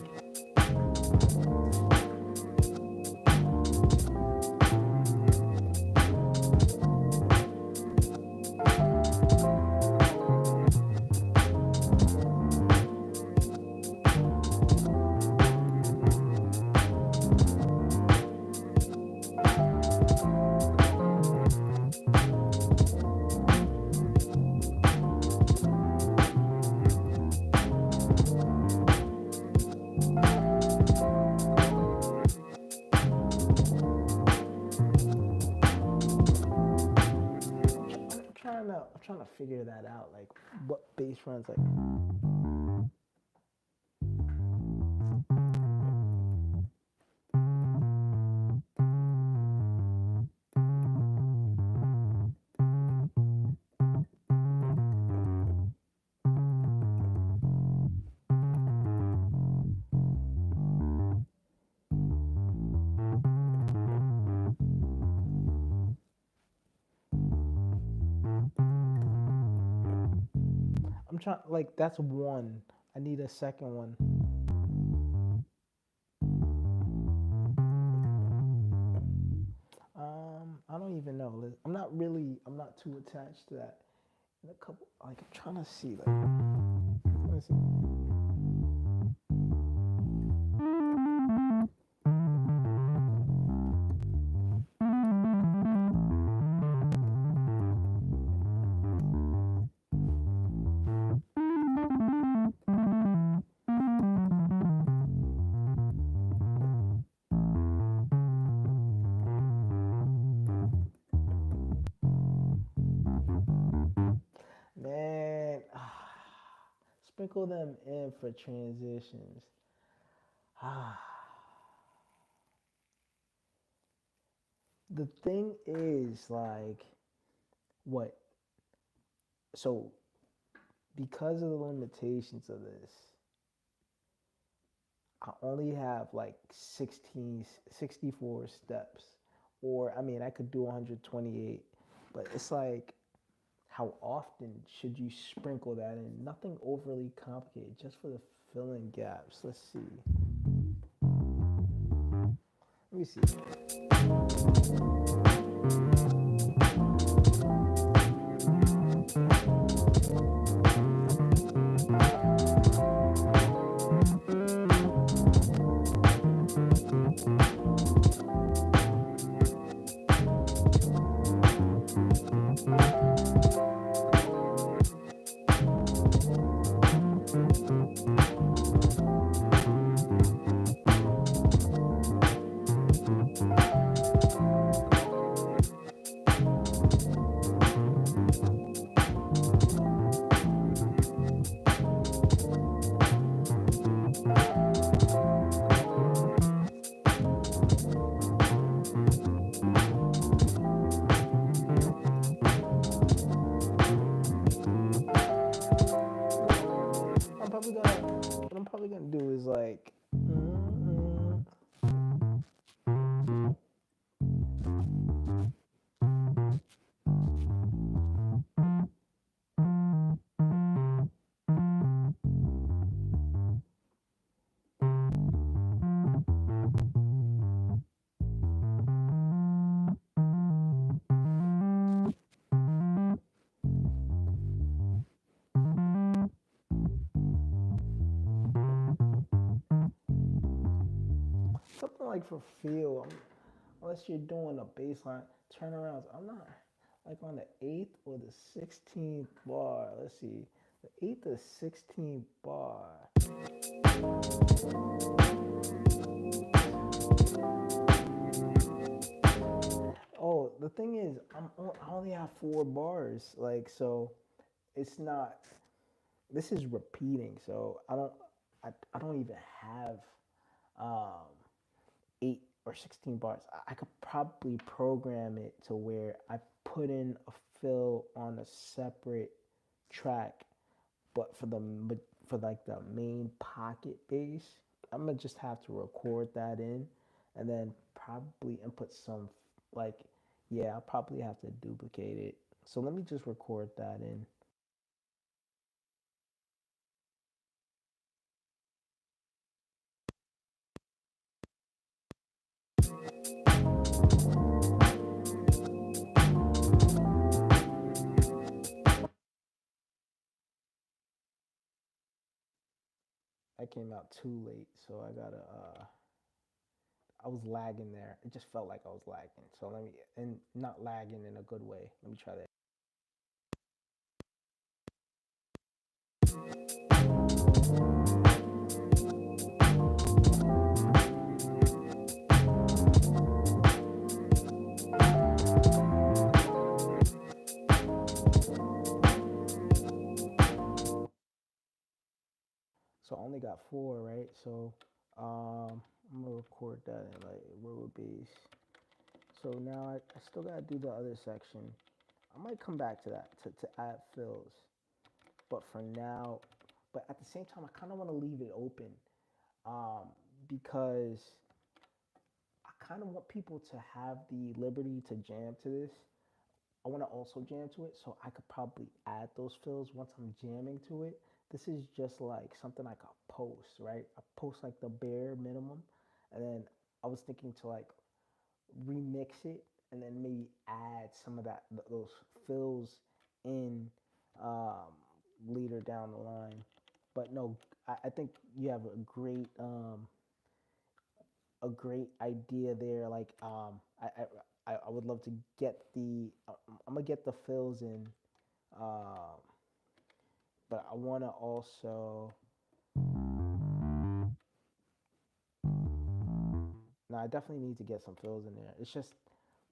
I'm trying to figure that out. Like what bass runs like. I'm trying like that's one. I need a second one. I don't even know. I'm not too attached to that. In a couple, like I'm trying to see, like, let me see. Man, sprinkle them in for transitions. The thing is, like, what? So, because of the limitations of this, I only have like 64 steps. Or, I mean, I could do 128, but it's like, how often should you sprinkle that in? Nothing overly complicated, just for the filling gaps. Let's see. Let me see. like for feel. Unless you're doing a baseline turnarounds. I'm not like on the 8th or the 16th bar. Let's see. The 8th or 16th bar. Oh, the thing is, I only have 4 bars. Like, so it's not, this is repeating. So I don't even have um, 8 or 16 bars. I could probably program it to where I put in a fill on a separate track, but for like the main pocket bass, I'm gonna just have to record that in, and then probably input some like, yeah, I'll probably have to duplicate it. So let me just record that in. That came out too late, so I gotta I was lagging there. It just felt like I was lagging. So let me, and not lagging in a good way. Let me try that. So I only got 4, right? So I'm gonna record that in like road bass. So now I still gotta do the other section. I might come back to that to add fills. But for now, but at the same time, I kind of want to leave it open um, because I kind of want people to have the liberty to jam to this. I want to also jam to it, so I could probably add those fills once I'm jamming to it. This is just like something I could post, right? I post like the bare minimum, and then I was thinking to like remix it and then maybe add some of those fills in um, later down the line. But no, I think you have a great idea there. Like I would love to get I'm gonna get the fills in, um, but I want to also. No, I definitely need to get some fills in there. It's just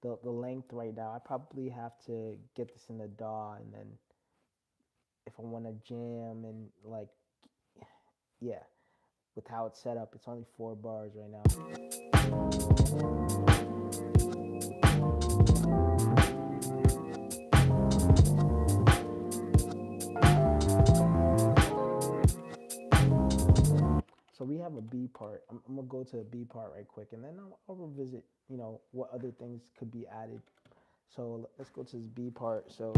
the length right now. I probably have to get this in the DAW, and then if I want to jam and like, yeah, with how it's set up, it's only 4 bars right now. So we have a B part. I'm gonna go to the B part right quick, and then I'll revisit, what other things could be added. So let's go to this B part. So.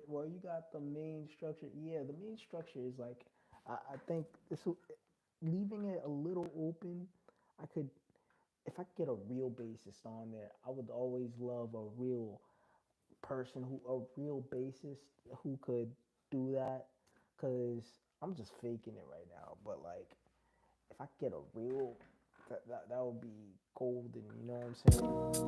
well, you got the main structure. Yeah, the main structure is like, I think this leaving it a little open. I could, if I could get a real bassist on there, I would always love a real person who, a real bassist who could do that. Cause I'm just faking it right now. But like, if I could get a real, that would be golden. You know what I'm saying?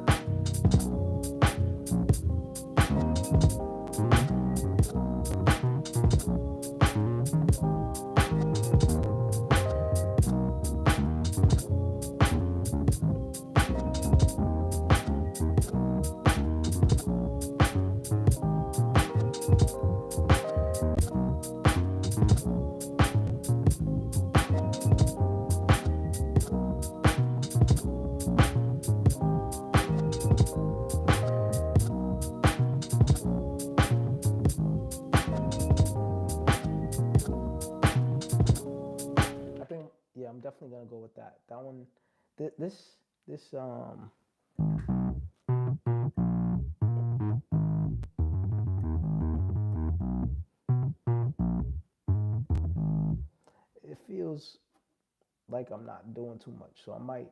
I think yeah, I'm definitely gonna go with that. That one, this it feels like I'm not doing too much, so I might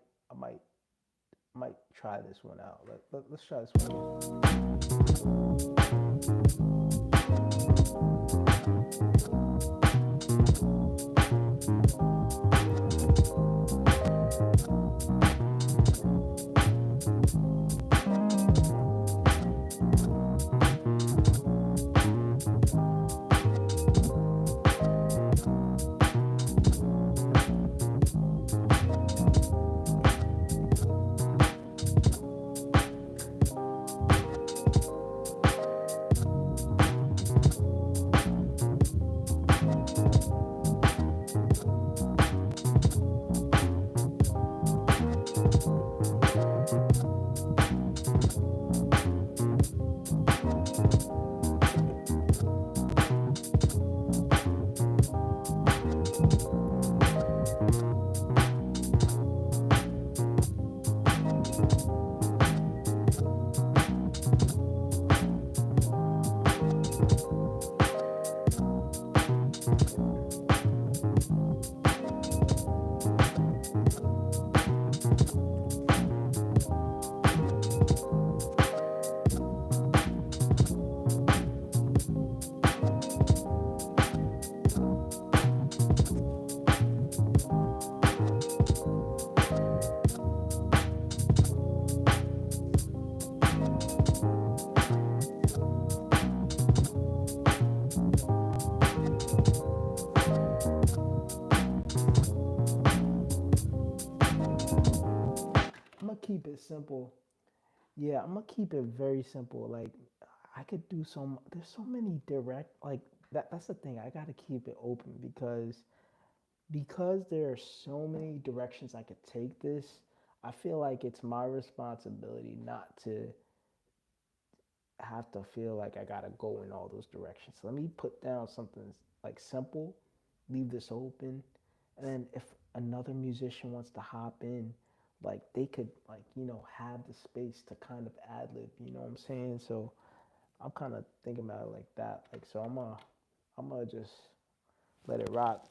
might try this one out. Let's try this I'm gonna keep it simple. Yeah, I'm gonna keep it very simple. Like I could do some. There's so many direct like that. That's the thing. I gotta keep it open because there are so many directions I could take this. I feel like it's my responsibility not to have to feel like I gotta go in all those directions. So let me put down something like simple, leave this open, and then if another musician wants to hop in, like they could like have the space to kind of ad lib. You know what I'm saying? So I'm kind of thinking about it like that. Like so I'm gonna just let it rock.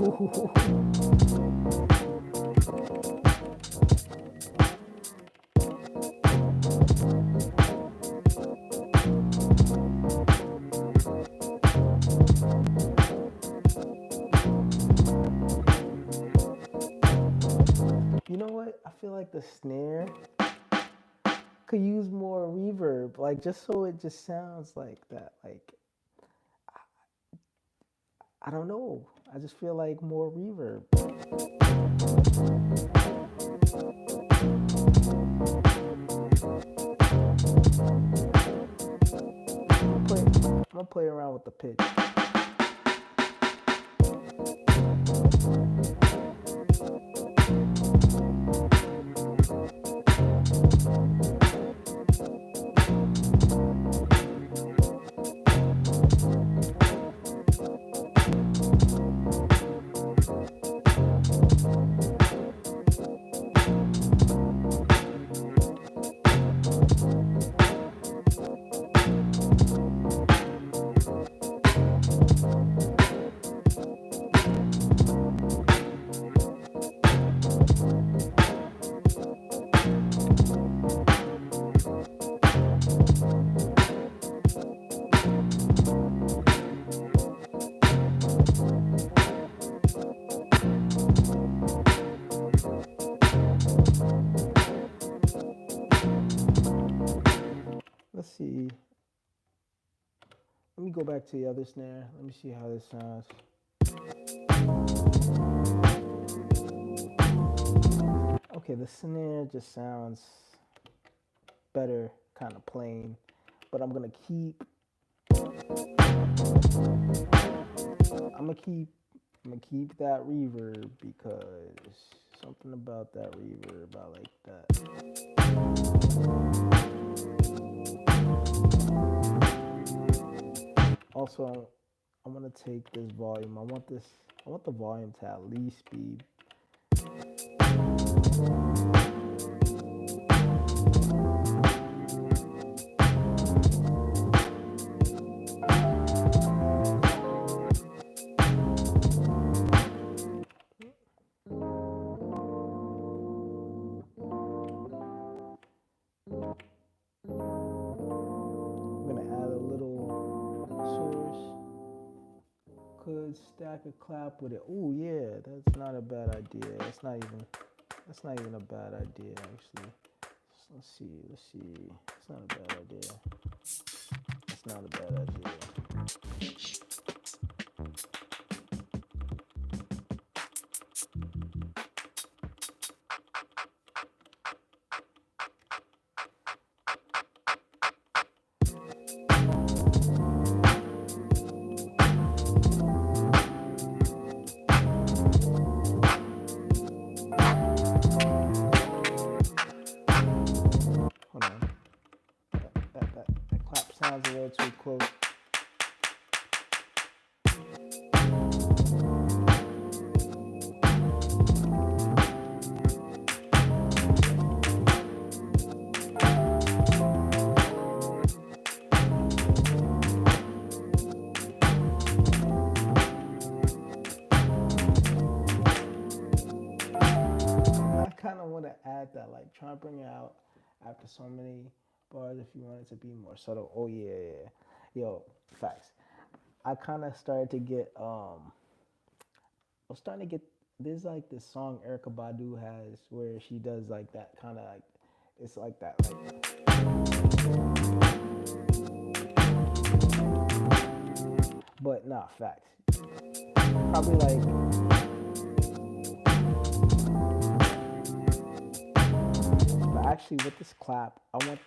You know what? I feel like the snare could use more reverb, like just so it just sounds like that. Like I don't know. I just feel like more reverb. I'm gonna play around with the pitch. Let's see. Let me go back to the other snare. Let me see how this sounds. Okay, the snare just sounds better, kind of plain, but I'm gonna keep that reverb because something about that reverb, I like that. Also, I'm gonna take this volume. I want the volume to at least be could stack a clap with it. Oh yeah, that's not a bad idea. That's not even a bad idea actually. Let's see. It's not a bad idea. It's not a bad idea. Hold on. That clap sounds a little too close. Kind of want to add that, like try to bring it out after so many bars if you want it to be more subtle. Oh yeah. Yo, facts. I kind of started to get I was starting to get, there's like this song Erykah Badu has where she does like that kind of like, it's like that like, but nah, facts. Probably like, actually with this clap, I want,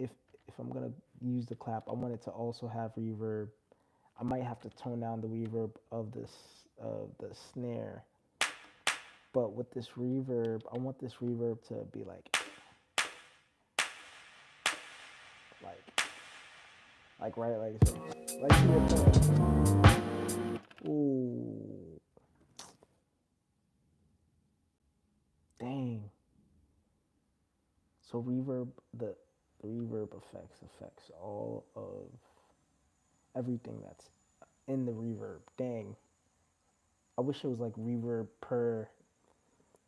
if I'm gonna use the clap, I want it to also have reverb. I might have to tone down the reverb of the snare. But with this reverb, I want this reverb to be like right, like so, like here. Ooh, dang. So reverb, the reverb affects all of everything that's in the reverb. Dang. I wish it was like reverb per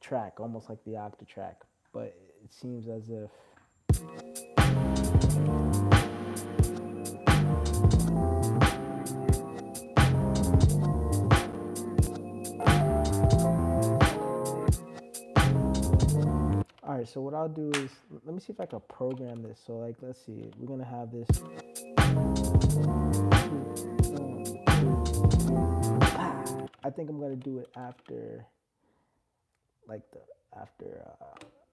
track, almost like the Octatrack, but it seems as if all right, so what I'll do is, let me see if I can program this. So like, let's see, we're gonna have this. I think I'm gonna do it after, like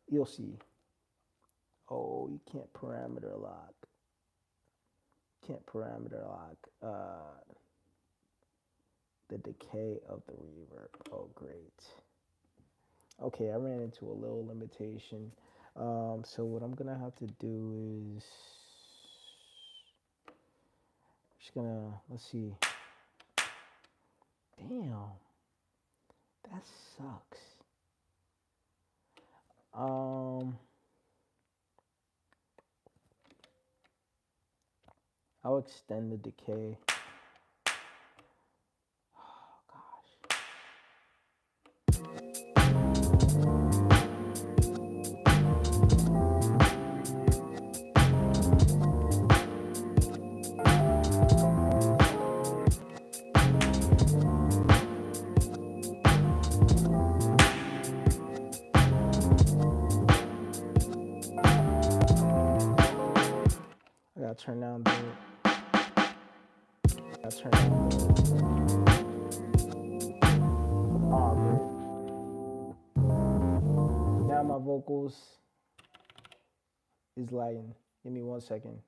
you'll see. Oh, you can't parameter lock. Can't parameter lock the decay of the reverb. Oh, great. Okay, I ran into a little limitation. So what I'm gonna have to do is, just gonna, let's see. Damn, that sucks. I'll extend the decay. Oh gosh. I gotta turn down the. I turn down the. Oh, man. Now my vocals is lighting. Give me 1 second.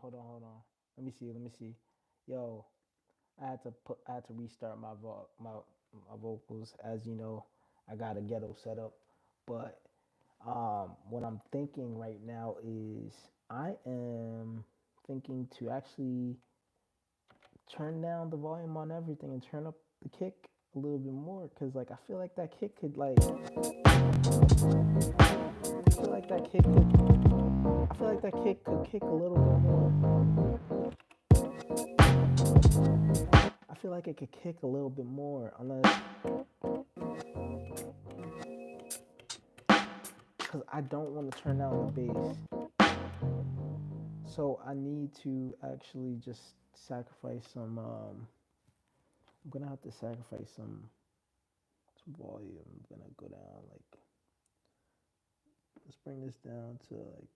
Hold on. Let me see. Yo, I had to restart my vocals. As you know, I got a ghetto setup, but what I'm thinking right now is I am thinking to actually turn down the volume on everything and turn up the kick a little bit more, because like I feel like that kick could like I feel like that kick could I feel like that kick could kick a little bit more. I feel like it could kick a little bit more, unless, because I don't want to turn down the bass. So I need to actually just sacrifice some, I'm gonna have to sacrifice some volume. I'm gonna go down, like, let's bring this down to, like,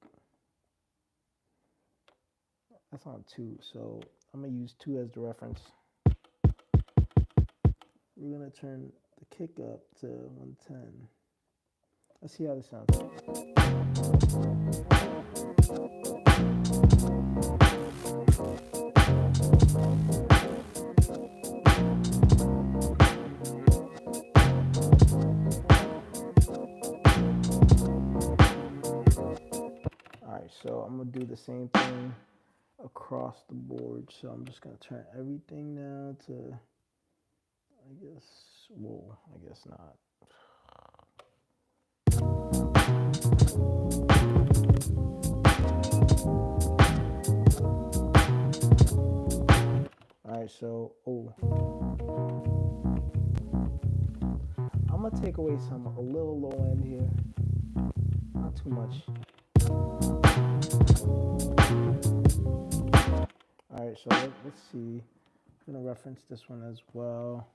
that's on 2, so I'm gonna use 2 as the reference. We're gonna turn the kick up to 110. Let's see how this sounds. Alright, so I'm gonna do the same thing across the board. So I'm just gonna turn everything now to, I guess, whoa, I guess not. Alright, so, I'm gonna take away some, a little low end here. Not too much. Alright, so let's see. I'm gonna reference this one as well.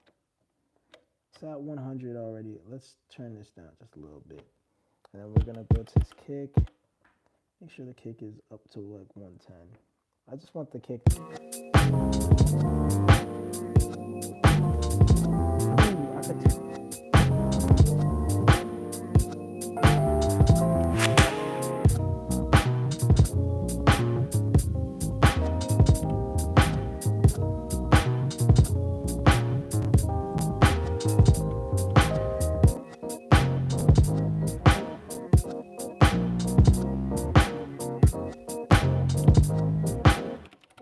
It's at 100 already. Let's turn this down just a little bit. And then we're gonna go to this kick. Make sure the kick is up to like 110. I just want the kick. Ooh, I could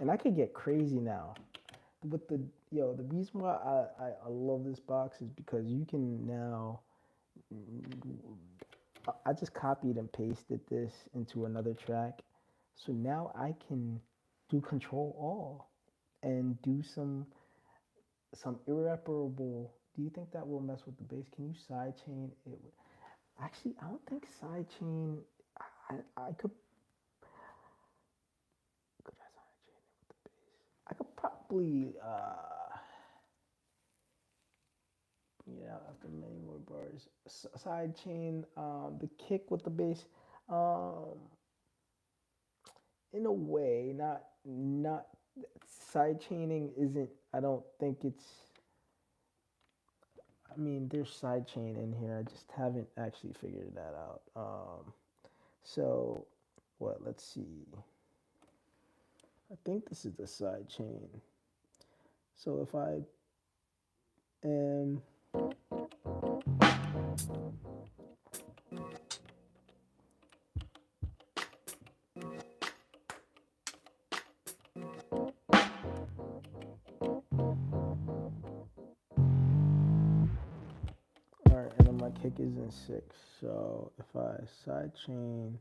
and I could get crazy now. With the the reason why I love this box is because you can now, I just copied and pasted this into another track, so now I can do Control All and do some irreparable. Do you think that will mess with the bass? Can you sidechain it? Actually, I don't think sidechain. I could I could probably bring it out after many more bars. Sidechain the kick with the bass. In a way, not sidechaining isn't. I don't think it's. I mean, there's sidechain in here. I just haven't actually figured that out. So, what? Let's see. I think this is the side chain. So if I am alright, and then my kick is in 6. So if I sidechain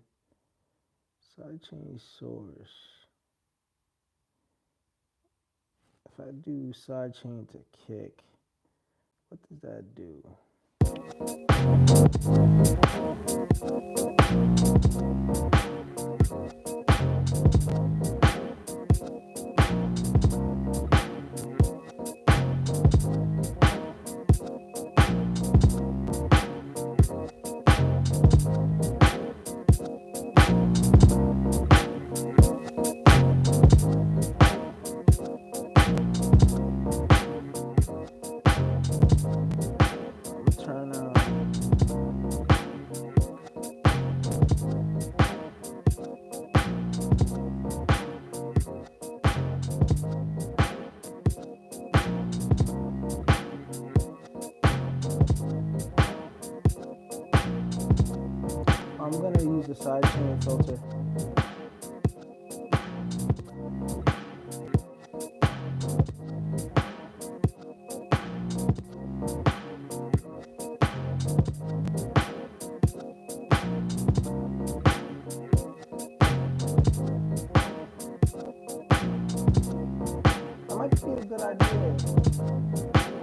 source. If I do sidechain to kick, what does that do? I'm gonna use the sidechain filter. good idea.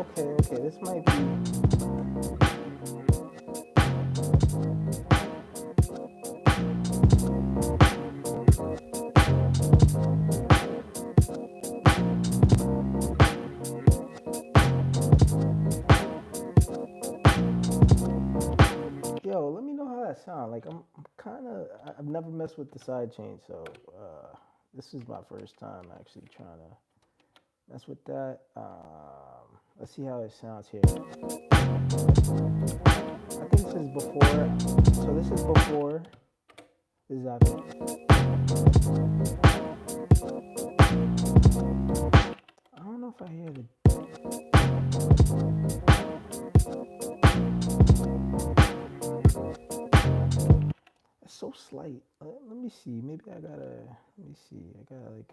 Okay, this might be. Yo, let me know how that sounds. Like I'm kind of. I've never messed with the sidechain, so this is my first time actually trying to mess with that. Let's see how it sounds here. I think this is before. So this is before. This is after. I don't know if I hear the. It's so slight. Let me see. Maybe I gotta. Let me see. I gotta like.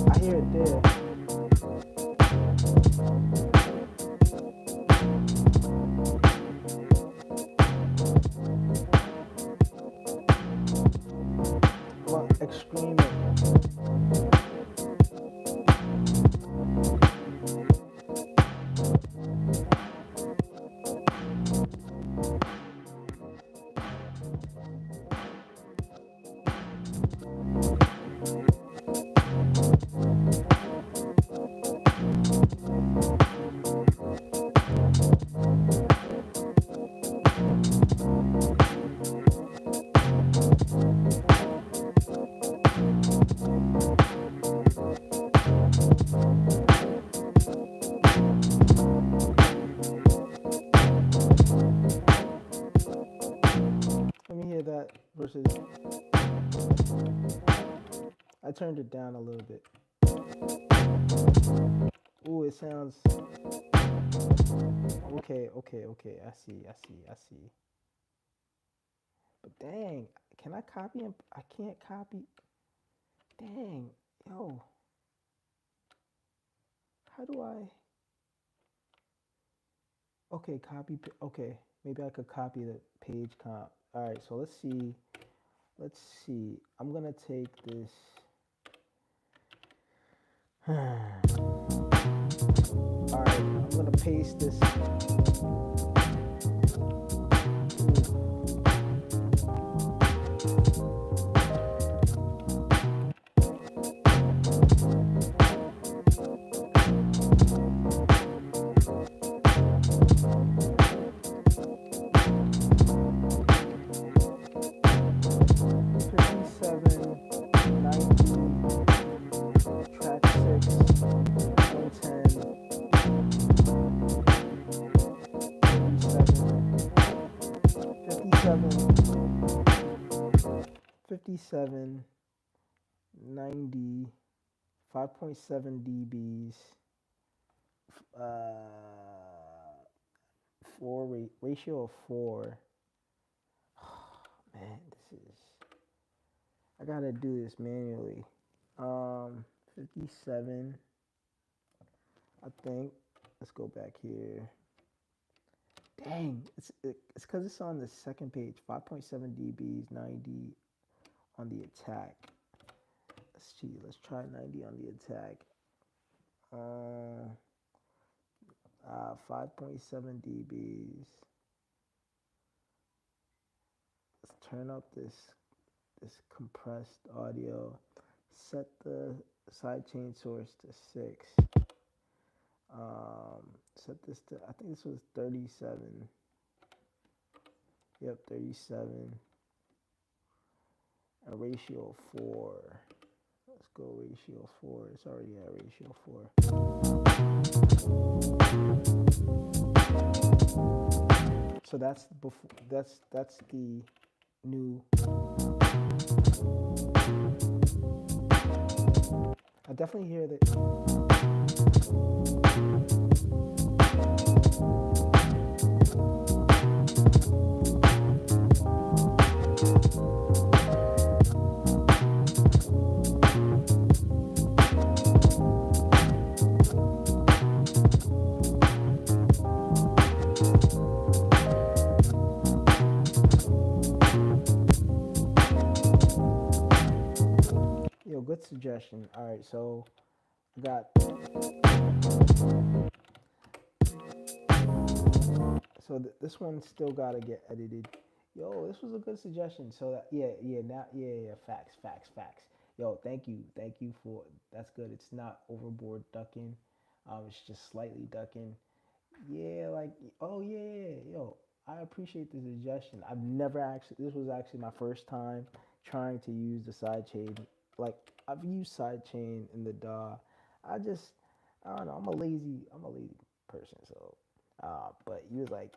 I hear it there. Well, extreme. Let me hear that versus. I turned it down a little bit. Ooh, it sounds. Okay. I see. But dang, can I copy him? I can't copy. Dang, yo. How do I? Okay, copy. Okay, maybe I could copy the page comp. All right, so let's see. I'm gonna take this. All right, I'm gonna paste this. Fifty-seven, 90, 5.7 dBs, ratio of 4. Oh, man, this is. I gotta do this manually. 57. I think. Let's go back here. Dang, it's because it's on the second page. 5.7 dBs, 90 on the attack. Let's see. Let's try 90 on the attack. 5.7 dBs. Let's turn up this compressed audio. Set the sidechain source to 6. Set this to, I think this was 37. Yep, 37. A ratio of 4. Let's go ratio 4. It's already at ratio 4. So that's before. That's the new. I definitely hear that. good suggestion. All right, so I got this one still gotta get edited. Yo, this was a good suggestion. So that, yeah, now, yeah, facts, facts, facts. Yo, thank you for that's good. It's not overboard ducking. It's just slightly ducking. Yeah, like, oh yeah, yo, I appreciate the suggestion. I've never actually. This was actually my first time trying to use the side chain. Like, I've used side chain in the DAW. I just, I don't know. I'm a lazy person. So, but he was like,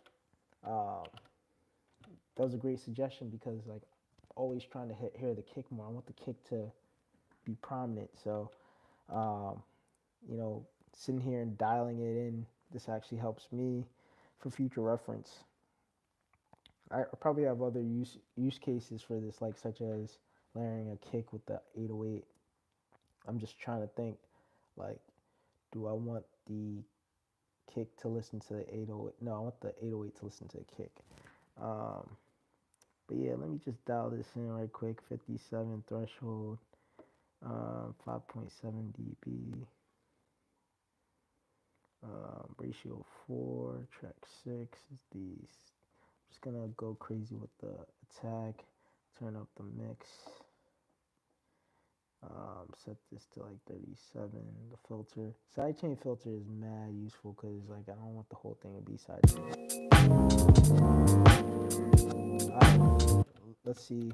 um, that was a great suggestion because like, always trying to hear the kick more. I want the kick to be prominent. So, um, you know, sitting here and dialing it in, this actually helps me for future reference. I probably have other use cases for this, like such as layering a kick with the 808. I'm just trying to think, like, do I want the kick to listen to the 808? No, I want the 808 to listen to the kick. Um, but yeah, let me just dial this in right quick. 57 threshold, 5.7 dB, ratio 4, track 6 is these. Just gonna go crazy with the attack, turn up the mix, set this to like 37. The filter, sidechain filter is mad useful because like I don't want the whole thing to be sidechain. Alright, let's see.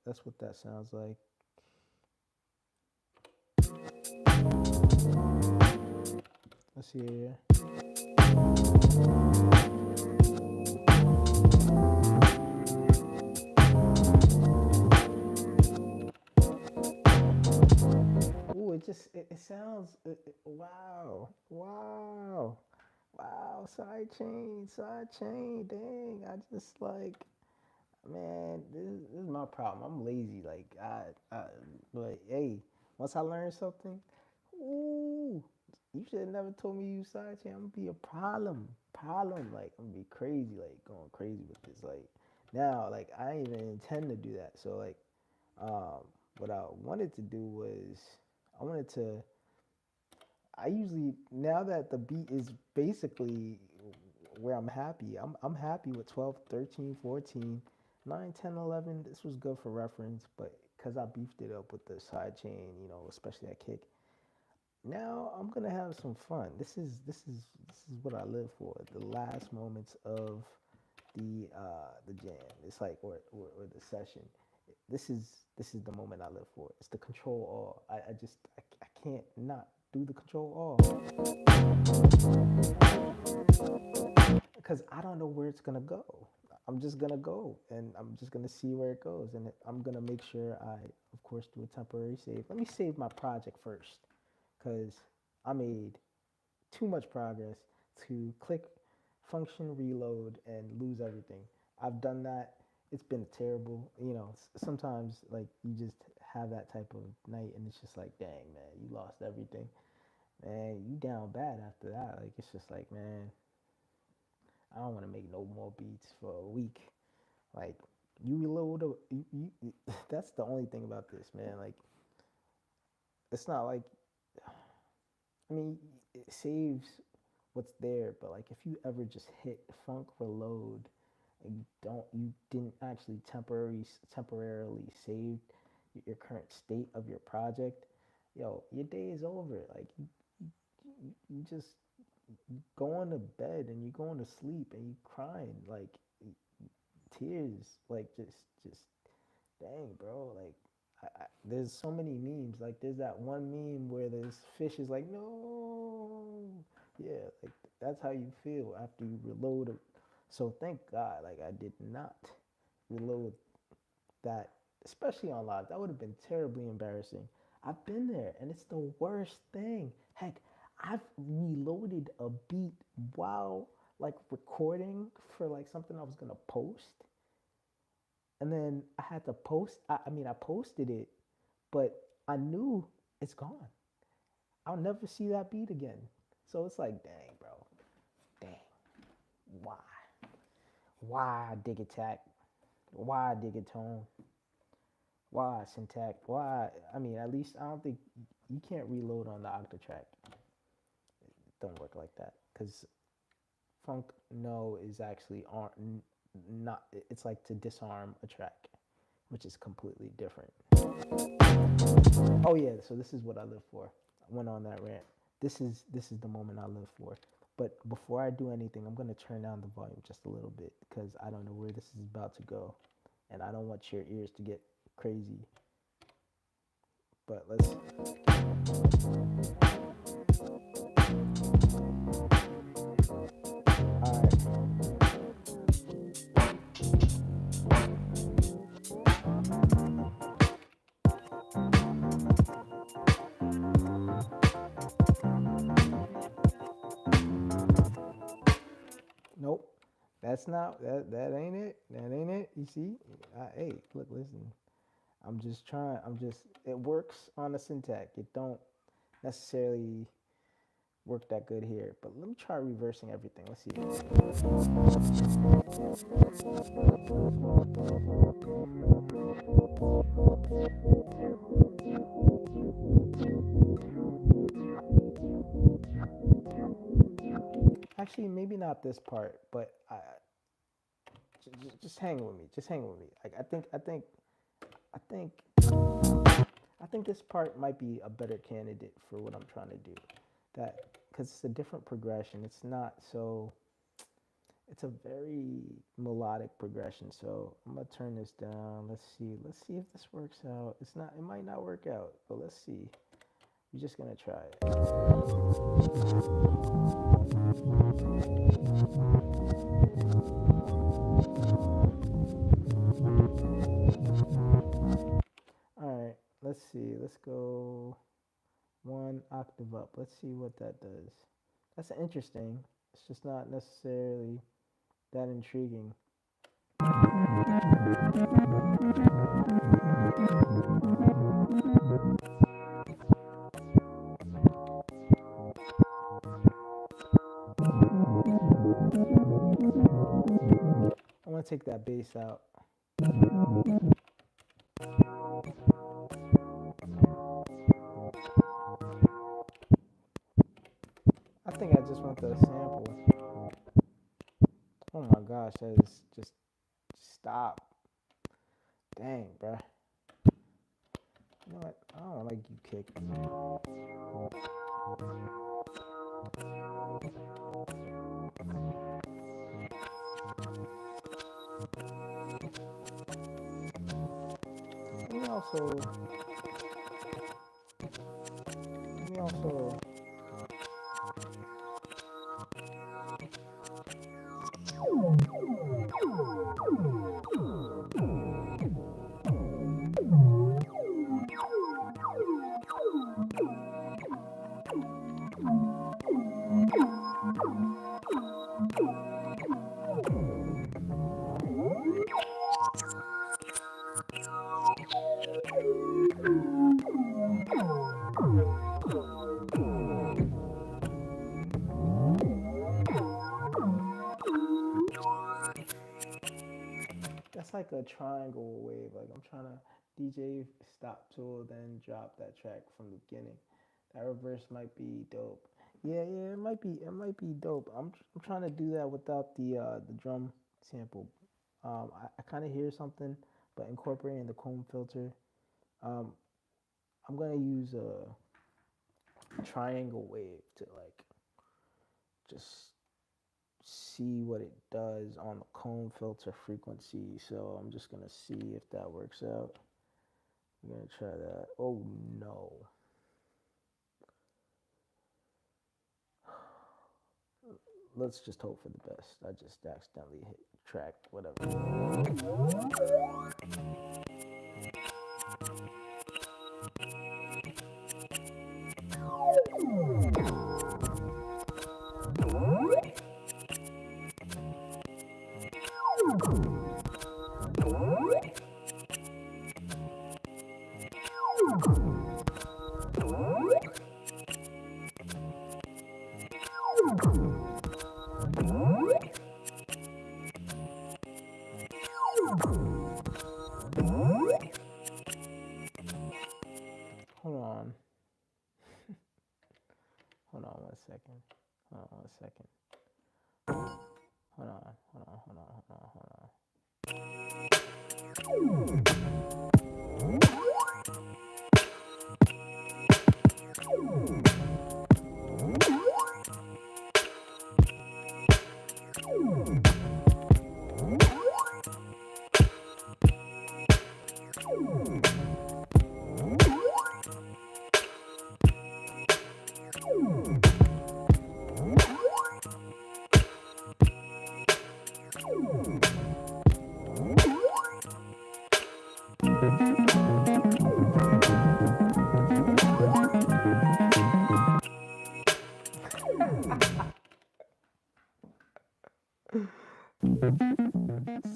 That's what that sounds like. Let's see here. Ooh, it sounds wow, wow, side chain, dang. I just like, man, this is my problem. I'm lazy. Like but hey, once I learn something, ooh, you should have never told me you use sidechain. I'm gonna be a problem. Like I'm gonna be crazy, like going crazy with this. Like now, like I didn't even intend to do that. So like, um, what I wanted to do was I wanted to. I usually now that the beat is basically where I'm happy. I'm happy with 12, 13, 14, 9, 10, 11. This was good for reference, but because I beefed it up with the side chain, you know, especially that kick. Now I'm gonna have some fun. This is what I live for. The last moments of the jam. It's like or the session. This is this is the moment I live for. It's the control all. I can't not do the control all because I don't know where it's gonna go. I'm just gonna go and I'm just gonna see where it goes, and I'm gonna make sure I, of course, do a temporary save. Let me save my project first, because I made too much progress to click function reload and lose everything. I've done that. It's been terrible. You know, sometimes like you just have that type of night and it's just like, dang, man, you lost everything. Man, you down bad after that. Like it's just like, man, I don't want to make no more beats for a week. Like you reload, that's the only thing about this, man. Like it's not like, I mean, it saves what's there, but like if you ever just hit funk reload and you didn't actually temporarily save your current state of your project, yo, your day is over. Like you just you going to bed and you going to sleep and you crying like tears, like just dang, bro, like there's so many memes. Like there's that one meme where this fish is like, no, yeah, like that's how you feel after you reload it. So thank God, like I did not reload that, especially on live. That would have been terribly embarrassing. I've been there, and it's the worst thing. Heck, I've reloaded a beat while like recording for like something I was gonna post, and then I had to post. I mean, I posted it, but I knew it's gone. I'll never see that beat again. So it's like, dang, bro, dang, why, why dig attack, why dig a tone? Why Syntactic? Why? I mean, at least I don't think you can't reload on the Octatrack. It don't work like that because Funk No is actually not. It's like to disarm a track, which is completely different. Oh yeah, so this is what I live for. I went on that rant. This is the moment I live for. But before I do anything, I'm gonna turn down the volume just a little bit because I don't know where this is about to go, and I don't want your ears to get crazy. But let's. All right. Nope. That's not that. That ain't it. That ain't it. You see? Hey, look, listen. I'm just trying. I'm just. It works on the Syntactic. It don't necessarily work that good here. But let me try reversing everything. Let's see. Actually, maybe not this part, but just hang with me. Just hang with me. Like I think I think this part might be a better candidate for what I'm trying to do. That because it's a different progression. It's not so. It's a very melodic progression. So I'm gonna turn this down. Let's see. Let's see if this works out. It's not. It might not work out, but let's see. We're just gonna try it. All right. Let's see. Let's go one octave up. Let's see what that does. That's interesting. It's just not necessarily that intriguing. I'm gonna take that bass out. I think I just want the sample. Oh my gosh, that is just stop. Dang, bruh. You know what? I don't like you kick. Let me also. Let me also. That's like a triangle wave. Like I'm trying to DJ stop tool, then drop that track from the beginning. That reverse might be dope. Yeah, yeah, it might be. It might be dope. I'm trying to do that without the drum sample. I kind of hear something, but incorporating the comb filter. Um, I'm gonna use a triangle wave to like just see what it does on the comb filter frequency. So I'm just gonna see if that works out. I'm gonna try that. Oh no. Let's just hope for the best. I just accidentally hit track, whatever. second. Hold on 1 second. Hold on.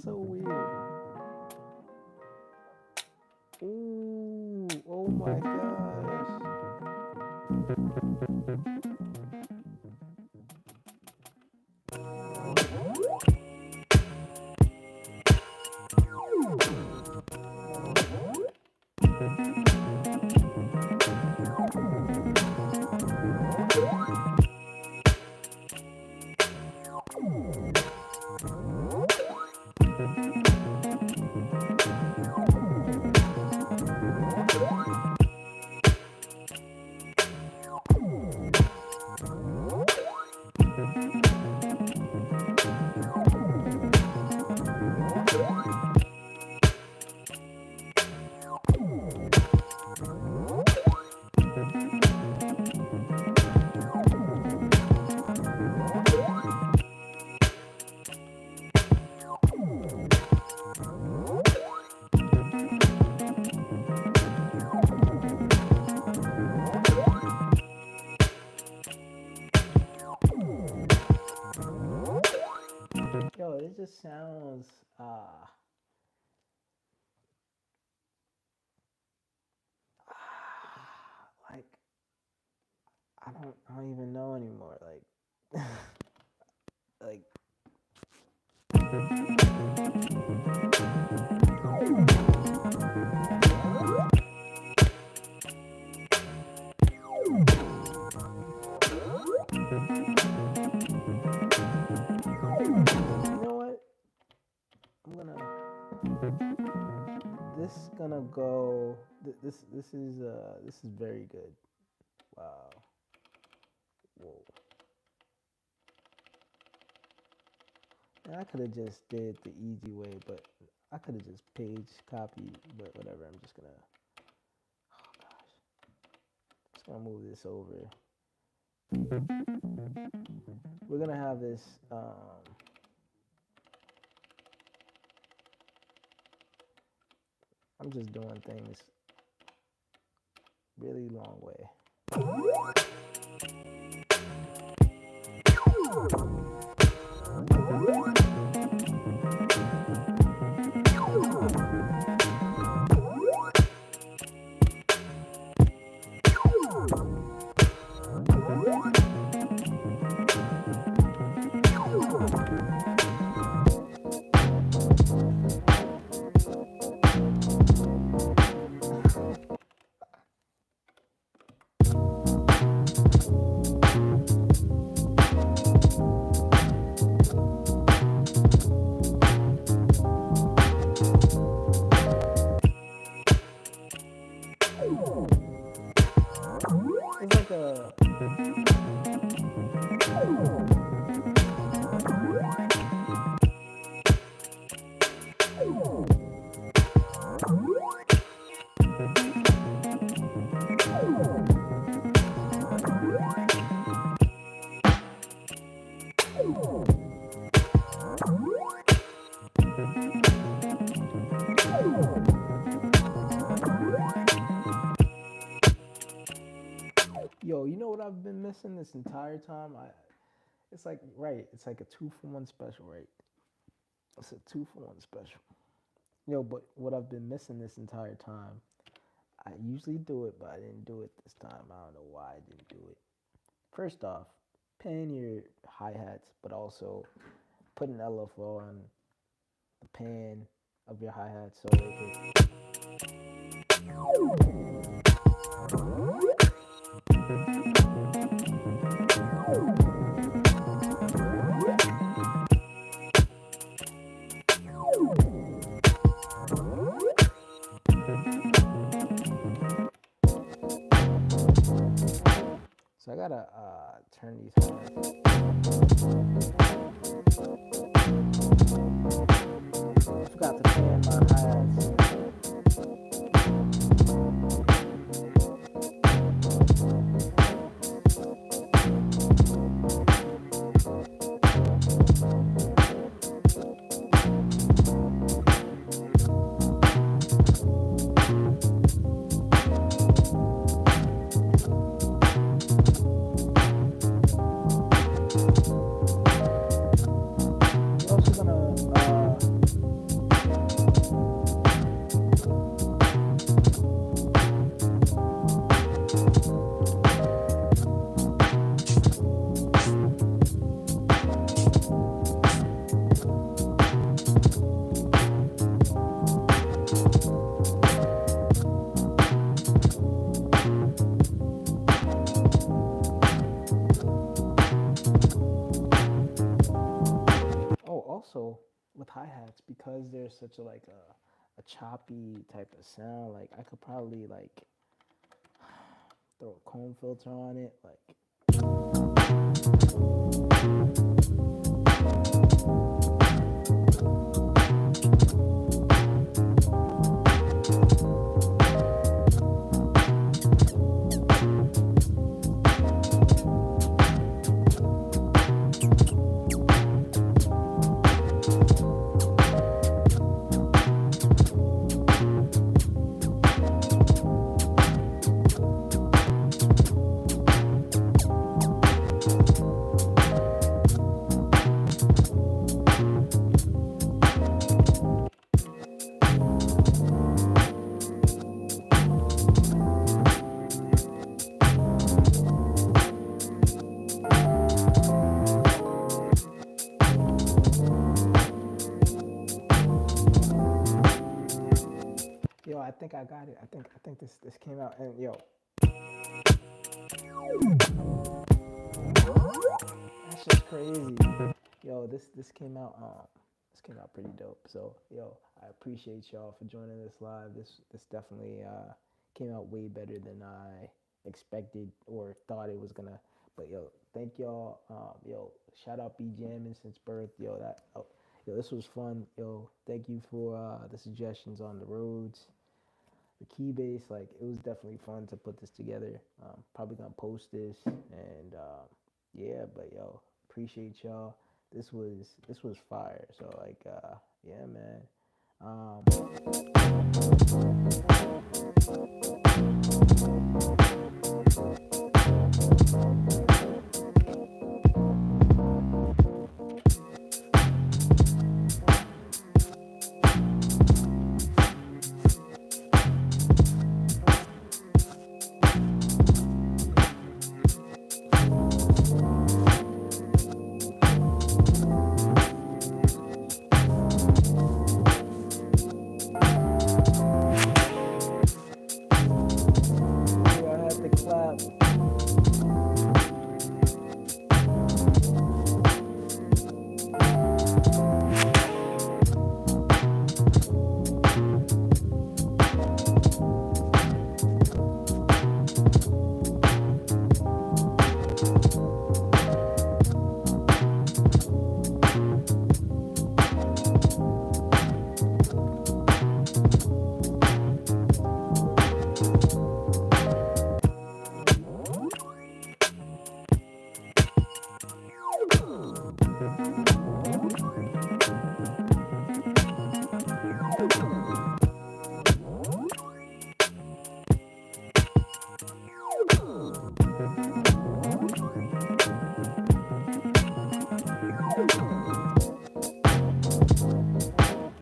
So weird. Ooh, oh my gosh. Yo, it just sounds like I don't even know anymore. Like you know what? This is gonna go. This is very good. Wow. Whoa. And I could have just did the easy way, but I could have just page copied, but whatever. I'm just gonna. Oh gosh. Just gonna move this over. We're gonna have this. I'm just doing things really long way. It's like a yo, you know what I've been missing this entire time? It's like it's like a 2-for-1 special, right? It's a 2-for-1 special. Yo, but what I've been missing this entire time, I usually do it, but I didn't do it this time. I don't know why I didn't do it. First off, pan your hi-hats, but also put an LFO on the pan of your hi-hat so they could. gotta turn these hi-hats. I forgot to pan my hi-hats. We're also gonna also with hi-hats, because there's such a like a choppy type of sound, like I could probably like throw a comb filter on it, like yo, I think I got it. I think this came out, and yo, that's just crazy. Yo, this came out pretty dope. So yo, I appreciate y'all for joining this live. This definitely came out way better than I expected or thought it was gonna. But yo, thank y'all. Yo, shout out B Jamming since birth. Yo, yo, this was fun. Yo, thank you for the suggestions on the roads, the Keybase. Like it was definitely fun to put this together. Probably gonna post this, and yeah, but yo, appreciate y'all. This was fire. So like yeah, man. Yo, I had to clap.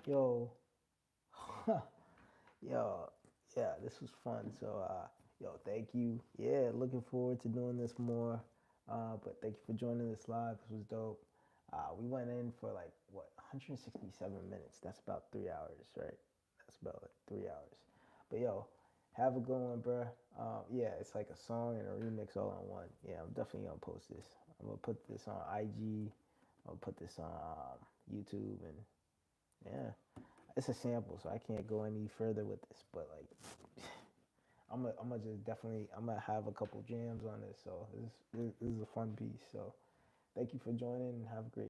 Yo, yo, yeah, this was fun. So, yo, thank you. Yeah, looking forward to doing this more. But thank you for joining this live. This was dope. We went in for like what 167 minutes. That's about 3 hours, right? That's about like 3 hours. But yo, have a good one, bruh. Yeah, it's like a song and a remix all in one. Yeah, I'm definitely gonna post this. I'm gonna put this on IG. I'll put this on YouTube, and yeah, it's a sample, so I can't go any further with this. But like, I'm gonna just definitely I'm gonna have a couple jams on this. So this is a fun piece. So thank you for joining and have a great